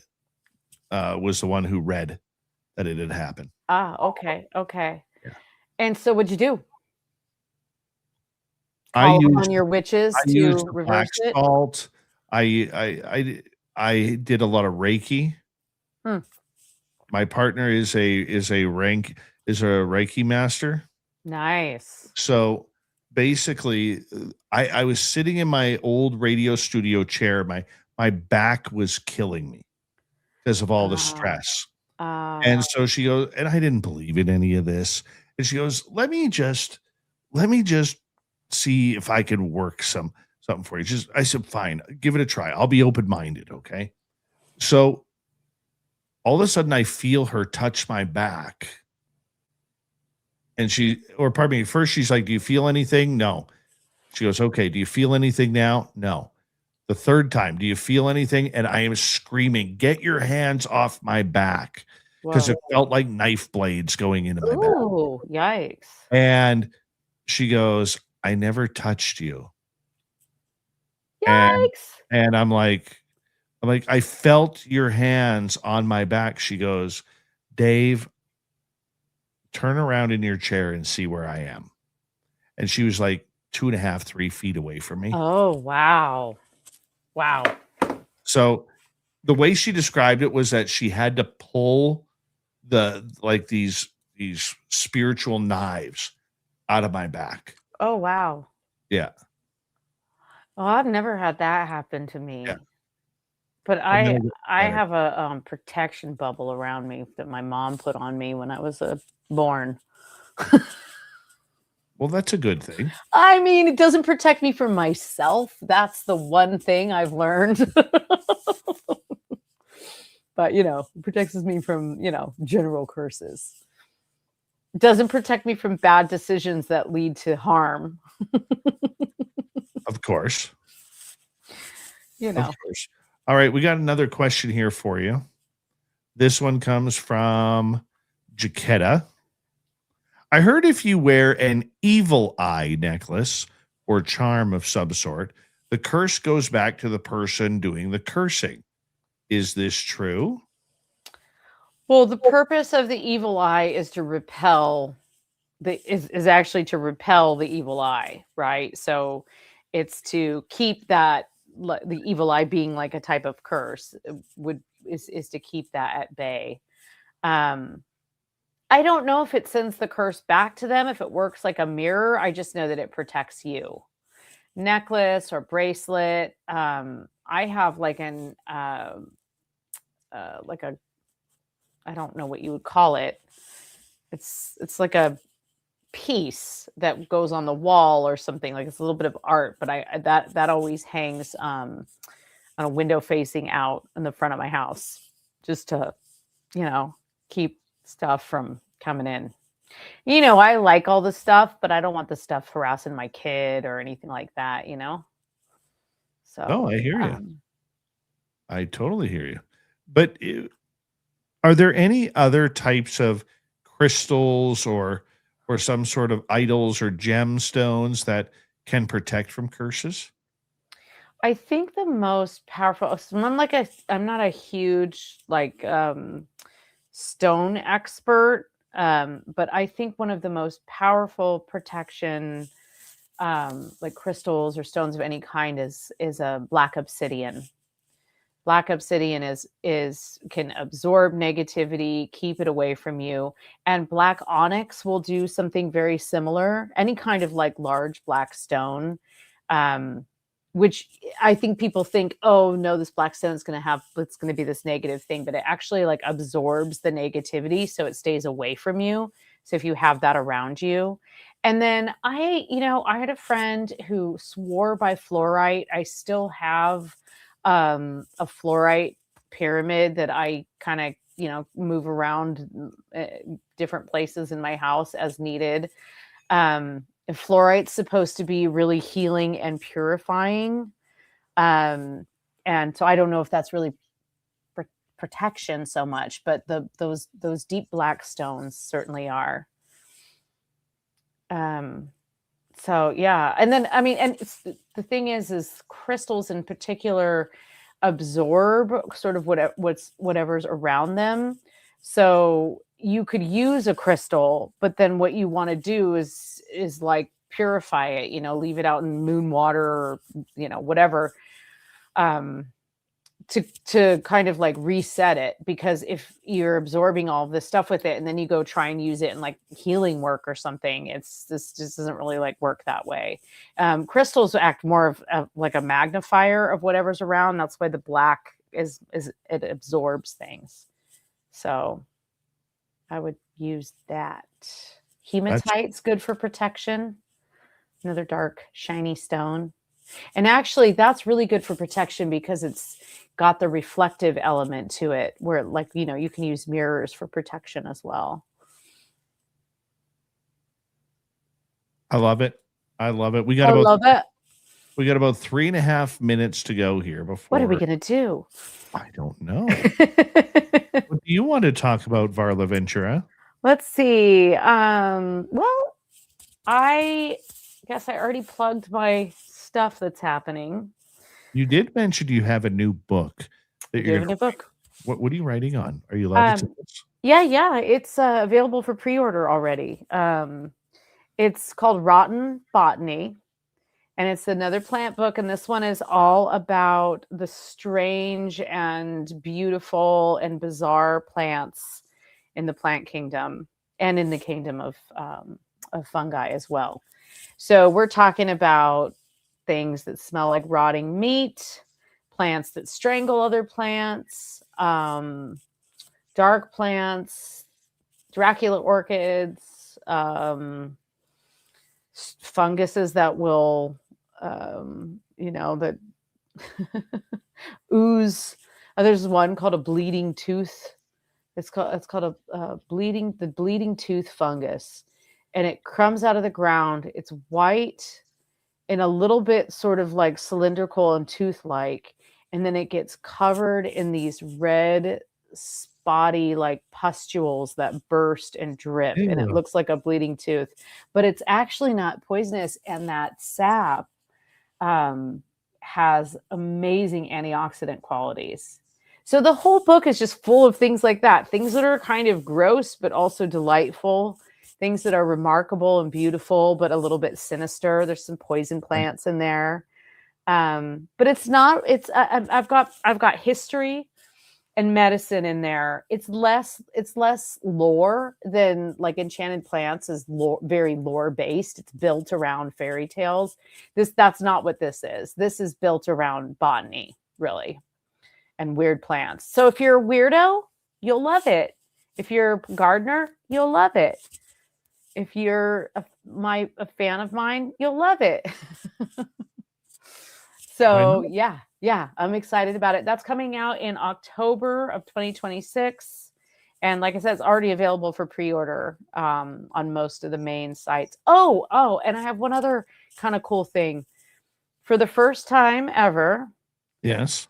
[SPEAKER 2] was the one who read that it had happened.
[SPEAKER 5] Ah, okay, okay.
[SPEAKER 2] Yeah.
[SPEAKER 5] And so, what'd you do?
[SPEAKER 2] I
[SPEAKER 5] Call
[SPEAKER 2] used
[SPEAKER 5] upon your witches
[SPEAKER 2] I
[SPEAKER 5] to
[SPEAKER 2] used the
[SPEAKER 5] reverse
[SPEAKER 2] black
[SPEAKER 5] it?
[SPEAKER 2] salt. I did a lot of Reiki.
[SPEAKER 5] Hmm.
[SPEAKER 2] My partner is a Reiki master.
[SPEAKER 5] Nice.
[SPEAKER 2] So basically, I was sitting in my old radio studio chair. My back was killing me because of all the stress. And so she goes, and I didn't believe in any of this. And she goes, let me just see if I can work something for you. I said, fine, give it a try. I'll be open-minded. Okay. So all of a sudden I feel her touch my back. And first she's like, do you feel anything? No. She goes, okay. Do you feel anything now? No. The third time, do you feel anything? And I am screaming, get your hands off my back. Because it felt like knife blades going into my back.
[SPEAKER 5] Oh, yikes.
[SPEAKER 2] And she goes, I never touched you.
[SPEAKER 5] Yikes.
[SPEAKER 2] And I'm like, I felt your hands on my back. She goes, Dave, turn around in your chair and see where I am. And she was like 2.5, 3 feet away from me.
[SPEAKER 5] Oh, wow. Wow.
[SPEAKER 2] So the way she described it was that she had to pull these spiritual knives out of my back.
[SPEAKER 5] Oh, wow.
[SPEAKER 2] Yeah.
[SPEAKER 5] Oh, I've never had that happen to me.
[SPEAKER 2] Yeah.
[SPEAKER 5] But
[SPEAKER 2] I've
[SPEAKER 5] I
[SPEAKER 2] never
[SPEAKER 5] have a protection bubble around me that my mom put on me when I was born.
[SPEAKER 2] Well, that's a good thing.
[SPEAKER 5] I mean, it doesn't protect me from myself. That's the one thing I've learned. But, it protects me from, general curses. It doesn't protect me from bad decisions that lead to harm.
[SPEAKER 2] Of course.
[SPEAKER 5] Of
[SPEAKER 2] course. All right, we got another question here for you. This one comes from Jaquetta. I heard if you wear an evil eye necklace or charm of some sort, the curse goes back to the person doing the cursing. Is this true?
[SPEAKER 5] Well, the purpose of the evil eye is to repel is actually to repel the evil eye, right? So it's to keep that the evil eye being like a type of curse is to keep that at bay. I don't know if it sends the curse back to them, if it works like a mirror. I just know that it protects you. Necklace or bracelet. I have like an I don't know what you would call it. It's like a piece that goes on the wall or something. Like it's a little bit of art, but that always hangs on a window facing out in the front of my house, just to keep stuff from coming in. I like all the stuff, but I don't want the stuff harassing my kid or anything like that. So
[SPEAKER 2] Oh, I hear you. I totally hear you. But are there any other types of crystals or some sort of idols or gemstones that can protect from curses?
[SPEAKER 5] I think the most powerful. So I'm not a huge stone expert, but I think one of the most powerful protection, like crystals or stones of any kind, is a black obsidian. Black obsidian is can absorb negativity, keep it away from you. And black onyx will do something very similar. Any kind of like large black stone, which I think people think, oh no, this black stone is it's going to be this negative thing, but it actually like absorbs the negativity, so it stays away from you. So if you have that around you. And then I had a friend who swore by fluorite. I still have a fluorite pyramid that I kind of, move around different places in my house as needed. Fluorite's supposed to be really healing and purifying. And so I don't know if that's really protection so much, but those deep black stones certainly are. So yeah. And then, I mean, and the thing is crystals in particular absorb sort of whatever's around them. So you could use a crystal, but then what you want to do is like purify it, leave it out in moon water or, whatever, to kind of like reset it, because if you're absorbing all of this stuff with it and then you go try and use it in like healing work or something, this just doesn't really like work that way. Crystals act more of like a magnifier of whatever's around. That's why the black is it absorbs things. So I would use that. Hematite's good for protection. Another dark, shiny stone. And actually, that's really good for protection because it's got the reflective element to it where, like, you can use mirrors for protection as well.
[SPEAKER 2] I love it. I love it. We got about 3.5 minutes to go here before.
[SPEAKER 5] What are we going to do?
[SPEAKER 2] I don't know. What do you want to talk about, Varla Ventura?
[SPEAKER 5] Let's see. Well, I guess I already plugged my stuff that's happening.
[SPEAKER 2] You did mention you have a new book.
[SPEAKER 5] You have a new book.
[SPEAKER 2] What are you writing on? Are you allowed to?
[SPEAKER 5] Yeah. It's available for pre-order already. It's called Rotten Botany, and it's another plant book. And this one is all about the strange and beautiful and bizarre plants in the plant kingdom and in the kingdom of fungi as well. So we're talking about things that smell like rotting meat, plants that strangle other plants, dark plants, Dracula orchids, funguses that will, that ooze. There's one called a bleeding tooth. It's called a bleeding tooth fungus, and it comes out of the ground. It's white and a little bit sort of like cylindrical and tooth-like, and then it gets covered in these red spotty like pustules that burst and drip. Ew. And it looks like a bleeding tooth, but it's actually not poisonous, and that sap has amazing antioxidant qualities. So the whole book is just full of things like that, things that are kind of gross but also delightful, things that are remarkable and beautiful but a little bit sinister. There's some poison plants in there, but it's not. I've got history and medicine in there. It's less lore than like Enchanted Plants is very lore based. It's built around fairy tales. That's not what this is. This is built around botany, really, and weird plants. So if you're a weirdo, you'll love it. If you're a gardener, you'll love it. If you're a fan of mine, you'll love it. So yeah, I'm excited about it. That's coming out in October of 2026. And like I said, it's already available for pre-order on most of the main sites. Oh, and I have one other kind of cool thing. For the first time ever,
[SPEAKER 2] yes,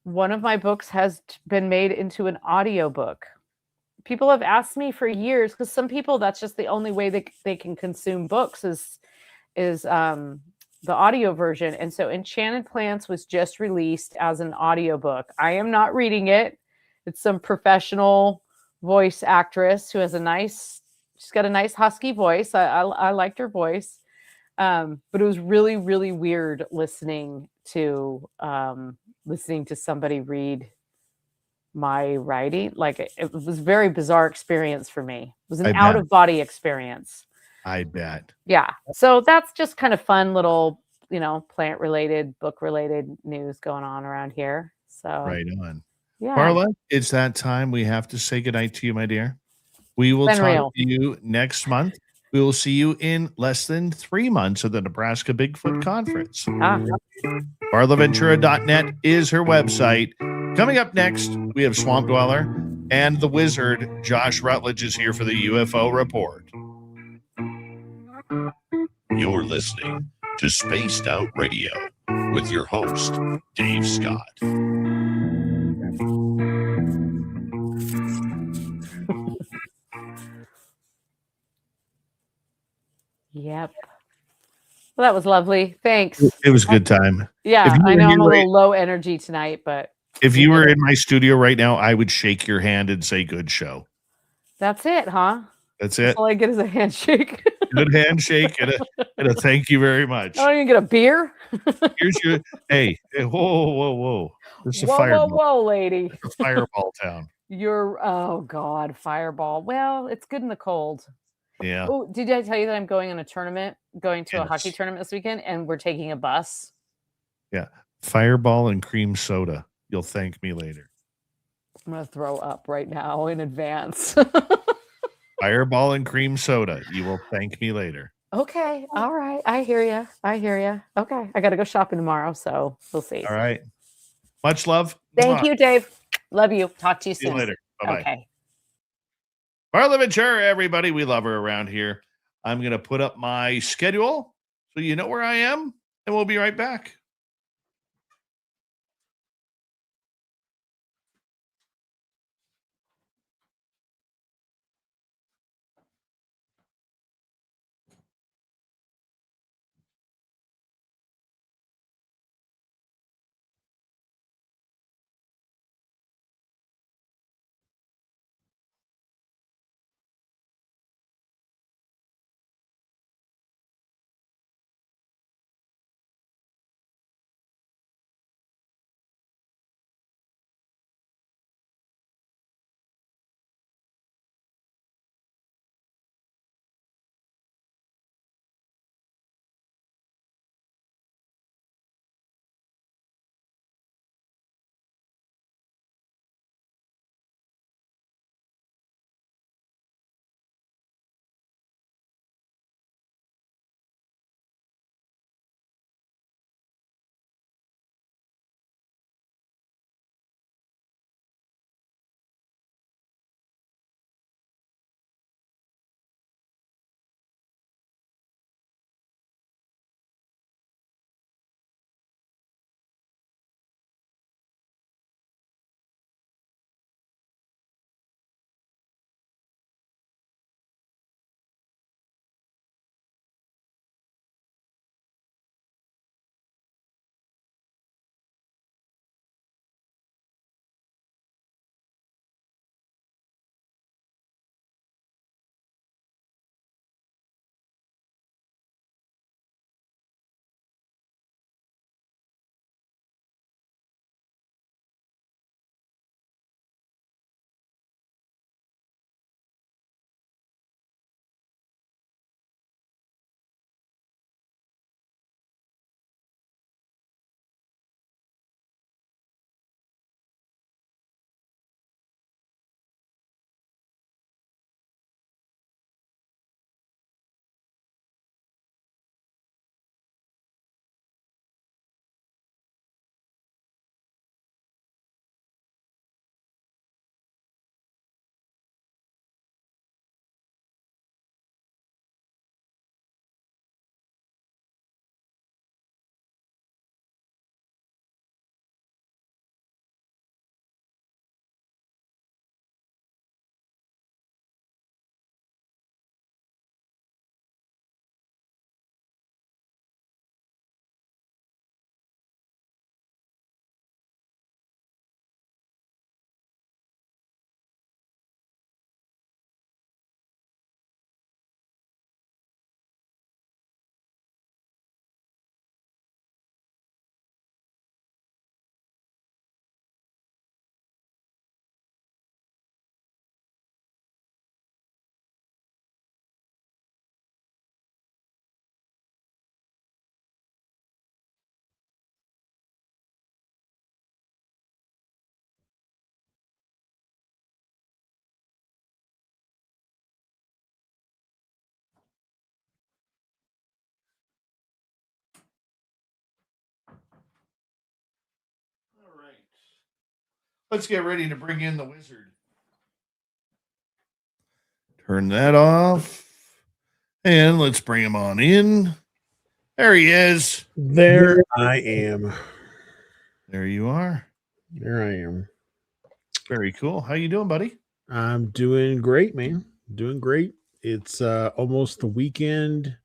[SPEAKER 5] one of my books has been made into an audiobook. People have asked me for years, because some people, that's just the only way they can consume books is the audio version. And so Enchanted Plants was just released as an audiobook. I am not reading it. It's some professional voice actress who has she's got a nice husky voice. I liked her voice. But it was really, really weird listening to somebody read my writing. Like it was a very bizarre experience for me. It was an
[SPEAKER 2] I
[SPEAKER 5] out
[SPEAKER 2] bet.
[SPEAKER 5] of body experience.
[SPEAKER 2] I bet.
[SPEAKER 5] Yeah. So that's just kind of fun little, plant related, book related news going on around here. So
[SPEAKER 2] Right on.
[SPEAKER 5] yeah,
[SPEAKER 2] Varla, it's that time. We have to say goodnight to you, my dear. We will
[SPEAKER 5] been
[SPEAKER 2] talk
[SPEAKER 5] real.
[SPEAKER 2] to you next month. We will see you in less than 3 months at the Nebraska Bigfoot Conference. VarlaVentura.net is her website. Coming up next, we have Swamp Dweller and the wizard, Josh Rutledge, is here for the UFO Report.
[SPEAKER 7] You're listening to Spaced Out Radio with your host, Dave Scott.
[SPEAKER 5] Yep. Well, that was lovely. Thanks.
[SPEAKER 2] It was a good time.
[SPEAKER 5] Yeah,
[SPEAKER 2] If you
[SPEAKER 5] I
[SPEAKER 2] were
[SPEAKER 5] know
[SPEAKER 2] here
[SPEAKER 5] I'm a
[SPEAKER 2] right-
[SPEAKER 5] little low energy tonight, but
[SPEAKER 2] If you were in my studio right now, I would shake your hand and say good show.
[SPEAKER 5] that's it, huh?
[SPEAKER 2] That's
[SPEAKER 5] That's
[SPEAKER 2] it.
[SPEAKER 5] all I get is a handshake.
[SPEAKER 2] Good handshake and a thank you very much.
[SPEAKER 5] I don't even get a beer.
[SPEAKER 2] Here's your whoa. This is a
[SPEAKER 5] Whoa,
[SPEAKER 2] fireball.
[SPEAKER 5] whoa, lady.
[SPEAKER 2] It's a fireball town.
[SPEAKER 5] Oh God, fireball. Well, it's good in the cold.
[SPEAKER 2] Yeah.
[SPEAKER 5] Oh, did I tell you that I'm going to a hockey
[SPEAKER 2] Yes.
[SPEAKER 5] tournament this weekend, and we're taking a bus?
[SPEAKER 2] Yeah. Fireball and cream soda. You'll thank me later.
[SPEAKER 5] I'm gonna throw up right now in advance.
[SPEAKER 2] Fireball and cream soda. You will thank me later.
[SPEAKER 5] Okay, all right. I hear you. Okay, I got to go shopping tomorrow, so we'll see.
[SPEAKER 2] All right. Much love.
[SPEAKER 5] Thank
[SPEAKER 2] Mwah.
[SPEAKER 5] you, Dave. Love you. Talk to you
[SPEAKER 2] See you
[SPEAKER 5] soon.
[SPEAKER 2] later. Bye-bye.
[SPEAKER 5] Okay.
[SPEAKER 2] Varla Ventura, everybody. We love her around here. I'm going to put up my schedule so you know where I am, and we'll be right back. Let's get ready to bring in the wizard. Turn that off. And let's bring him on in. There he is.
[SPEAKER 8] There I am.
[SPEAKER 2] There you are.
[SPEAKER 8] There I am.
[SPEAKER 2] Very cool. How you doing, buddy?
[SPEAKER 8] I'm doing great, man. Doing great. It's almost the weekend.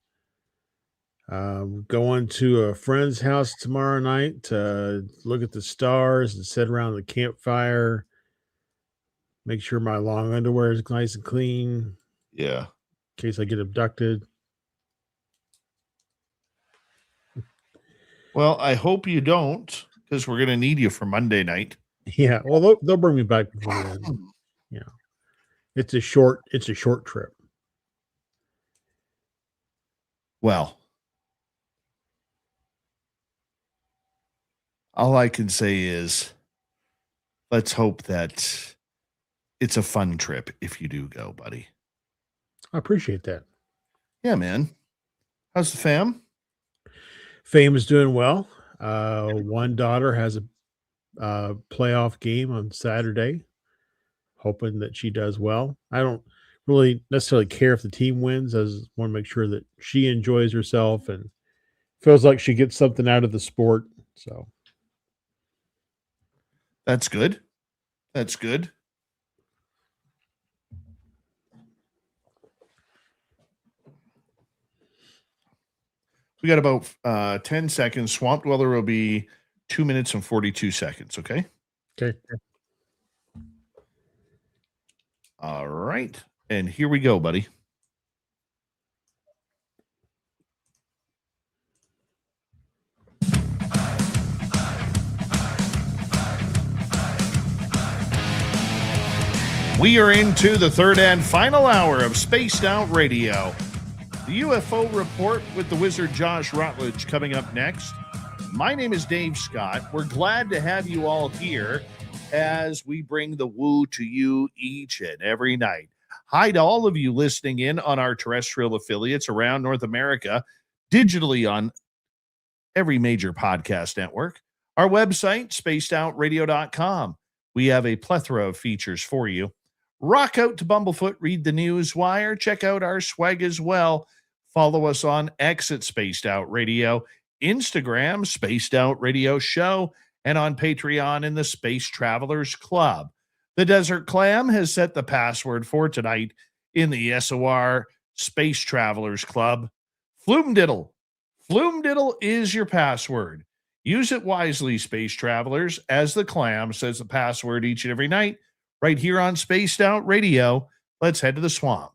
[SPEAKER 8] Going to a friend's house tomorrow night to look at the stars and sit around the campfire. Make sure my long underwear is nice and clean
[SPEAKER 2] Yeah.
[SPEAKER 8] in case I get abducted.
[SPEAKER 2] Well, I hope you don't, because we're going to need you for Monday night.
[SPEAKER 8] Yeah. Well, they'll bring me back before then. Yeah. It's a short trip.
[SPEAKER 2] Well, all I can say is let's hope that it's a fun trip if you do go, buddy.
[SPEAKER 8] I appreciate that.
[SPEAKER 2] Yeah, man. How's the fam?
[SPEAKER 8] Fame is doing well. One daughter has a playoff game on Saturday. Hoping that she does well. I don't really necessarily care if the team wins. I just want to make sure that she enjoys herself and feels like she gets something out of the sport. So
[SPEAKER 2] That's good. That's good. We got about 10 seconds. Swamp Dweller will be 2 minutes and 42 seconds. Okay.
[SPEAKER 8] okay.
[SPEAKER 2] All right. And here we go, buddy. We are into the third and final hour of Spaced Out Radio. The UFO Report with the wizard Josh Rutledge coming up next. My name is Dave Scott. We're glad to have you all here as we bring the woo to you each and every night. Hi to all of you listening in on our terrestrial affiliates around North America, digitally on every major podcast network. Our website, spacedoutradio.com. We have a plethora of features for you. Rock out to Bumblefoot, read the news wire, check out our swag as well. Follow us on X at Spaced Out Radio, Instagram, Spaced Out Radio Show, and on Patreon in the Space Travelers Club. The Desert Clam has set the password for tonight in the SOR Space Travelers Club. Floomdiddle. Floomdiddle is your password. Use it wisely, Space Travelers, as the Clam says the password each and every night, right here on Spaced Out Radio. Let's head to the swamp.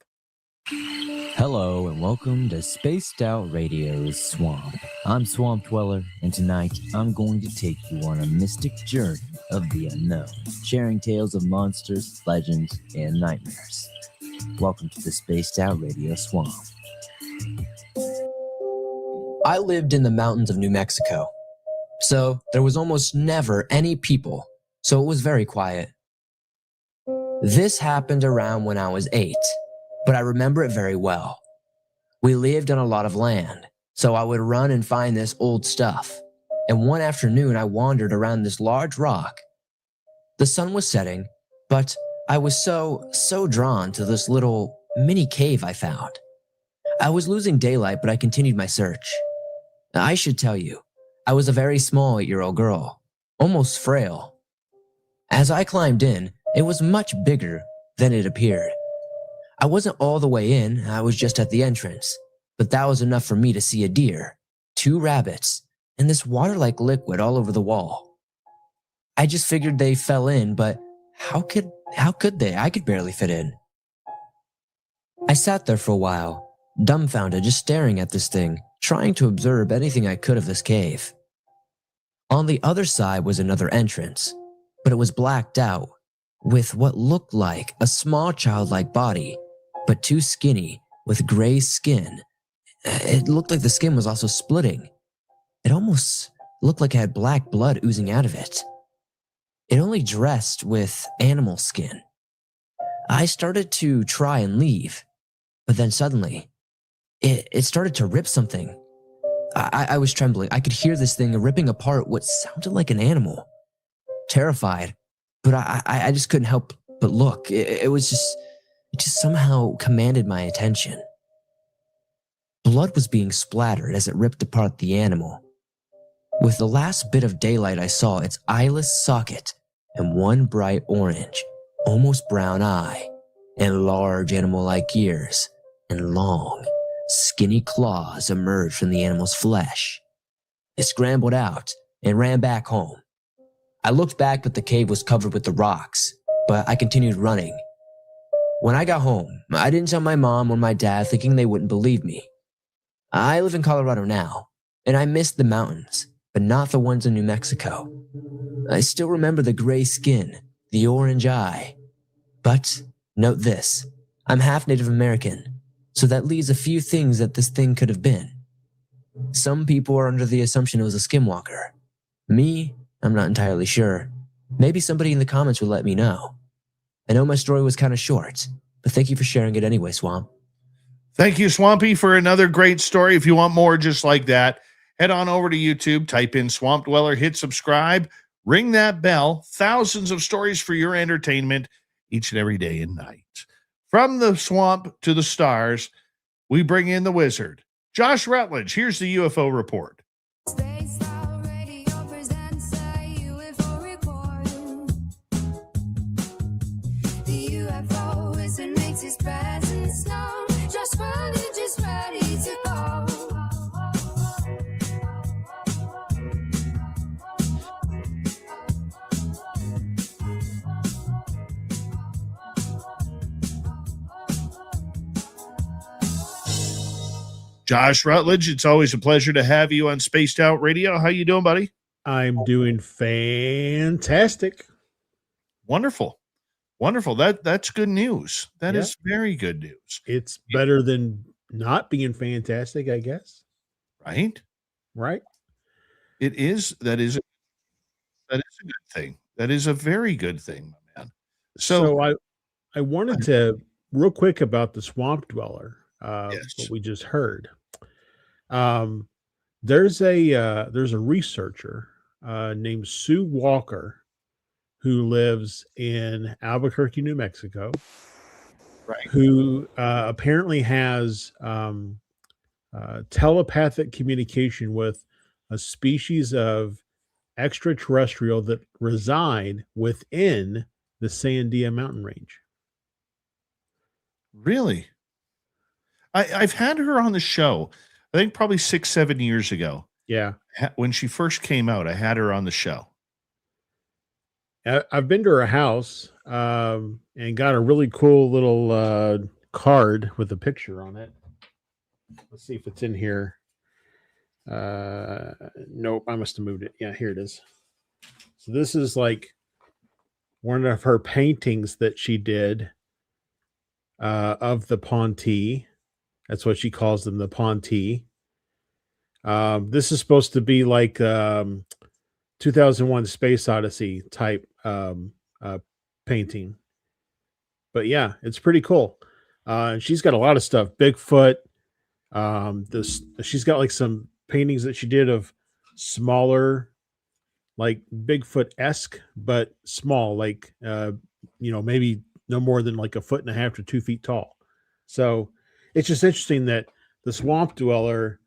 [SPEAKER 9] Hello and welcome to Spaced Out Radio's Swamp. I'm Swamp Dweller, and tonight I'm going to take you on a mystic journey of the unknown, sharing tales of monsters, legends, and nightmares. Welcome to the Spaced Out Radio Swamp.
[SPEAKER 10] I lived in the mountains of New Mexico, so there was almost never any people, so it was very quiet. This happened around when I was 8. But I remember it very well. We lived on a lot of land, so I would run and find this old stuff. And one afternoon, I wandered around this large rock. The sun was setting, but I was so drawn to this little mini cave I found. I was losing daylight, but I continued my search. I should tell you, I was a very small 8-year-old girl, almost frail. As I climbed in, it was much bigger than it appeared. I wasn't all the way in, I was just at the entrance, but that was enough for me to see a deer, 2 rabbits, and this water-like liquid all over the wall. I just figured they fell in, but how could they? I could barely fit in. I sat there for a while, dumbfounded, just staring at this thing, trying to observe anything I could of this cave. On the other side was another entrance, but it was blacked out, with what looked like a small childlike body, but too skinny, with gray skin. It looked like the skin was also splitting. It almost looked like it had black blood oozing out of it. It only dressed with animal skin. I started to try and leave, but then suddenly, it started to rip something. I was trembling. I could hear this thing ripping apart what sounded like an animal. Terrified, but I just couldn't help but look. It just somehow commanded my attention. Blood was being splattered as it ripped apart the animal. With the last bit of daylight, I saw its eyeless socket and one bright orange, almost brown eye, and large animal-like ears, and long, skinny claws emerged from the animal's flesh. It scrambled out and ran back home. I looked back, but the cave was covered with the rocks, but I continued running. When I got home, I didn't tell my mom or my dad, thinking they wouldn't believe me. I live in Colorado now, and I miss the mountains, but not the ones in New Mexico. I still remember the gray skin, the orange eye. But note this, I'm half Native American, so that leaves a few things that this thing could have been. Some people are under the assumption it was a skinwalker. Me, I'm not entirely sure. Maybe somebody in the comments will let me know. I know my story was kind of short, but thank you for sharing it anyway, Swamp.
[SPEAKER 2] Thank you, Swampy, for another great story. If you want more just like that, head on over to YouTube, type in Swamp Dweller, hit subscribe, ring that bell. Thousands of stories for your entertainment each and every day and night. From the swamp to the stars, we bring in the wizard. Josh Rutledge, here's the UFO report. Josh Rutledge, it's always a pleasure to have you on Spaced Out Radio. How you doing, buddy?
[SPEAKER 8] I'm doing fantastic.
[SPEAKER 2] Wonderful. Wonderful. That's good news. That is very good news.
[SPEAKER 8] It's better than not being fantastic, I guess.
[SPEAKER 2] Right?
[SPEAKER 8] Right?
[SPEAKER 2] It is. That is a good thing. That is a very good thing, my man.
[SPEAKER 8] So I wanted to real quick about the Swamp Dweller, what we just heard. There's a researcher named Sue Walker who lives in Albuquerque, New Mexico,
[SPEAKER 2] right?
[SPEAKER 8] Who apparently has telepathic communication with a species of extraterrestrial that reside within the Sandia mountain range.
[SPEAKER 2] Really? I've had her on the show, I think probably 6-7 years ago.
[SPEAKER 8] Yeah.
[SPEAKER 2] When she first came out, I had her on the show.
[SPEAKER 8] I've been to her house and got a really cool little card with a picture on it. Let's see if it's in here. Nope, I must have moved it. Yeah, here it is. So this is like one of her paintings that she did of the Ponti. That's what she calls them, the Ponti. This is supposed to be like 2001 Space Odyssey type painting. But yeah, it's pretty cool. She's got a lot of stuff. Bigfoot. She's got like some paintings that she did of smaller, like Bigfoot-esque, but small, like maybe no more than like 1.5 to 2 feet tall. So it's just interesting that the Swamp Dweller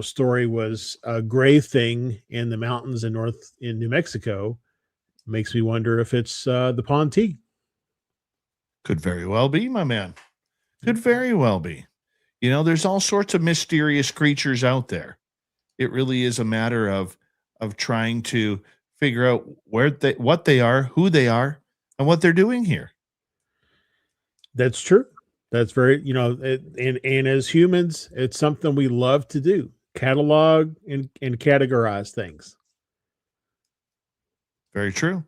[SPEAKER 8] story was a gray thing in the mountains in New Mexico. Makes me wonder if it's the Ponti.
[SPEAKER 2] Could very well be, my man. Could very well be. There's all sorts of mysterious creatures out there. It really is a matter of trying to figure out what they are, who they are, and what they're doing here.
[SPEAKER 8] That's true. That's very, and as humans, it's something we love to do. Catalog and categorize things.
[SPEAKER 2] Very true.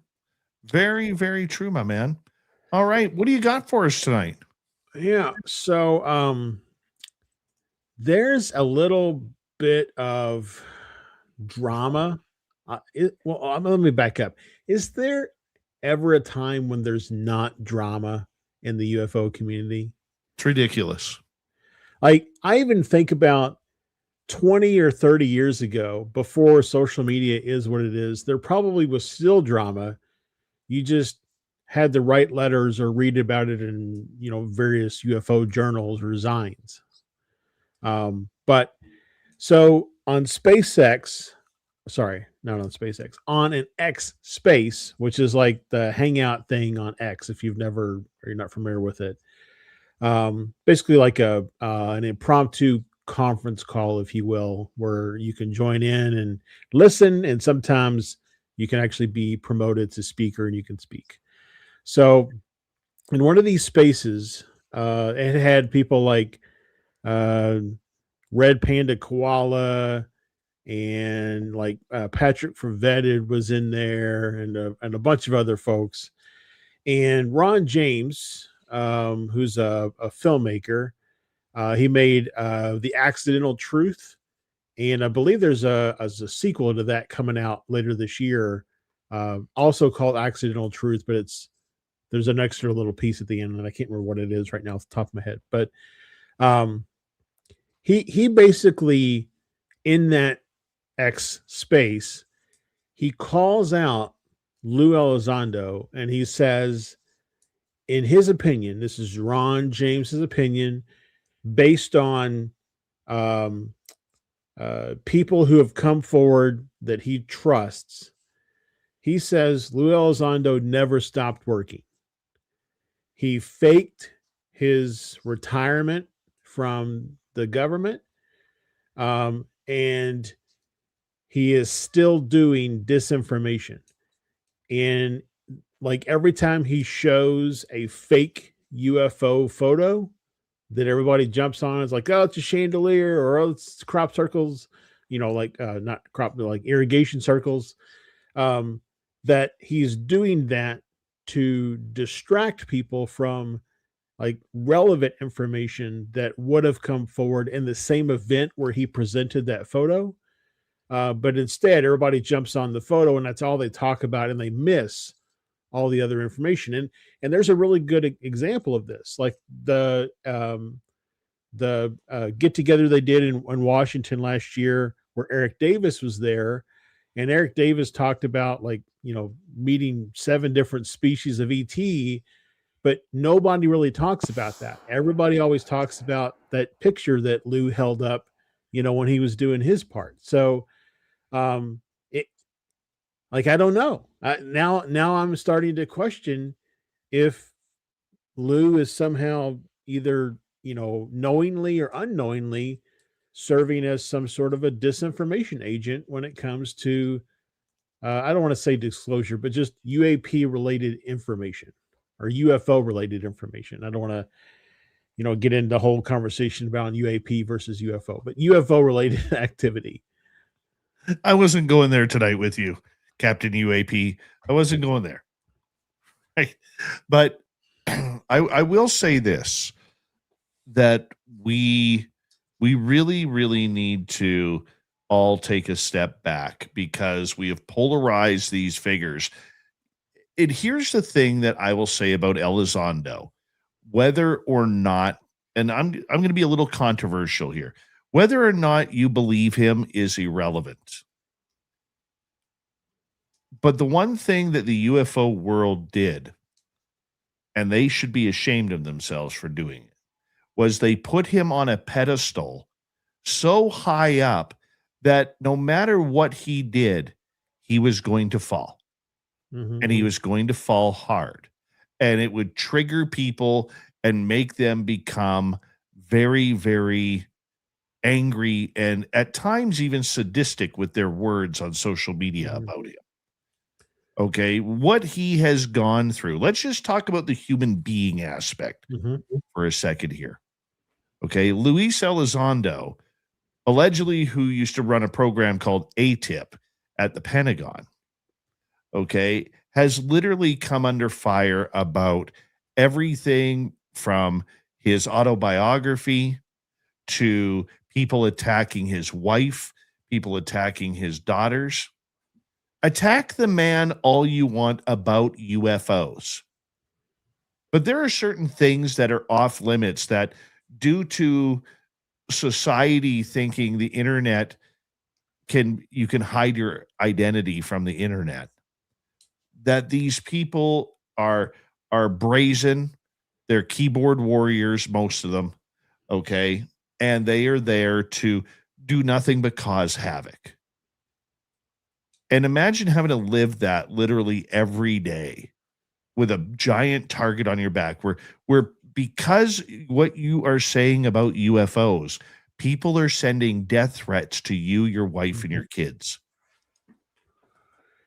[SPEAKER 2] Very, very true, my man. All right. What do you got for us tonight?
[SPEAKER 8] Yeah. So, there's a little bit of drama. Let me back up. Is there ever a time when there's not drama in the UFO community?
[SPEAKER 2] It's ridiculous.
[SPEAKER 8] Like, I even think about 20 or 30 years ago, before social media is what it is, there probably was still drama You just had to write letters or read about it in, various UFO journals or zines. But so on SpaceX, sorry, not on SpaceX, on an X space, which is like the hangout thing on X, if you're not familiar with it. Basically like an impromptu conference call, if you will, where you can join in and listen, and sometimes you can actually be promoted to speaker and you can speak. So in one of these spaces, it had people like Red Panda Koala and like Patrick from Vetted was in there, and a bunch of other folks. And Ron James, who's a filmmaker, he made The Accidental Truth, and I believe there's a sequel to that coming out later this year, also called Accidental Truth, but there's an extra little piece at the end, and I can't remember what it is right now off the top of my head. But he basically, in that X space, he calls out Lou Elizondo, and he says, in his opinion, this is Ron James's opinion, based on people who have come forward that he trusts. He says Lou Elizondo never stopped working. He faked his retirement from the government, and he is still doing disinformation. And like every time he shows a fake UFO photo that everybody jumps on, it's like, oh, it's a chandelier, or oh, it's crop circles, not crop, but like irrigation circles. That he's doing that to distract people from like relevant information that would have come forward in the same event where he presented that photo. But instead, everybody jumps on the photo, and that's all they talk about, and they miss all the other information. And there's a really good example of this, like the get together they did in Washington last year, where Eric Davis was there, and Eric Davis talked about meeting 7 different species of ET, but nobody really talks about that. Everybody always talks about that picture that Lou held up, when he was doing his part. So, I don't know. Now I'm starting to question if Lou is somehow either, knowingly or unknowingly serving as some sort of a disinformation agent when it comes to, I don't want to say disclosure, but just UAP related information or UFO related information. I don't want to, get into the whole conversation about UAP versus UFO, but UFO related activity.
[SPEAKER 2] I wasn't going there tonight with you, Captain UAP. I wasn't going there. Right. But I will say this, that we really, really need to all take a step back, because we have polarized these figures. And here's the thing that I will say about Elizondo, whether or not, and I'm going to be a little controversial here, whether or not you believe him is irrelevant. But the one thing that the UFO world did, and they should be ashamed of themselves for doing it, was they put him on a pedestal so high up that no matter what he did, he was going to fall. Mm-hmm. And he was going to fall hard. And it would trigger people and make them become very, very angry and at times even sadistic with their words on social media about him. Okay, what he has gone through. Let's just talk about the human being aspect for a second here. Okay, Luis Elizondo, allegedly who used to run a program called ATIP at the Pentagon, okay, has literally come under fire about everything from his autobiography to people attacking his wife, people attacking his daughters. Attack the man all you want about UFOs. But there are certain things that are off limits that, due to society thinking the internet you can hide your identity from the internet. that these people are brazen. They're keyboard warriors, most of them. Okay. And they are there to do nothing but cause havoc. And imagine having to live that literally every day with a giant target on your back where because what you are saying about UFOs, people are sending death threats to you, your wife, and your kids.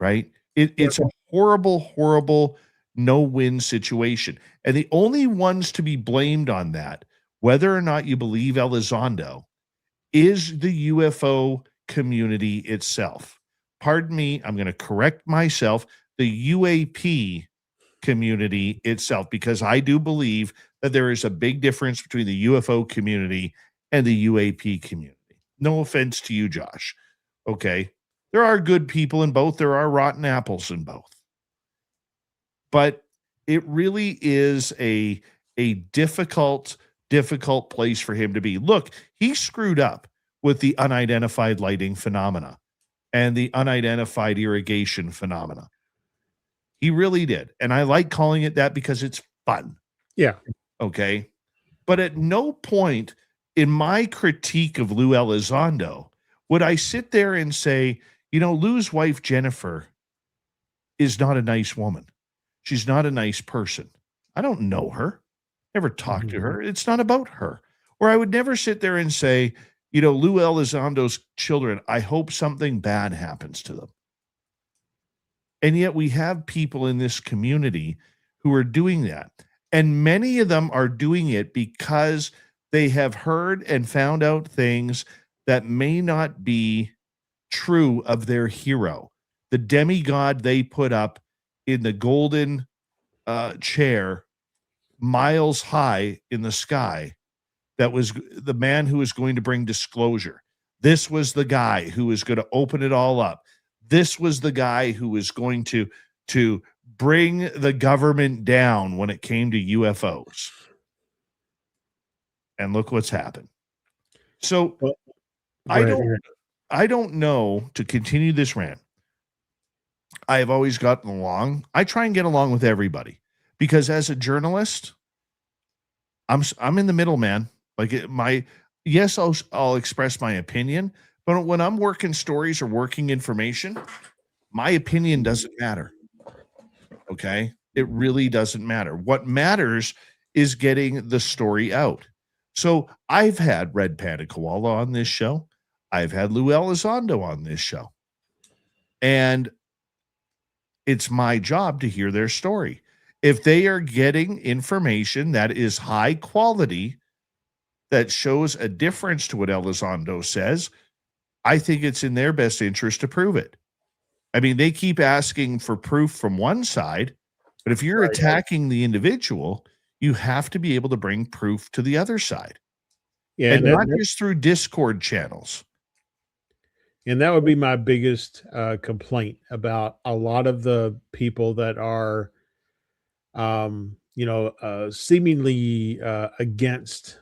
[SPEAKER 2] Right? It's a horrible, horrible no-win situation. And the only ones to be blamed on that, whether or not you believe Elizondo, is the UFO community itself. Pardon me, I'm going to correct myself. The UAP community itself, because I do believe that there is a big difference between the UFO community and the UAP community. No offense to you, Josh. Okay. There are good people in both. There are rotten apples in both. But it really is a difficult place for him to be. Look, he screwed up with the unidentified lighting phenomena and the unidentified irrigation phenomena. He really did. And I like calling it that because it's fun.
[SPEAKER 8] Yeah.
[SPEAKER 2] Okay. But at no point in my critique of Lou Elizondo would I sit there and say, you know, Lou's wife, Jennifer, is not a nice woman. She's not a nice person. I don't know her, never talked to her. It's not about her. Or I would never sit there and say, you know, Lou Elizondo's children, I hope something bad happens to them. And yet we have people in this community who are doing that. And many of them are doing it because they have heard and found out things that may not be true of their hero, the demigod they put up in the golden chair miles high in the sky. That was the man who was going to bring disclosure. This was the guy who was going to open it all up. This was the guy who was going to bring the government down when it came to UFOs. And look what's happened. So I don't know, to continue this rant. I have always gotten along. I try and get along with everybody because as a journalist, I'm in the middle, man. Like yes, I'll express my opinion, but when I'm working stories or working information, my opinion doesn't matter. Okay? It really doesn't matter. What matters is getting the story out. So I've had Red Panda Koala on this show. I've had Lou Elizondo on this show. And it's my job to hear their story. If they are getting information that is high quality, that shows a difference to what Elizondo says, I think it's in their best interest to prove it. I mean, they keep asking for proof from one side, but if you're attacking the individual, you have to be able to bring proof to the other side. Yeah, and not just through Discord channels.
[SPEAKER 8] And that would be my biggest complaint about a lot of the people that are, seemingly against,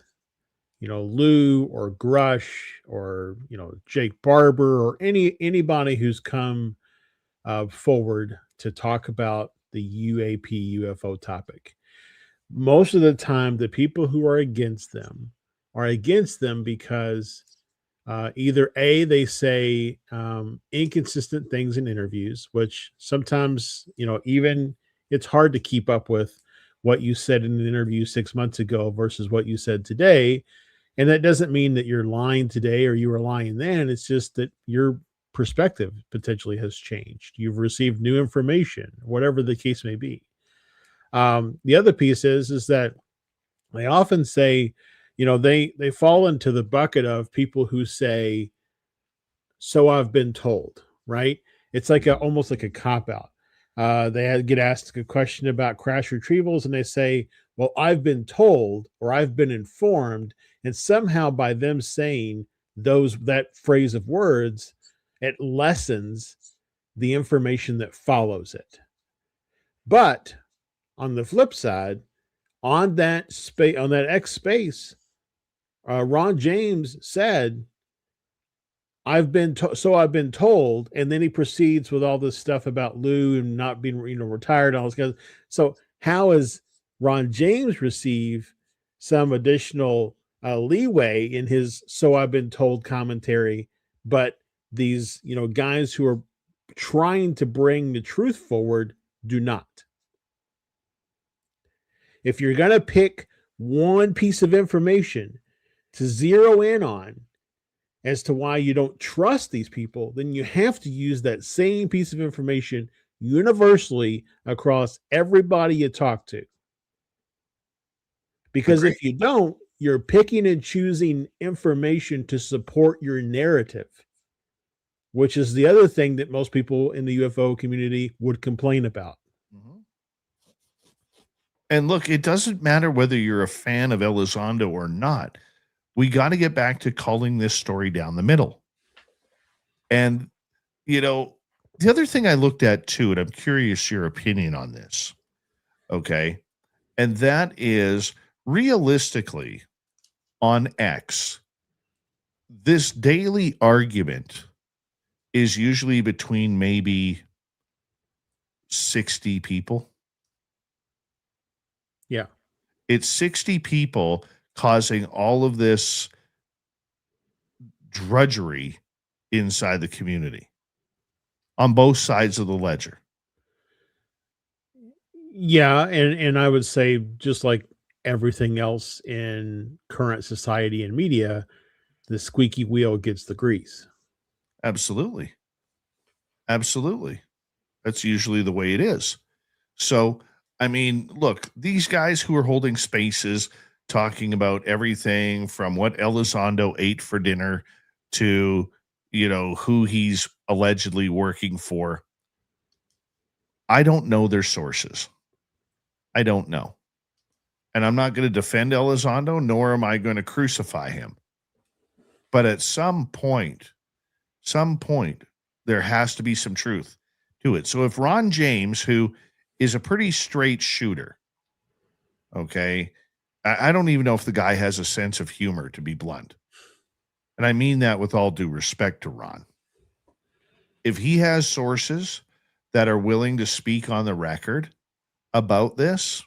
[SPEAKER 8] Lou or Grush or, Jake Barber or anybody who's come forward to talk about the UAP UFO topic. Most of the time, the people who are against them because either A, they say inconsistent things in interviews, which sometimes, even it's hard to keep up with what you said in an interview 6 months ago versus what you said today. And that doesn't mean that you're lying today or you were lying then. It's just that your perspective potentially has changed. You've received new information, whatever the case may be. The other piece is that they often say, they fall into the bucket of people who say, so I've been told, right? It's like almost like a cop-out. They get asked a question about crash retrievals and they say, well, I've been told or I've been informed. And somehow by them saying that phrase of words, it lessens the information that follows it. But on the flip side, on that X space, Ron James said, I've been told, and then he proceeds with all this stuff about Lou and not being, retired, and all this kind of. So how has Ron James receive some additional leeway in his "so I've been told" commentary, but these guys who are trying to bring the truth forward do not? If you're going to pick one piece of information to zero in on as to why you don't trust these people, then you have to use that same piece of information universally across everybody you talk to. Because if you don't, you're picking and choosing information to support your narrative, which is the other thing that most people in the UFO community would complain about.
[SPEAKER 2] And look, it doesn't matter whether you're a fan of Elizondo or not. We got to get back to calling this story down the middle. And, the other thing I looked at too, and I'm curious your opinion on this, okay? And that is, realistically, on X, this daily argument is usually between maybe 60 people.
[SPEAKER 8] Yeah.
[SPEAKER 2] It's 60 people causing all of this drudgery inside the community on both sides of the ledger.
[SPEAKER 8] Yeah, and I would say, just like everything else in current society and media, the squeaky wheel gets the grease.
[SPEAKER 2] Absolutely. Absolutely. That's usually the way it is. So, I mean, look, these guys who are holding spaces talking about everything from what Elizondo ate for dinner to, who he's allegedly working for. I don't know their sources. I don't know. And I'm not going to defend Elizondo, nor am I going to crucify him. But at some point, there has to be some truth to it. So if Ron James, who is a pretty straight shooter, okay, I don't even know if the guy has a sense of humor, to be blunt. And I mean that with all due respect to Ron. If he has sources that are willing to speak on the record about this,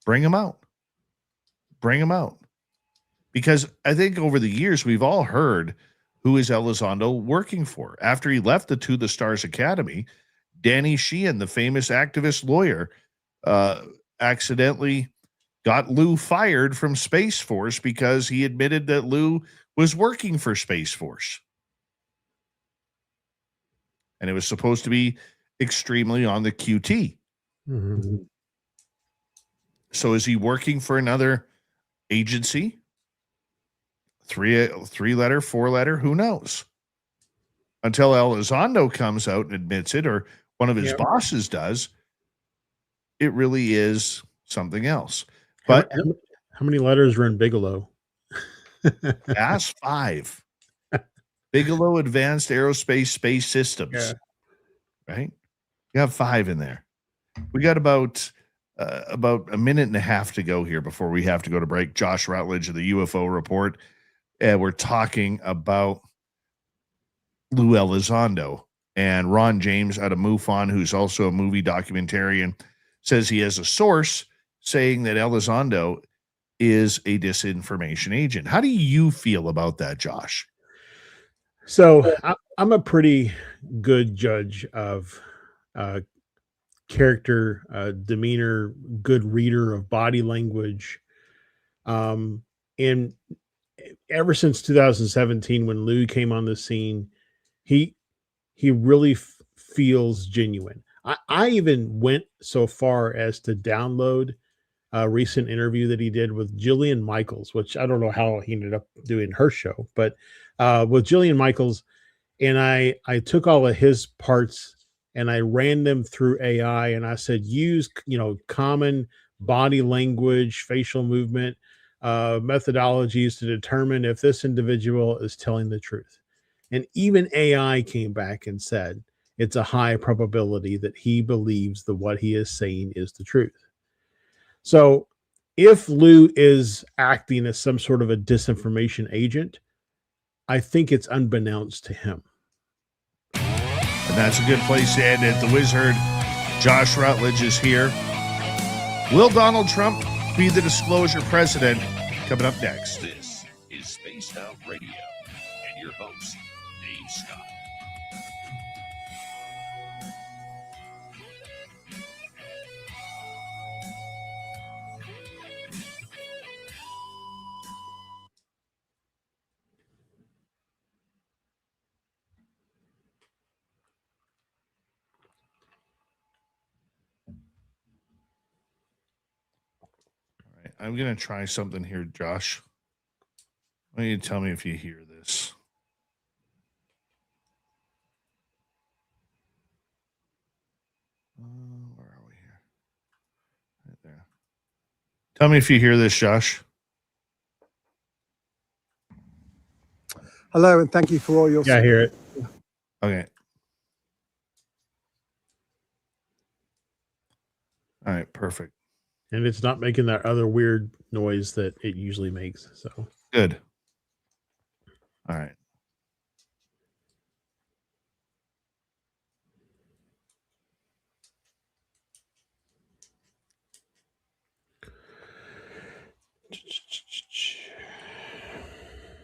[SPEAKER 2] bring them out. Bring them out. Because I think over the years, we've all heard who is Elizondo working for. After he left the To the Stars Academy, Danny Sheehan, the famous activist lawyer, accidentally got Lou fired from Space Force because he admitted that Lou was working for Space Force. And it was supposed to be extremely on the QT.
[SPEAKER 8] Mm-hmm.
[SPEAKER 2] So is he working for another agency? Three-letter, four-letter, who knows? Until Elizondo comes out and admits it, or one of his bosses does, it really is something else. But
[SPEAKER 8] how many letters are in Bigelow?
[SPEAKER 2] ask 5. Bigelow Advanced Aerospace Space Systems. Right? You have 5 in there. We got about a minute and a half to go here before we have to go to break. Josh Rutledge of the UFO Report. We're talking about Lou Elizondo, and Ron James out of MUFON, who's also a movie documentarian, says he has a source saying that Elizondo is a disinformation agent. How do you feel about that, Josh?
[SPEAKER 8] So I'm a pretty good judge of character, demeanor, good reader of body language. And ever since 2017, when Lou came on the scene, he really feels genuine. I even went so far as to download a recent interview that he did with Jillian Michaels, which I don't know how he ended up doing her show, but with Jillian Michaels. And I took all of his parts and I ran them through AI, and I said, use, common body language, facial movement, methodologies to determine if this individual is telling the truth. And even AI came back and said it's a high probability that he believes that what he is saying is the truth. So if Lou is acting as some sort of a disinformation agent, I think it's unbeknownst to him.
[SPEAKER 2] And that's a good place to end it. The Wizard, Josh Rutledge, is here. Will Donald Trump be the disclosure president? Coming up next.
[SPEAKER 7] This is Spaced Out Radio and your host, Dave Scott.
[SPEAKER 2] All right, I'm going to try something here, Josh. Why don't you tell me if you hear this? Where are we here? Right there. Tell me if you hear this, Josh.
[SPEAKER 11] Hello, and thank you for all your.
[SPEAKER 8] Yeah, I hear it.
[SPEAKER 2] Okay. All right, perfect.
[SPEAKER 8] And it's not making that other weird noise that it usually makes. So
[SPEAKER 2] Good. All right.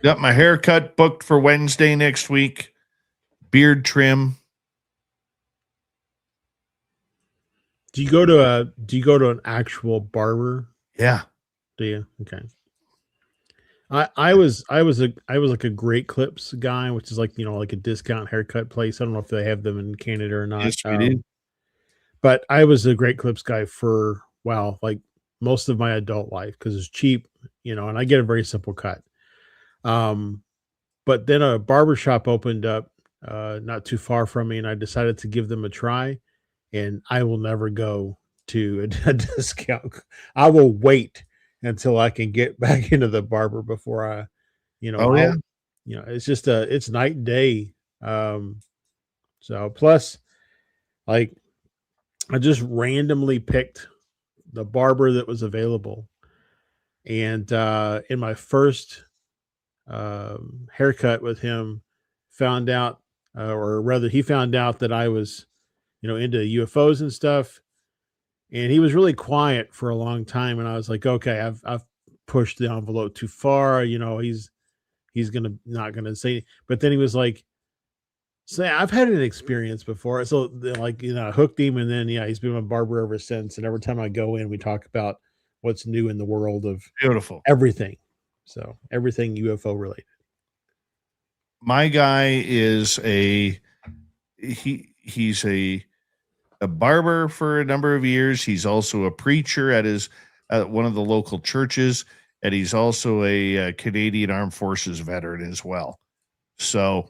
[SPEAKER 2] Got my haircut booked for Wednesday next week. Beard trim.
[SPEAKER 8] do you go to an actual barber?
[SPEAKER 2] Yeah.
[SPEAKER 8] Do you? Okay. I was like a Great Clips guy, which is like, like a discount haircut place. I don't know if they have them in Canada or not.
[SPEAKER 2] Yes, we do.
[SPEAKER 8] But I was a Great Clips guy for, like most of my adult life because it's cheap, and I get a very simple cut. But then a barber shop opened up not too far from me, and I decided to give them a try. And I will never go to a discount. I will wait until I can get back into the barber before I, it's just it's night and day. So plus, like, I just randomly picked the barber that was available, and in my first haircut with him, found out, or rather, he found out that I was, into UFOs and stuff. And he was really quiet for a long time. And I was like, okay, I've pushed the envelope too far. He's not gonna say. But then he was like, "Say, I've had an experience before." So like, I hooked him, and then he's been my barber ever since. And every time I go in, we talk about what's new in the world of
[SPEAKER 2] Beautiful.
[SPEAKER 8] everything. So everything UFO related.
[SPEAKER 2] My guy is he's a barber for a number of years. He's also a preacher at one of the local churches, and he's also a Canadian Armed Forces veteran as well. So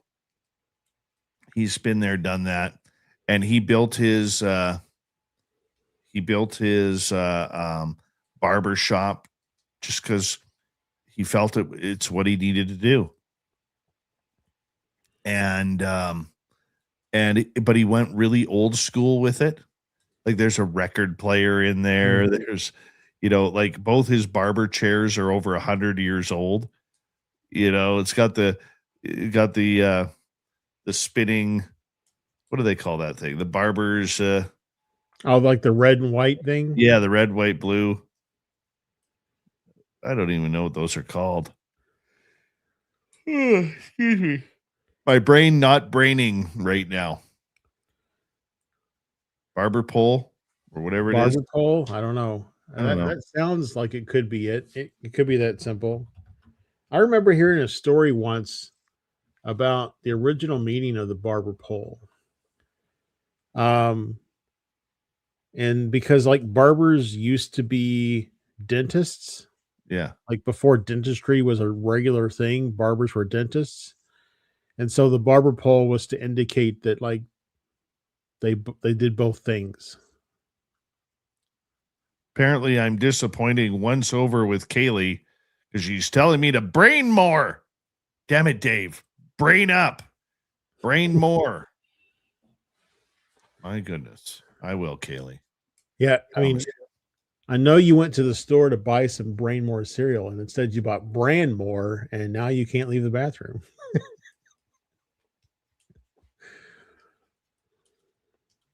[SPEAKER 2] he's been there, done that, and he built his barber shop just because he felt it's what he needed to do. But he went really old school with it. Like, there's a record player in there.
[SPEAKER 8] Mhm.
[SPEAKER 2] There's, like, both his barber chairs are over 100 years old. It's got the spinning. What do they call that thing? The barbers.
[SPEAKER 8] Like the red and white thing.
[SPEAKER 2] Yeah, the red, white, blue. I don't even know what those are called. Excuse me. My brain not braining right now. Barber pole or whatever it is.
[SPEAKER 8] Barber pole? I don't know.
[SPEAKER 2] I don't know.
[SPEAKER 8] That sounds like it could be it. It could be that simple. I remember hearing a story once about the original meaning of the barber pole. And because like barbers used to be dentists,
[SPEAKER 2] Yeah.
[SPEAKER 8] like before dentistry was a regular thing, barbers were dentists. And so the barber pole was to indicate that like they did both things.
[SPEAKER 2] Apparently, I'm disappointing once over with Kaylee because she's telling me to brain more. Damn it, Dave. Brain up. Brain more. My goodness. I will, Kaylee.
[SPEAKER 8] Yeah. I mean, I know you went to the store to buy some Brain More cereal and instead you bought Brand More and now you can't leave the bathroom.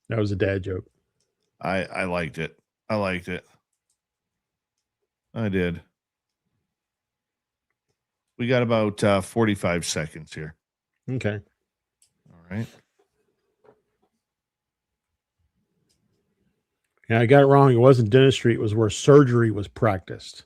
[SPEAKER 8] That was a dad joke.
[SPEAKER 2] I liked it. I liked it. I did. We got about 45 seconds here.
[SPEAKER 8] Okay.
[SPEAKER 2] All right.
[SPEAKER 8] Yeah, I got it wrong. It wasn't dentistry. It was where surgery was practiced.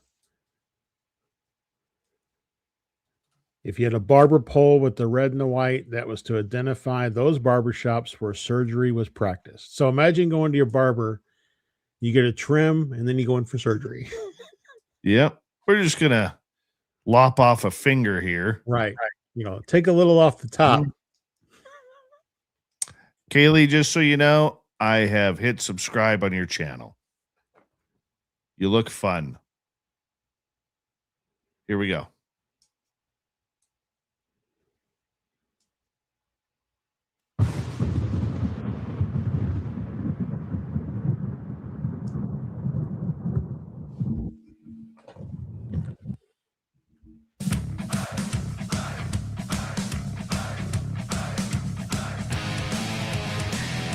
[SPEAKER 8] If you had a barber pole with the red and the white, that was to identify those barbershops where surgery was practiced. So imagine going to your barber, you get a trim, and then you go in for surgery.
[SPEAKER 2] Yep. We're just going to lop off a finger here.
[SPEAKER 8] Right. You know, take a little off the top.
[SPEAKER 2] Kaylee, just so you know, I have hit subscribe on your channel. You look fun. Here we go.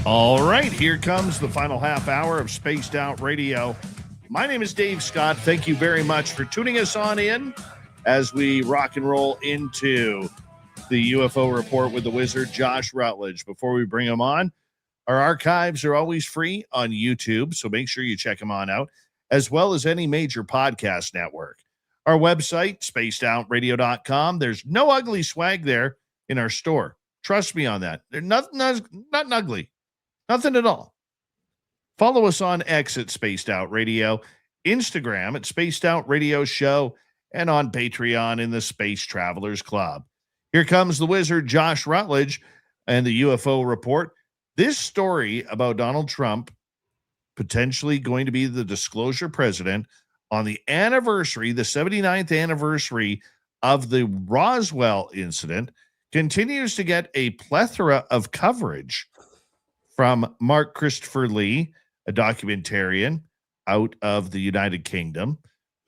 [SPEAKER 2] All right, here comes the final half hour of Spaced Out Radio. My name is Dave Scott. Thank you very much for tuning us on in as we rock and roll into the UFO report with the wizard, Josh Rutledge. Before we bring him on, our archives are always free on YouTube, so make sure you check them on out, as well as any major podcast network. Our website, spacedoutradio.com. There's no ugly swag there in our store. Trust me on that. There's nothing ugly. Nothing at all. Follow us on X at Spaced Out Radio, Instagram at Spaced Out Radio Show, and on Patreon in the Space Travelers Club. Here comes the wizard, Josh Rutledge, and the UFO report. This story about Donald Trump potentially going to be the disclosure president on the anniversary, the 79th anniversary of the Roswell incident, continues to get a plethora of coverage from Mark Christopher Lee, a documentarian out of the United Kingdom,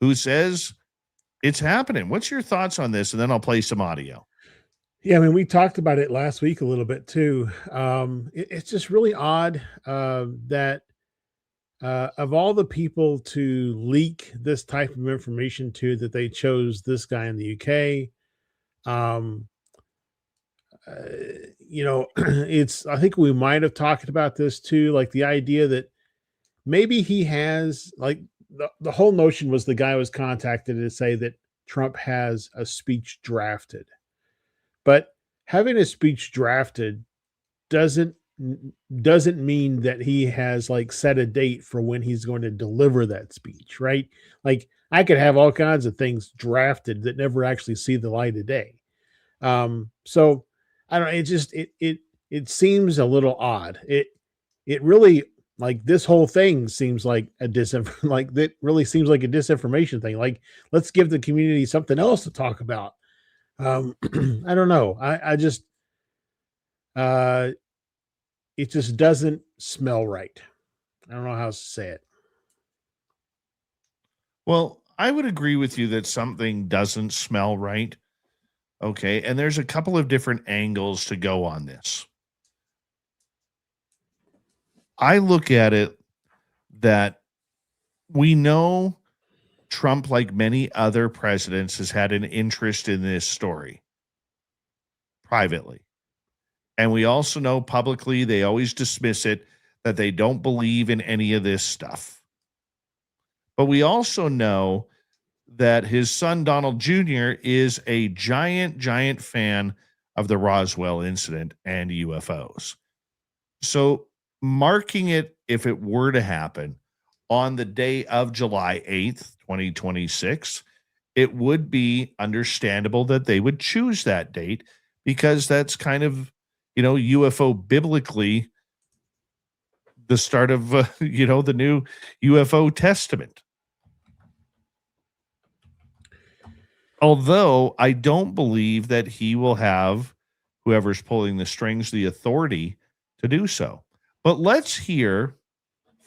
[SPEAKER 2] who says it's happening. What's your thoughts on this? And then I'll play some audio.
[SPEAKER 8] Yeah, I mean, we talked about it last week a little bit too. It's just really odd that of all the people to leak this type of information to, that they chose this guy in the UK. You know, I think we might have talked about this too, like the idea that maybe he has, like, the whole notion was the guy was contacted to say that Trump has a speech drafted, but having a speech drafted doesn't mean that he has like set a date for when he's going to deliver that speech, right? Like, I could have all kinds of things drafted that never actually see the light of day. So I don't know. It just, it seems a little odd. It really, like, this whole thing seems like like that really seems like a disinformation thing. Like, let's give the community something else to talk about. I don't know. I just, it just doesn't smell right. I don't know how to say it.
[SPEAKER 2] Well, I would agree with you that something doesn't smell right. Okay. And there's a couple of different angles to go on this. I look at it that we know Trump, like many other presidents, has had an interest in this story privately. And we also know publicly they always dismiss it, that they don't believe in any of this stuff. But we also know that his son, Donald Jr., is a giant fan of the Roswell incident and UFOs. So marking it, if it were to happen, on the day of July 8th, 2026, it would be understandable that they would choose that date, because that's kind of, you know, UFO biblically, the start of, the new UFO testament. Although I don't believe that he will have, whoever's pulling the strings, the authority to do so. But let's hear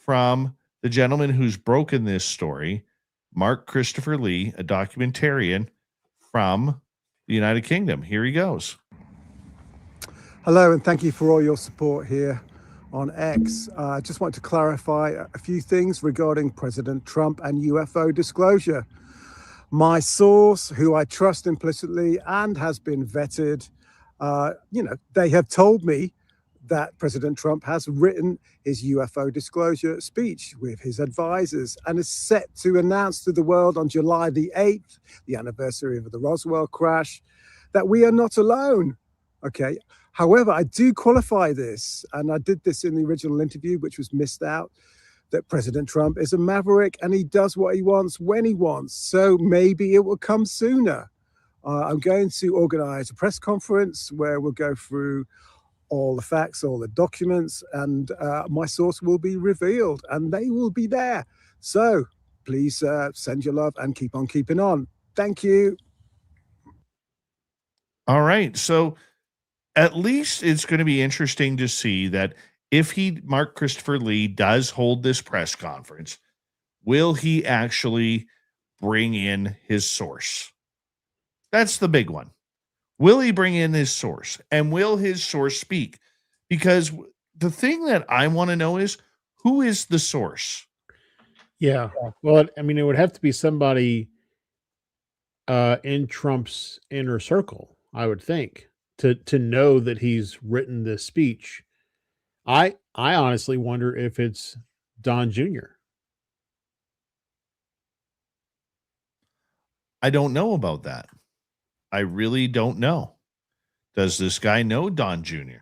[SPEAKER 2] from the gentleman who's broken this story, Mark Christopher Lee, a documentarian from the United Kingdom. Here he goes.
[SPEAKER 11] Hello, and thank you for all your support here on X. I just want to clarify a few things regarding President Trump and UFO disclosure. My source, who I trust implicitly and has been vetted, they have told me that President Trump has written his UFO disclosure speech with his advisors and is set to announce to the world on July the 8th, the anniversary of the Roswell crash, that we are not alone. Okay. However, I do qualify this, and I did this in the original interview, which was missed out, that President Trump is a maverick and he does what he wants when he wants. So maybe it will come sooner. I'm going to organize a press conference where we'll go through all the facts, all the documents, and my source will be revealed and they will be there. So please send your love and keep on keeping on. Thank you.
[SPEAKER 2] All right. So at least it's going to be interesting to see that if Mark Christopher Lee does hold this press conference, will he actually bring in his source? That's the big one. Will he bring in his source, and will his source speak? Because the thing that I want to know is, who is the source?
[SPEAKER 8] Yeah. Well, I mean, it would have to be somebody in Trump's inner circle, I would think, to know that he's written this speech. I honestly wonder if it's Don Jr.
[SPEAKER 2] I don't know about that. I really don't know. Does this guy know Don Jr.?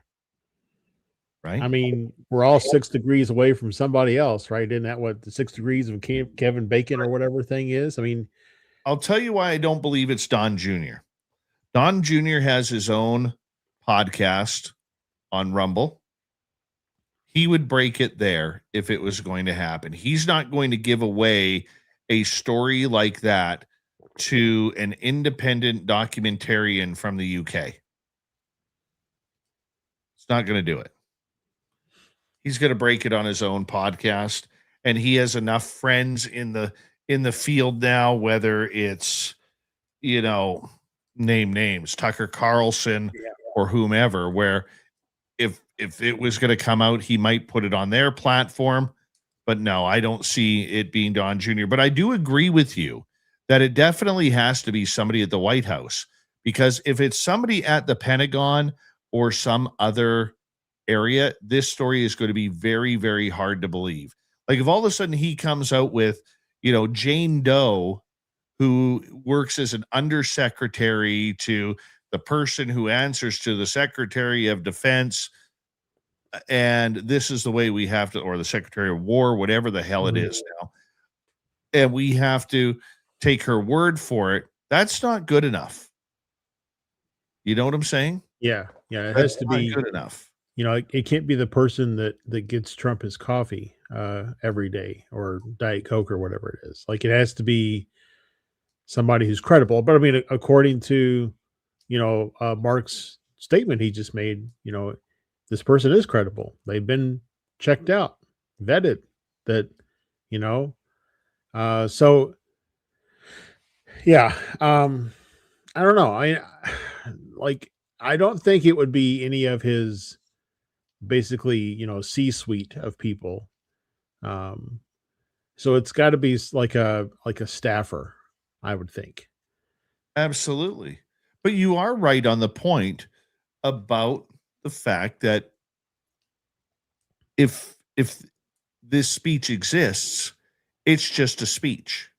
[SPEAKER 2] Right?
[SPEAKER 8] I mean, we're all 6 degrees away from somebody else, right? Isn't that what the 6 degrees of Kevin Bacon or whatever thing is? I mean,
[SPEAKER 2] I'll tell you why I don't believe it's Don Jr. Don Jr. has his own podcast on Rumble. He would break it there if it was going to happen. He's not going to give away a story like that to an independent documentarian from the UK. It's not going to do it. He's going to break it on his own podcast, and he has enough friends in the field now, whether it's, name names, Tucker Carlson or whomever, where if it was going to come out, he might put it on their platform. But no, I don't see it being Don Jr. But I do agree with you that it definitely has to be somebody at the White House, because if it's somebody at the Pentagon or some other area, this story is going to be very, very hard to believe. Like if all of a sudden he comes out with, Jane Doe, who works as an undersecretary to the person who answers to the Secretary of Defense, and this is the way we have to, or the Secretary of War, whatever the hell it is now, and we have to take her word for it. That's not good enough. You know what I'm saying?
[SPEAKER 8] Yeah. It has to be
[SPEAKER 2] good enough.
[SPEAKER 8] It can't be the person that gets Trump his coffee every day or Diet Coke or whatever it is. Like, it has to be somebody who's credible. But I mean, according to, Mark's statement he just made, this person is credible. They've been checked out, vetted, that, so yeah. I don't know. I don't think it would be any of his basically, C-suite of people. So it's got to be like a staffer, I would think.
[SPEAKER 2] Absolutely. But you are right on the point about the fact that if this speech exists, it's just a speech.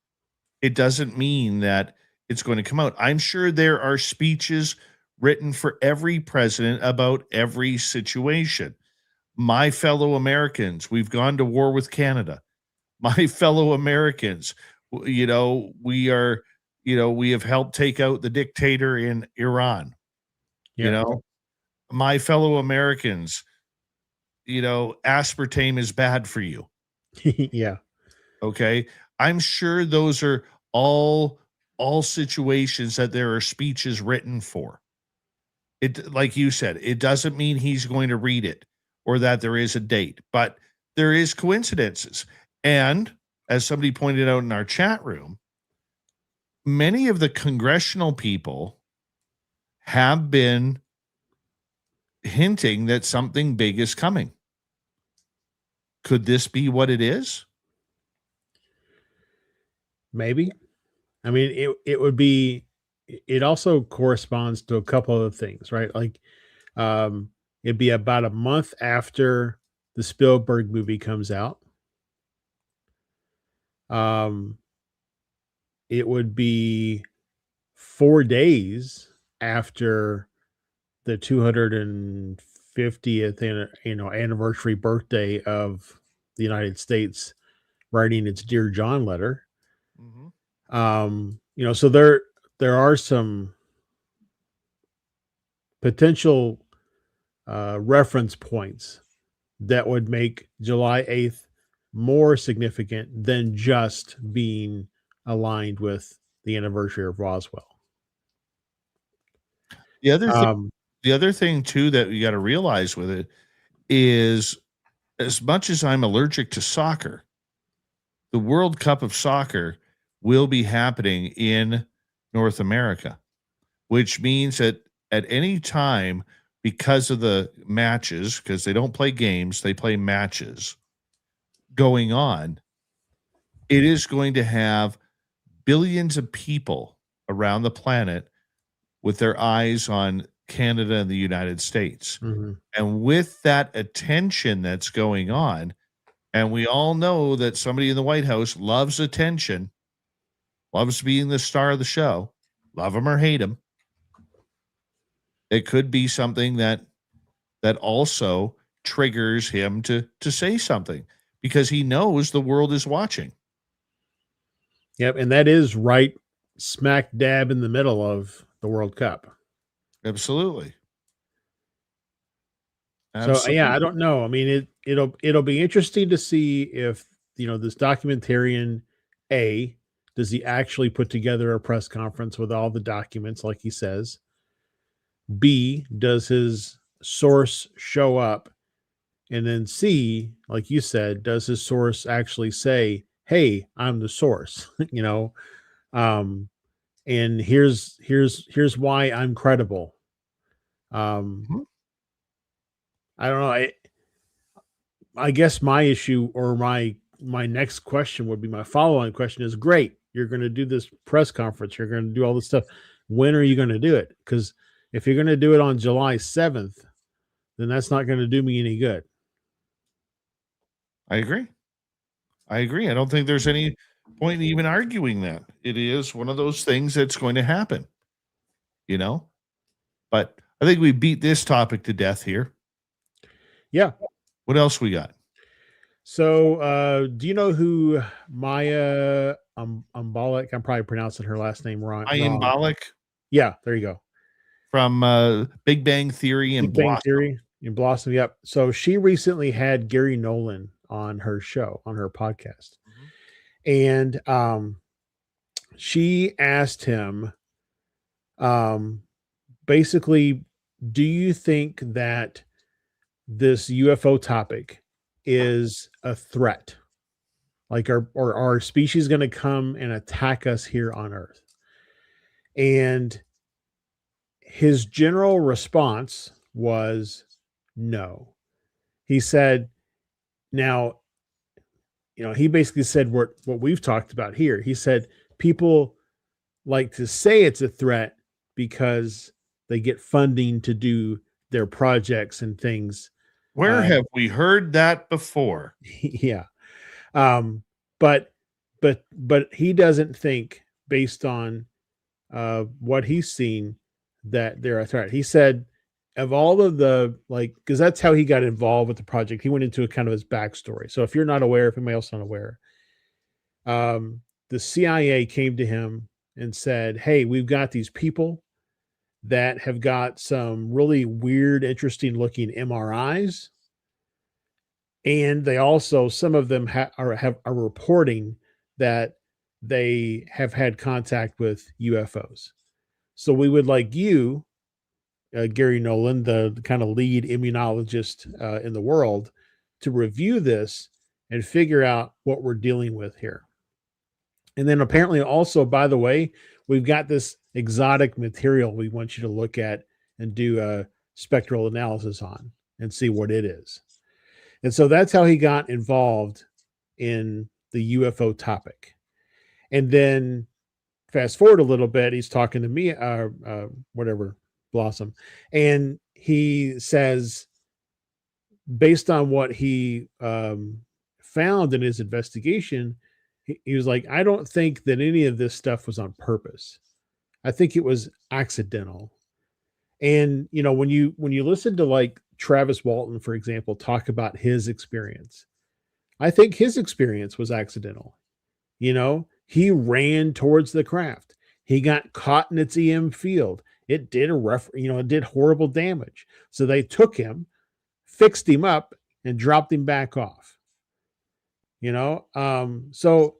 [SPEAKER 2] It doesn't mean that it's going to come out. I'm sure there are speeches written for every president about every situation. My fellow Americans, we've gone to war with Canada. My fellow Americans, we have helped take out the dictator in Iran.
[SPEAKER 8] Yeah.
[SPEAKER 2] My fellow Americans, aspartame is bad for you.
[SPEAKER 8] Yeah.
[SPEAKER 2] Okay. I'm sure those are all situations that there are speeches written for. It, like you said, it doesn't mean he's going to read it or that there is a date, but there is coincidences. And as somebody pointed out in our chat room, many of the congressional people have been hinting that something big is coming. Could this be what it is?
[SPEAKER 8] Maybe. I mean, it would be. It also corresponds to a couple of things, right? Like, it'd be about a month after the Spielberg movie comes out. It would be 4 days after the 250th anniversary birthday of the United States writing its Dear John letter. So there are some potential reference points that would make July 8th more significant than just being aligned with the anniversary of Roswell.
[SPEAKER 2] The other thing too that you got to realize with it is, as much as I'm allergic to soccer, the World Cup of Soccer will be happening in North America, which means that at any time, because of the matches, because they don't play games, they play matches going on, it is going to have billions of people around the planet with their eyes on Canada and the United States.
[SPEAKER 8] Mm-hmm.
[SPEAKER 2] And with that attention that's going on, and we all know that somebody in the White House loves attention, loves being the star of the show, love him or hate him, it could be something that also triggers him to say something, because he knows the world is watching.
[SPEAKER 8] Yep, and that is right smack dab in the middle of the World Cup.
[SPEAKER 2] Absolutely.
[SPEAKER 8] So yeah, I don't know. I mean, it'll be interesting to see if this documentarian, does he actually put together a press conference with all the documents like he says? B, does his source show up? And then C, like you said, does his source actually say, "Hey, I'm the source," and here's why I'm credible. I don't know. I guess my issue, or my next question would be, my follow-on question is, great, you're going to do this press conference, you're going to do all this stuff. When are you going to do it? Because if you're going to do it on July 7th, then that's not going to do me any good.
[SPEAKER 2] I agree. I don't think there's any point in even arguing that. It is one of those things that's going to happen, But I think we beat this topic to death here.
[SPEAKER 8] Yeah.
[SPEAKER 2] What else we got?
[SPEAKER 8] So, do you know who Maya Umbalek? I'm probably pronouncing her last name wrong.
[SPEAKER 2] Maya Umbalek?
[SPEAKER 8] Yeah, there you go.
[SPEAKER 2] From Big Bang Theory and Blossom.
[SPEAKER 8] Theory and Blossom, yep. So she recently had Gary Nolan on her show, on her podcast. And she asked him, basically, do you think that this UFO topic is a threat? Like, are our species going to come and attack us here on Earth? And his general response was no. He said, now, he basically said what we've talked about here. He said people like to say it's a threat because they get funding to do their projects and things.
[SPEAKER 2] Where have we heard that before?
[SPEAKER 8] Yeah. But he doesn't think, based on what he's seen, that they're a threat. He said, of all of the, because that's how he got involved with the project. He went into a kind of his backstory. So if you're not aware, if anybody else is not aware, the CIA came to him and said, hey, we've got these people that have got some really weird, interesting looking MRIs. And they also, some of them are reporting that they have had contact with UFOs. So we would like you, Gary Nolan, the kind of lead immunologist in the world, to review this and figure out what we're dealing with here. And then apparently also, by the way, we've got this exotic material we want you to look at and do a spectral analysis on and see what it is. And so that's how he got involved in the UFO topic. And then fast forward a little bit, he's talking to me, whatever, Blossom, and he says, based on what he found in his investigation, he was like, I don't think that any of this stuff was on purpose. I think it was accidental. And when you listen to like Travis Walton, for example, talk about his experience, I think his experience was accidental. He ran towards the craft. He got caught in its EM field. It did it did horrible damage. So they took him, fixed him up, and dropped him back off. So,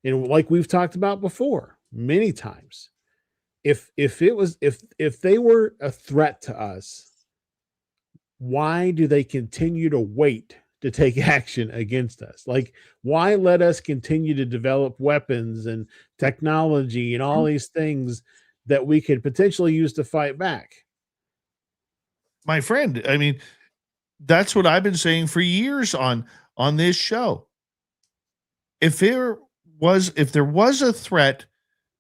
[SPEAKER 8] like we've talked about before many times, if they were a threat to us, why do they continue to wait to take action against us? Like, why let us continue to develop weapons and technology and all these things that we could potentially use to fight back?
[SPEAKER 2] My friend, I mean, that's what I've been saying for years on this show. If there was a threat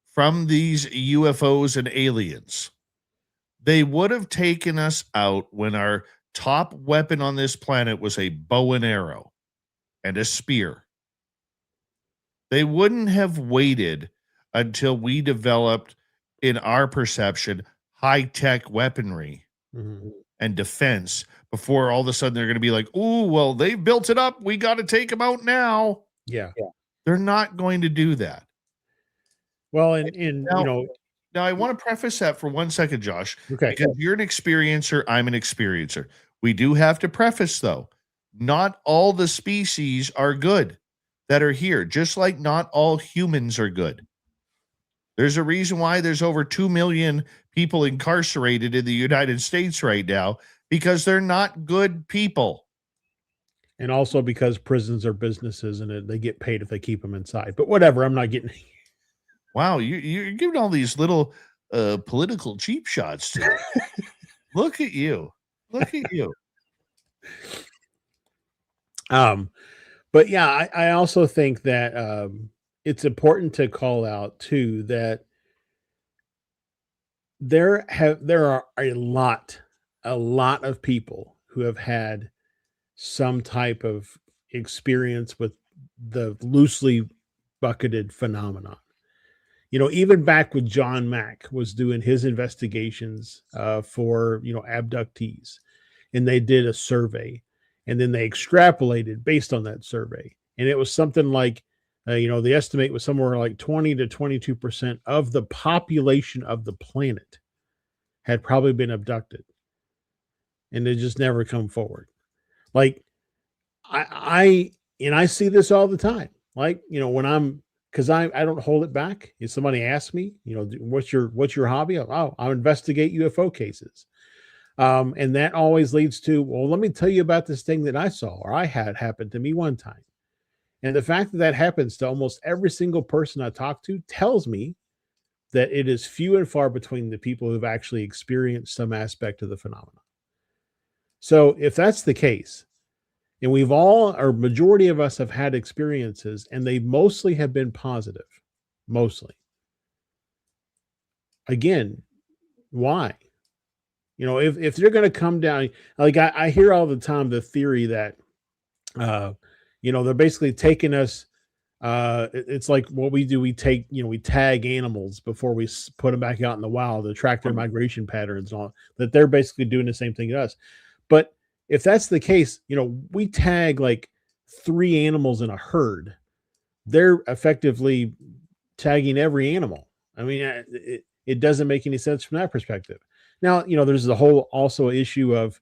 [SPEAKER 2] from these UFOs and aliens, they would have taken us out when our top weapon on this planet was a bow and arrow and a spear. They wouldn't have waited until we developed, in our perception, high-tech weaponry and defense before all of a sudden they're going to be like, oh, well, they've built it up. We got to take them out now.
[SPEAKER 8] Yeah.
[SPEAKER 2] They're not going to do that.
[SPEAKER 8] Well,
[SPEAKER 2] now I want to preface that for 1 second, Josh.
[SPEAKER 8] Okay.
[SPEAKER 2] Because you're an experiencer, I'm an experiencer. We do have to preface, though, not all the species are good that are here, just like not all humans are good. There's a reason why there's over 2 million people incarcerated in the United States right now, because they're not good people.
[SPEAKER 8] And also because prisons are businesses and they get paid if they keep them inside. But whatever, I'm not getting...
[SPEAKER 2] Wow, you're giving all these little political cheap shots to Look at you. Look at you.
[SPEAKER 8] But yeah, I also think that it's important to call out too that there are a lot of people who have had some type of experience with the loosely bucketed phenomenon. Even back when John Mack was doing his investigations for, abductees, and they did a survey, and then they extrapolated based on that survey. And it was something like, the estimate was somewhere like 20 to 22% of the population of the planet had probably been abducted. And they just never come forward. Like, I see this all the time. Like, when because I don't hold it back. If somebody asks me, what's your hobby? Oh, I investigate UFO cases. And that always leads to, well, let me tell you about this thing that I saw or I had happen to me one time. And the fact that happens to almost every single person I talk to tells me that it is few and far between the people who've actually experienced some aspect of the phenomenon. So if that's the case, and majority of us have had experiences, and they mostly have been positive, mostly. Again, why? If they're going to come down, like I hear all the time the theory that, they're basically taking us. It's like what we do. We take, we tag animals before we put them back out in the wild to track their migration patterns and all that. They're basically doing the same thing to us. But if that's the case, we tag like 3 animals in a herd. They're effectively tagging every animal. I mean, it doesn't make any sense from that perspective. Now, there's the whole also issue of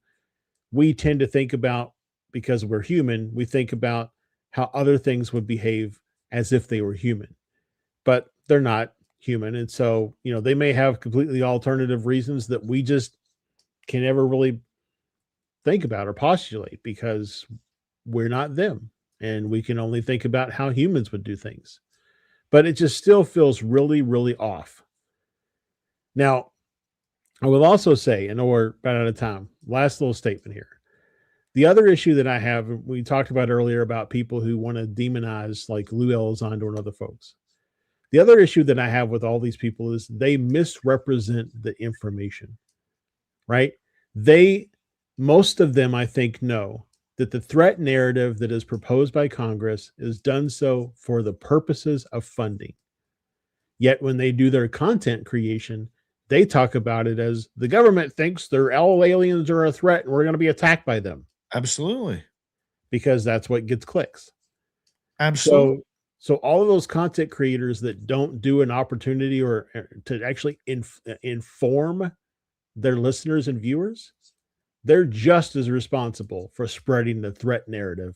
[SPEAKER 8] we tend to think about, because we're human, we think about how other things would behave as if they were human, but they're not human. And so, they may have completely alternative reasons that we just can never really think about or postulate because we're not them. And we can only think about how humans would do things. But it just still feels really, really off. Now, I will also say, I know we're about out of time, last little statement here. The other issue that I have, we talked about earlier about people who want to demonize like Lou Elizondo and other folks. The other issue that I have with all these people is they misrepresent the information, right? Most of them, I think, know that the threat narrative that is proposed by Congress is done so for the purposes of funding. Yet when they do their content creation, they talk about it as the government thinks all aliens are a threat and we're going to be attacked by them.
[SPEAKER 2] Absolutely.
[SPEAKER 8] Because that's what gets clicks.
[SPEAKER 2] Absolutely.
[SPEAKER 8] So all of those content creators that don't do an opportunity or to actually inform their listeners and viewers, they're just as responsible for spreading the threat narrative,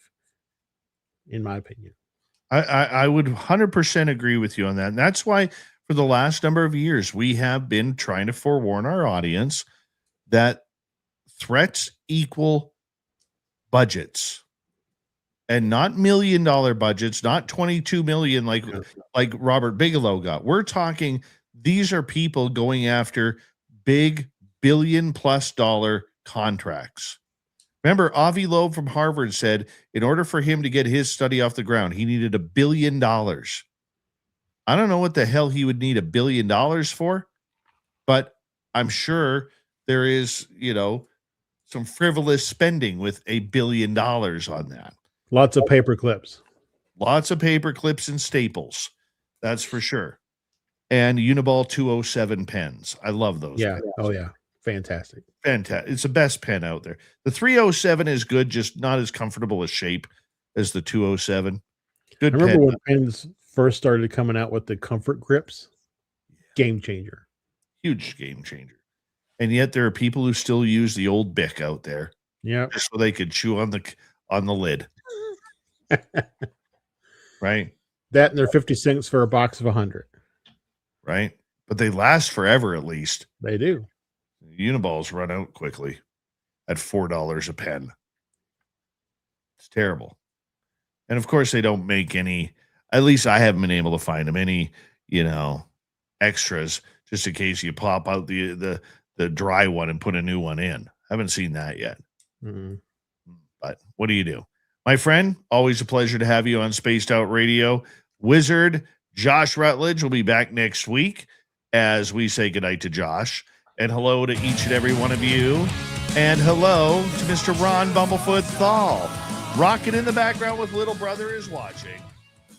[SPEAKER 8] in my opinion.
[SPEAKER 2] I would 100% agree with you on that. And that's why for the last number of years, we have been trying to forewarn our audience that threats equal budgets, and not $1 million budgets, not 22 million like Robert Bigelow got. We're talking, these are people going after big $1 billion+ contracts. Remember, Avi Loeb from Harvard said in order for him to get his study off the ground, he needed $1 billion. I don't know what the hell he would need $1 billion for, but I'm sure there is, some frivolous spending with $1 billion on that.
[SPEAKER 8] Lots of paper clips.
[SPEAKER 2] Lots of paper clips and staples. That's for sure. And Uniball 207 pens. I love those.
[SPEAKER 8] Yeah.
[SPEAKER 2] pens.
[SPEAKER 8] Oh, yeah. Fantastic.
[SPEAKER 2] Fantastic. It's the best pen out there. The 307 is good, just not as comfortable a shape as the 207. Good
[SPEAKER 8] I remember
[SPEAKER 2] pen.
[SPEAKER 8] when pens first started coming out with the comfort grips. Game changer.
[SPEAKER 2] Huge game changer. And yet there are people who still use the old Bic out there.
[SPEAKER 8] Yeah.
[SPEAKER 2] Just so they could chew on the lid. Right?
[SPEAKER 8] That and they're 50 cents for a box of 100.
[SPEAKER 2] Right? But they last forever at least.
[SPEAKER 8] They do.
[SPEAKER 2] Uniballs run out quickly at $4 a pen. It's terrible. And of course, they don't make any, at least I haven't been able to find them, any, extras just in case you pop out the dry one and put a new one in. Haven't seen that yet.
[SPEAKER 8] Mm-hmm.
[SPEAKER 2] But what do you do? My friend, always a pleasure to have you on Spaced Out Radio. Wizard Josh Rutledge will be back next week as we say goodnight to Josh. And hello to each and every one of you. And hello to Mr. Ron Bumblefoot Thal. Rocking in the background with Little Brother is watching.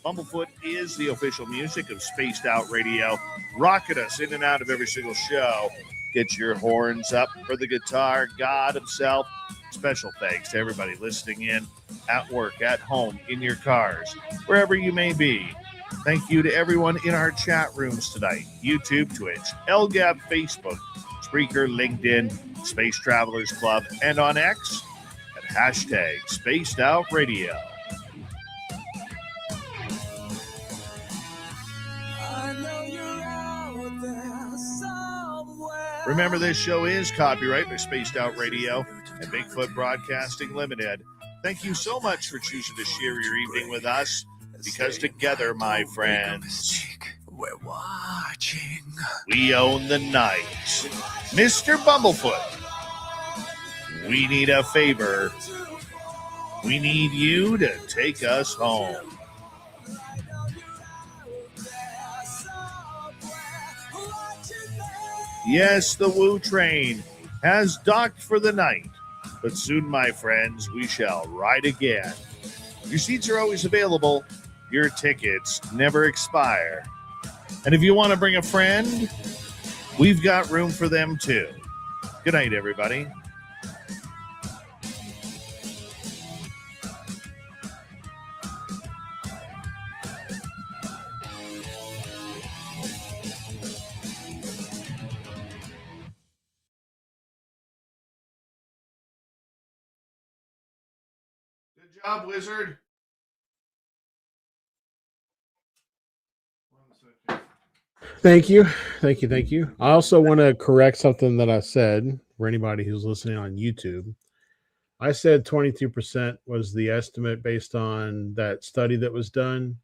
[SPEAKER 2] Bumblefoot is the official music of Spaced Out Radio. Rocking us in and out of every single show. Get your horns up for the guitar god himself. Special thanks to everybody listening in at work, at home, in your cars, wherever you may be. Thank you to everyone in our chat rooms tonight. YouTube, Twitch, LGAB, Facebook, Spreaker, LinkedIn, Space Travelers Club, and on X at hashtag Spaced Out Radio. Remember, this show is copyright by Spaced Out Radio and Bigfoot Broadcasting Limited. Thank you so much for choosing to share your evening with us, because together, my friends,
[SPEAKER 12] we're watching.
[SPEAKER 2] We own the night. Mr. Bumblefoot, we need a favor. We need you to take us home. Yes, the Woo train has docked for the night, but soon, my friends, we shall ride again. Your seats are always available. Your tickets never expire. And if you want to bring a friend, we've got room for them too. Good night, everybody. Good job, Wizard.
[SPEAKER 8] Thank you. I also want to correct something that I said for anybody who's listening on YouTube. I said 22% was the estimate based on that study that was done,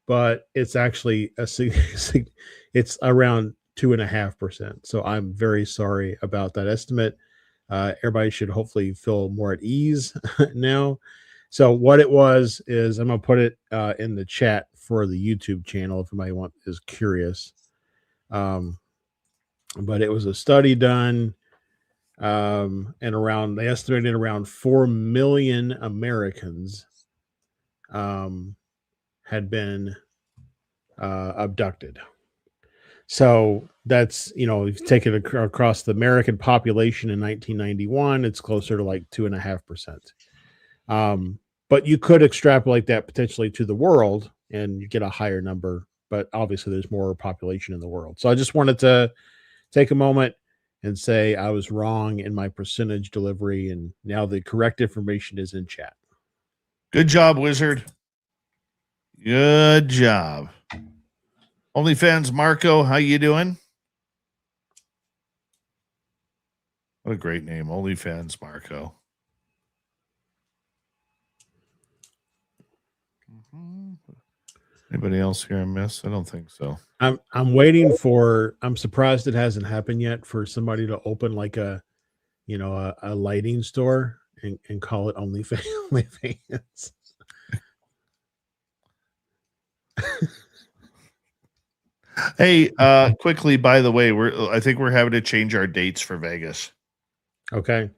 [SPEAKER 8] but it's actually it's around 2.5%. So I'm very sorry about that estimate. Everybody should hopefully feel more at ease now. So what it was is I'm gonna put it in the chat for the YouTube channel if anybody is curious. But it was a study done, and they estimated around 4 million Americans had been abducted. So that's, if you take it across the American population in 1991, it's closer to like 2.5%. But you could extrapolate that potentially to the world and you get a higher number, but obviously there's more population in the world. So I just wanted to take a moment and say I was wrong in my percentage delivery, and now the correct information is in chat.
[SPEAKER 2] Good job, Wizard. Good job. OnlyFans Marco, how you doing? What a great name, OnlyFans Marco. Anybody else here I miss? I don't think so.
[SPEAKER 8] I'm waiting for. I'm surprised it hasn't happened yet for somebody to open like a lighting store and call it OnlyFans.
[SPEAKER 2] Hey, quickly, by the way, I think we're having to change our dates for Vegas.
[SPEAKER 8] Okay.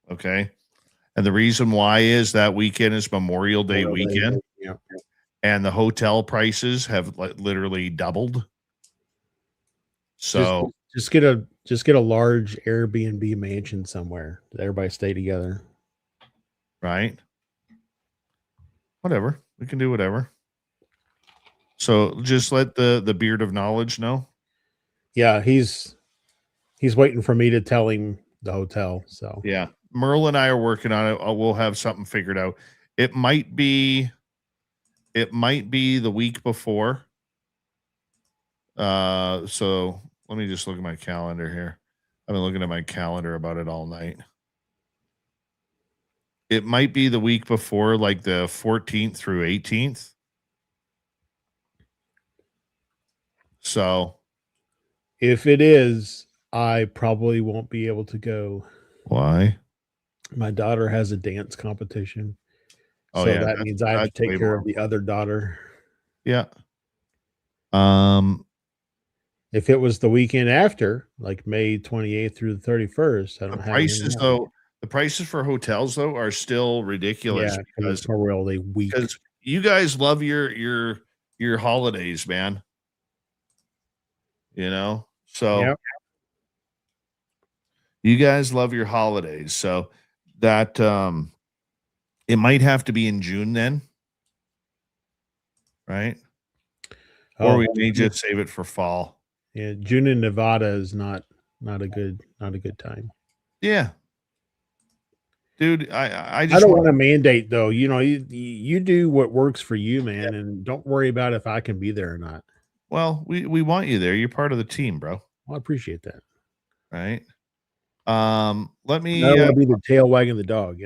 [SPEAKER 2] And the reason why is that weekend is Memorial Day weekend.
[SPEAKER 8] Yeah.
[SPEAKER 2] And the hotel prices have literally doubled. So
[SPEAKER 8] just get a large Airbnb mansion somewhere that everybody stay together.
[SPEAKER 2] Right. Whatever. We can do whatever. So just let the beard of knowledge know.
[SPEAKER 8] Yeah, he's waiting for me to tell him the hotel. So
[SPEAKER 2] yeah, Merle and I are working on it. We'll have something figured out. It might be the week before. So let me just look at my calendar here. I've been looking at my calendar about it all night. It might be the week before, like the 14th through 18th. So
[SPEAKER 8] if it is, I probably won't be able to go.
[SPEAKER 2] Why?
[SPEAKER 8] My daughter has a dance competition.
[SPEAKER 2] Oh,
[SPEAKER 8] so
[SPEAKER 2] yeah,
[SPEAKER 8] that means I have to take care of the other daughter.
[SPEAKER 2] Yeah.
[SPEAKER 8] If it was the weekend after, like May 28th through the 31st, I don't have
[SPEAKER 2] prices though. The prices for hotels though are still ridiculous
[SPEAKER 8] because it's Memorial Day week.
[SPEAKER 2] Because you guys love your holidays, man. So
[SPEAKER 8] yep.
[SPEAKER 2] You guys love your holidays, so that it might have to be in June then, right? Or we may just save it for fall.
[SPEAKER 8] Yeah, June in Nevada is not a good time.
[SPEAKER 2] Yeah. Dude, I
[SPEAKER 8] don't want to mandate though. You do what works for you, man, and don't worry about if I can be there or not.
[SPEAKER 2] Well, we want you there. You're part of the team, bro.
[SPEAKER 8] Well, I appreciate that.
[SPEAKER 2] Right. Let me
[SPEAKER 8] I don't want to be the tail wagging the dog,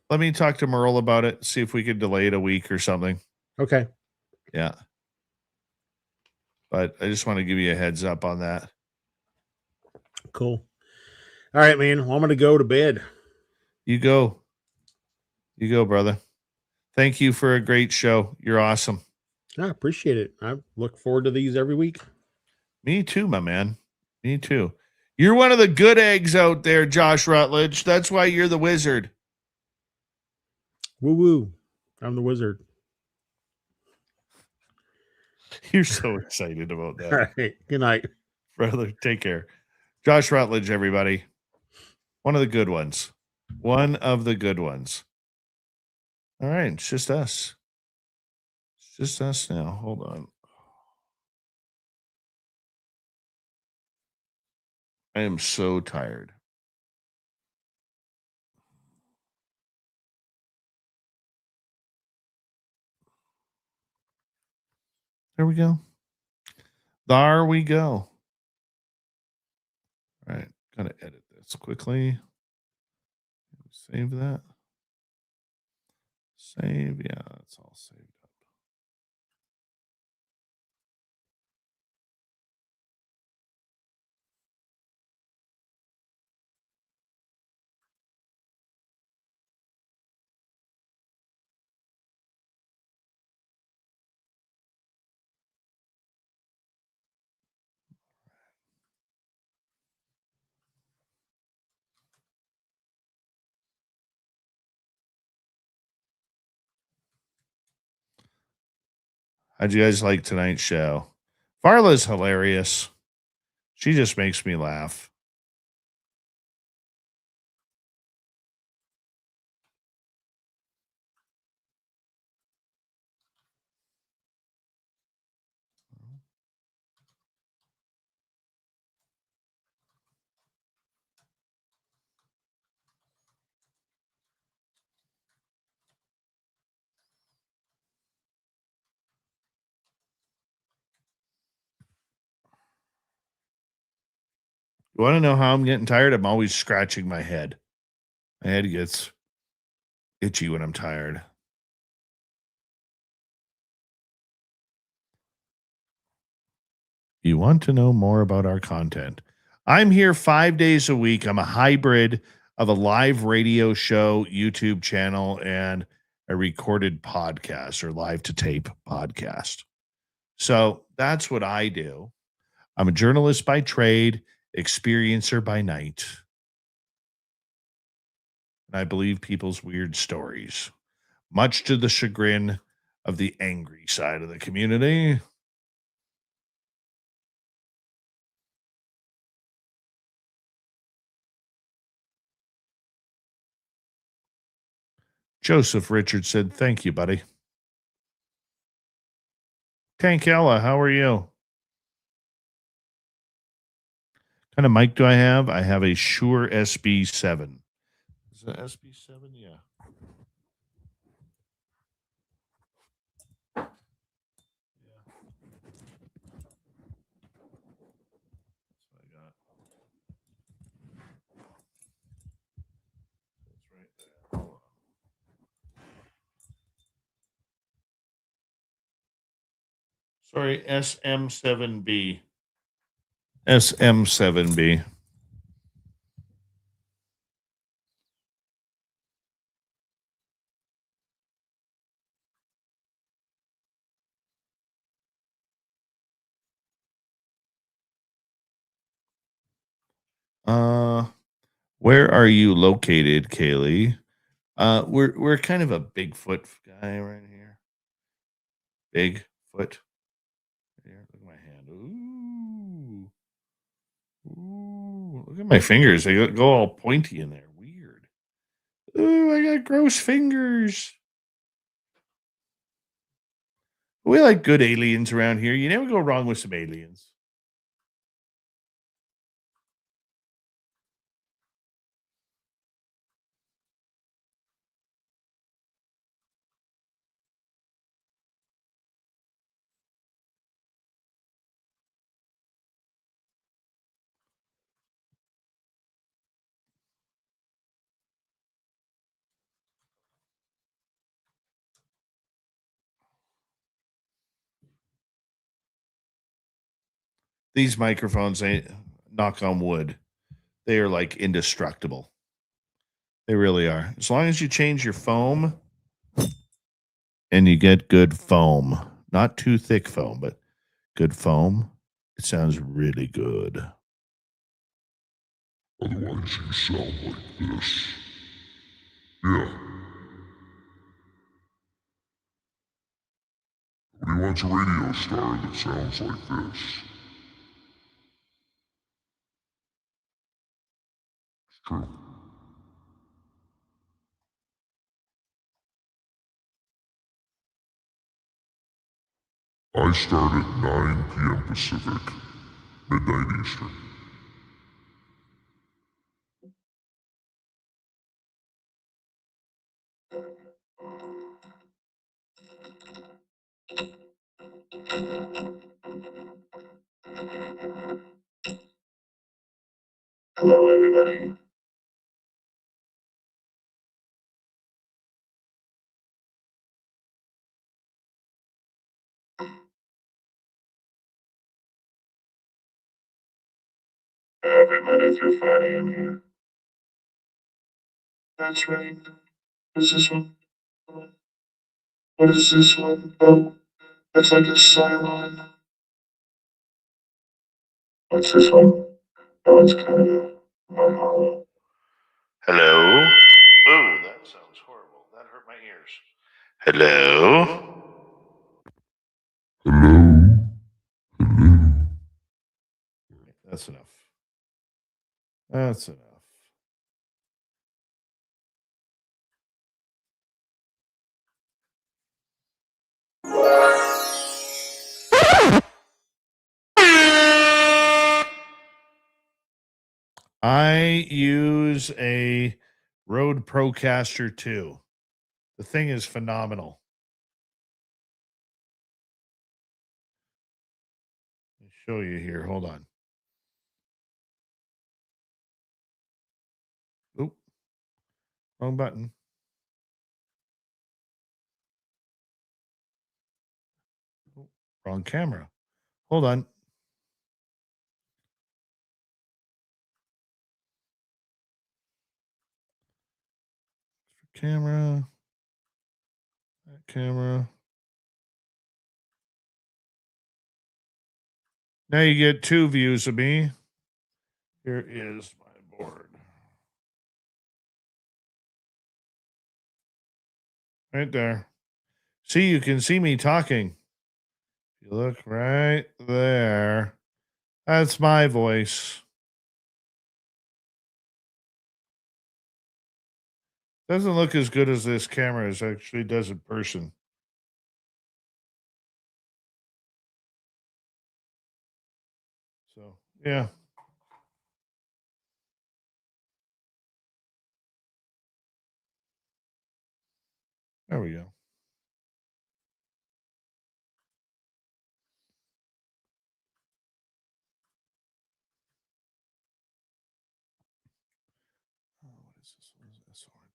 [SPEAKER 2] Let me talk to Merle about it, see if we could delay it a week or something.
[SPEAKER 8] Okay.
[SPEAKER 2] Yeah. But I just want to give you a heads up on that.
[SPEAKER 8] Cool. All right, man. Well, I'm going to go to bed.
[SPEAKER 2] You go, brother. Thank you for a great show. You're awesome.
[SPEAKER 8] I appreciate it. I look forward to these every week.
[SPEAKER 2] Me too, my man. Me too. You're one of the good eggs out there, Josh Rutledge. That's why you're the wizard.
[SPEAKER 8] Woo woo. I'm the wizard.
[SPEAKER 2] You're so excited about that.
[SPEAKER 8] All right. Good night.
[SPEAKER 2] Brother, take care. Josh Rutledge, everybody. One of the good ones. One of the good ones. All right. It's just us. It's just us now. Hold on. I am so tired. There we go. There we go. All right. Gotta edit this quickly. Save that. Save. Yeah, that's all saved up. How'd you guys like tonight's show? Varla's hilarious. She just makes me laugh. You want to know how I'm getting tired? I'm always scratching my head. My head gets itchy when I'm tired. You want to know more about our content? I'm here 5 days a week. I'm a hybrid of a live radio show, YouTube channel, and a recorded podcast or live to tape podcast. So that's what I do. I'm a journalist by trade, experiencer by night. And I believe people's weird stories, much to the chagrin of the angry side of the community. Joseph Richard said, "Thank you, buddy." Tankella, how are you? What kind of mic do I have? I have a Shure SB7. Is it SB7? Yeah. Sorry, SM7B. SM7B. Where are you located, Kaylee? We're kind of a Bigfoot guy right here. Bigfoot. Here, look at my hand. Ooh, look at my fingers. They go all pointy in there. Weird. Ooh, I got gross fingers. We like good aliens around here. You never go wrong with some aliens. These microphones, knock on wood, they are like indestructible. They really are. As long as you change your foam and you get good foam, not too thick foam, but good foam, it sounds really good.
[SPEAKER 3] Otherwise, you sound like this. Yeah. Nobody wants a radio star that sounds like this. It's true. I start at 9 p.m. Pacific, midnight Eastern.
[SPEAKER 13] Hello, everybody. Every Monday through Friday, I'm here. That's right. What's this one? What is this one? Oh, it's like a Cylon. What's this one? Oh, it's kind of my hollow. Hello? Oh, that sounds horrible. That hurt my ears. Hello?
[SPEAKER 3] Hello? Hello?
[SPEAKER 2] That's enough. That's enough. I use a Rode Procaster 2. The thing is phenomenal. Let me show you here. Hold on. Oop. Wrong button. Oop, wrong camera. Hold on. Camera. That camera. Now you get 2 views of me. Here is my board. Right there. See, you can see me talking. If you look right there, that's my voice. Doesn't look as good as this camera as actually does in person. So, yeah. There we go. Oh, what is this? What is this orange?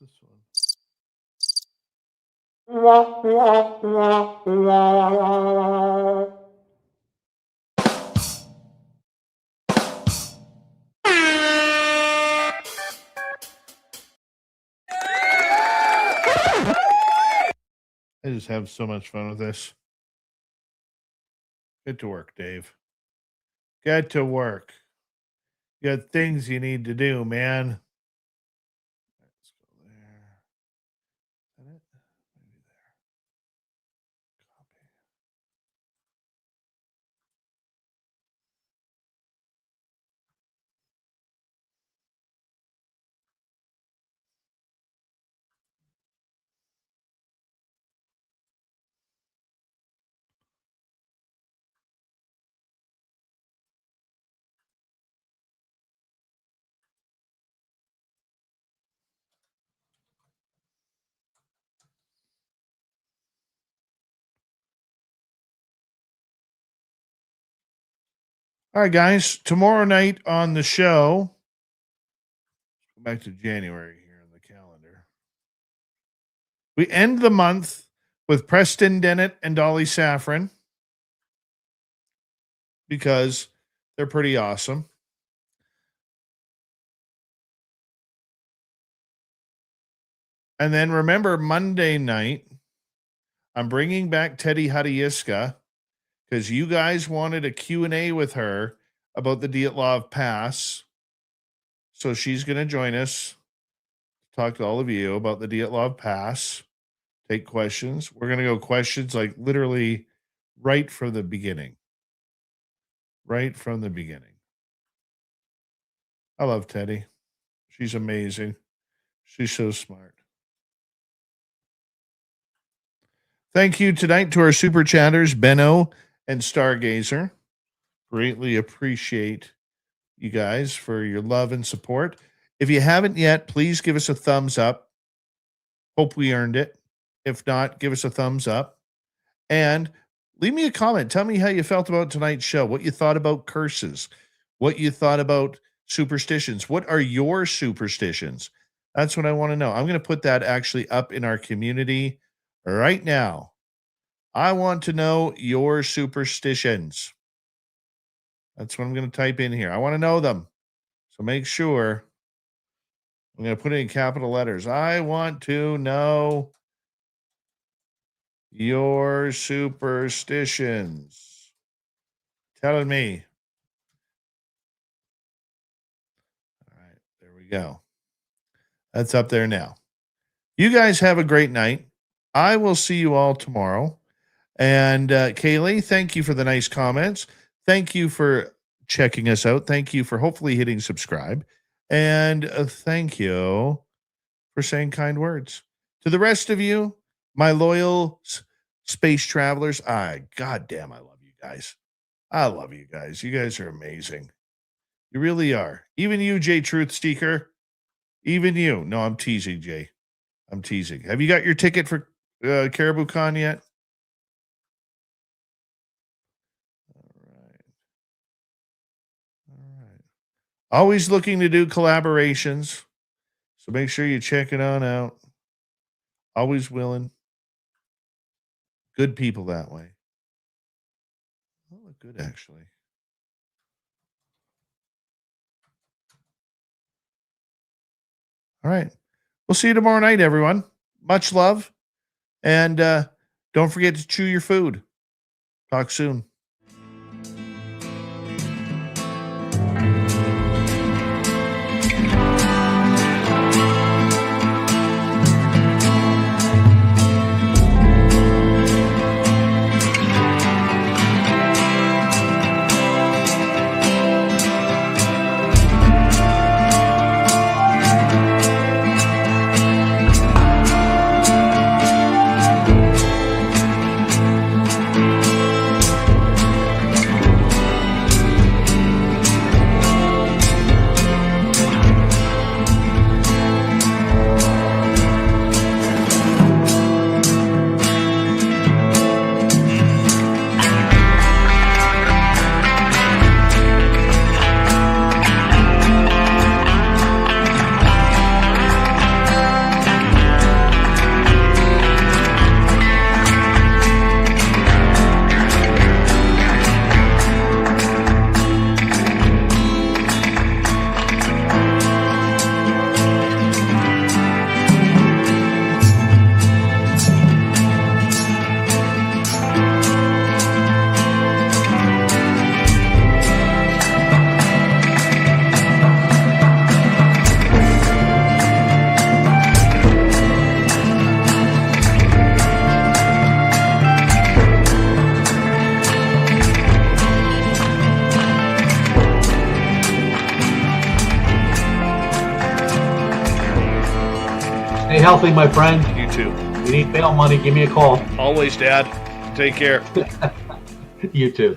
[SPEAKER 2] This one. I just have so much fun with this. Get to work, Dave. Get to work. You got things you need to do, man. Let's go there. Is that it? Maybe there. Copy. All right, guys. Tomorrow night on the show, go back to January here in the calendar. We end the month with Preston Dennett and Dolly Saffron because they're pretty awesome. And then remember, Monday night, I'm bringing back Teddy Hadiiska because you guys wanted a Q&A with her about the Dyatlov Pass. So she's going to join us, talk to all of you about the Dyatlov Pass, take questions. We're going to go questions like literally right from the beginning. Right from the beginning. I love Teddy. She's amazing. She's so smart. Thank you tonight to our super chatters, Benno and Stargazer. Greatly appreciate you guys for your love and support. If you haven't yet, please give us a thumbs up. Hope we earned it. If not, give us a thumbs up. And leave me a comment. Tell me how you felt about tonight's show, what you thought about curses, what you thought about superstitions. What are your superstitions? That's what I want to know. I'm going to put that actually up in our community right now. I want to know your superstitions. That's what I'm going to type in here. I want to know them. So make sure. I'm going to put it in capital letters. I want to know your superstitions? Telling me. All right, there we go. That's up there now. You guys have a great night. I will see you all tomorrow. And Kaylee, thank you for the nice comments. Thank you for checking us out. Thank you for hopefully hitting subscribe. And thank you for saying kind words. To the rest of you, my loyal space travelers, goddamn, I love you guys. I love you guys. You guys are amazing. You really are. Even you, Jay Truth Seeker. Even you. No, I'm teasing, Jay. I'm teasing. Have you got your ticket for Caribou Con yet? All right. Always looking to do collaborations. So make sure you check it on out. Always willing. Good people that way. They look good, actually. All right. We'll see you tomorrow night, everyone. Much love. And don't forget to chew your food. Talk soon.
[SPEAKER 14] Stay healthy, my friend.
[SPEAKER 2] You too.
[SPEAKER 14] You need bail money, give me a call.
[SPEAKER 2] Always, Dad. Take care.
[SPEAKER 14] You too.